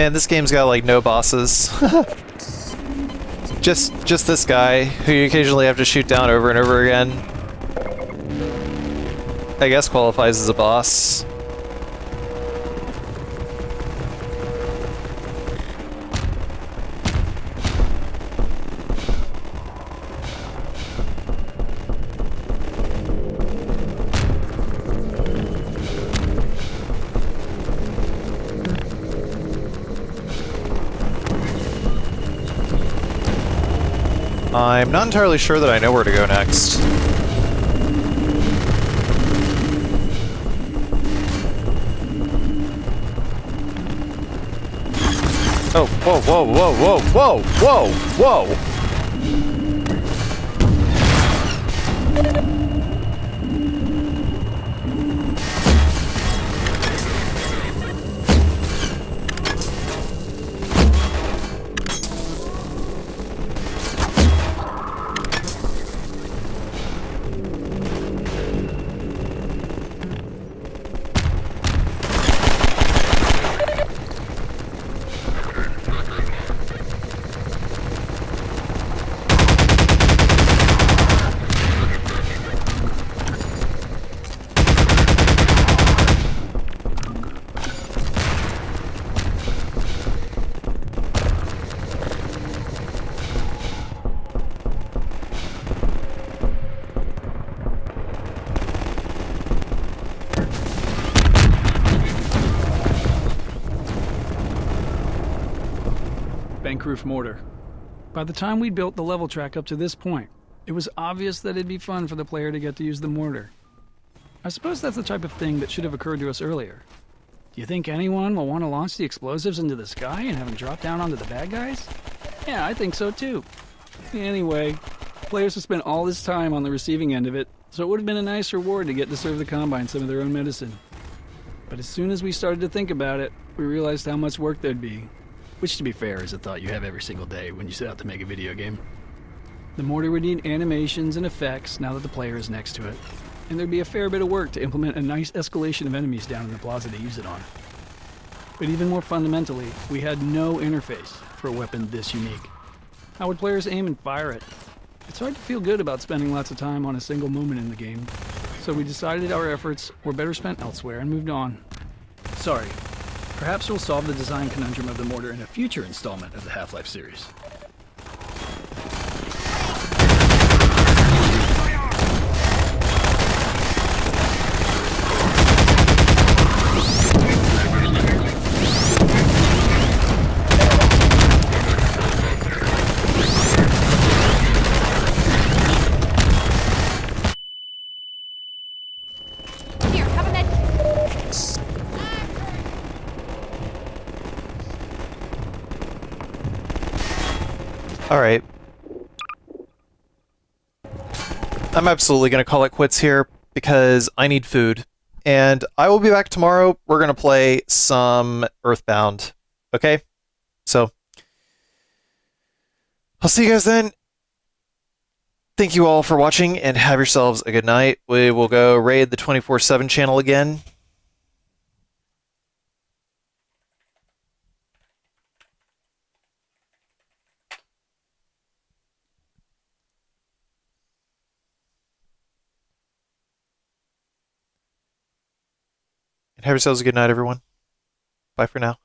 Man, this game's got like no bosses. just this guy who you occasionally have to shoot down over and over again. I guess qualifies as a boss. I'm not entirely sure that I know where to go next. Oh, whoa, whoa, whoa, whoa, whoa, whoa, whoa! bank roof mortar. By the time we'd built the level track up to this point, it was obvious that it'd be fun for the player to get to use the mortar. I suppose that's the type of thing that should have occurred to us earlier. Do you think anyone will want to launch the explosives into the sky and have them drop down onto the bad guys? Yeah, I think so too. Anyway, players have spent all this time on the receiving end of it, so it would have been a nice reward to get to serve the Combine some of their own medicine. But as soon as we started to think about it, we realized how much work there'd be. Which, to be fair, is a thought you have every single day when you set out to make a video game. The mortar would need animations and effects now that the player is next to it, and there'd be a fair bit of work to implement a nice escalation of enemies down in the plaza to use it on. But even more fundamentally, we had no interface for a weapon this unique. How would players aim and fire it? It's hard to feel good about spending lots of time on a single moment in the game, so we decided our efforts were better spent elsewhere and moved on. Sorry, perhaps we'll solve the design conundrum of the mortar in a future installment of the Half-Life series. Here, have a med. Alright. I'm absolutely going to call it quits here because I need food. And I will be back tomorrow. We're going to play some Earthbound. Okay? So, I'll see you guys then. Thank you all for watching and have yourselves a good night. We will go raid the 24/7 channel again. And have yourselves a good night, everyone. Bye for now.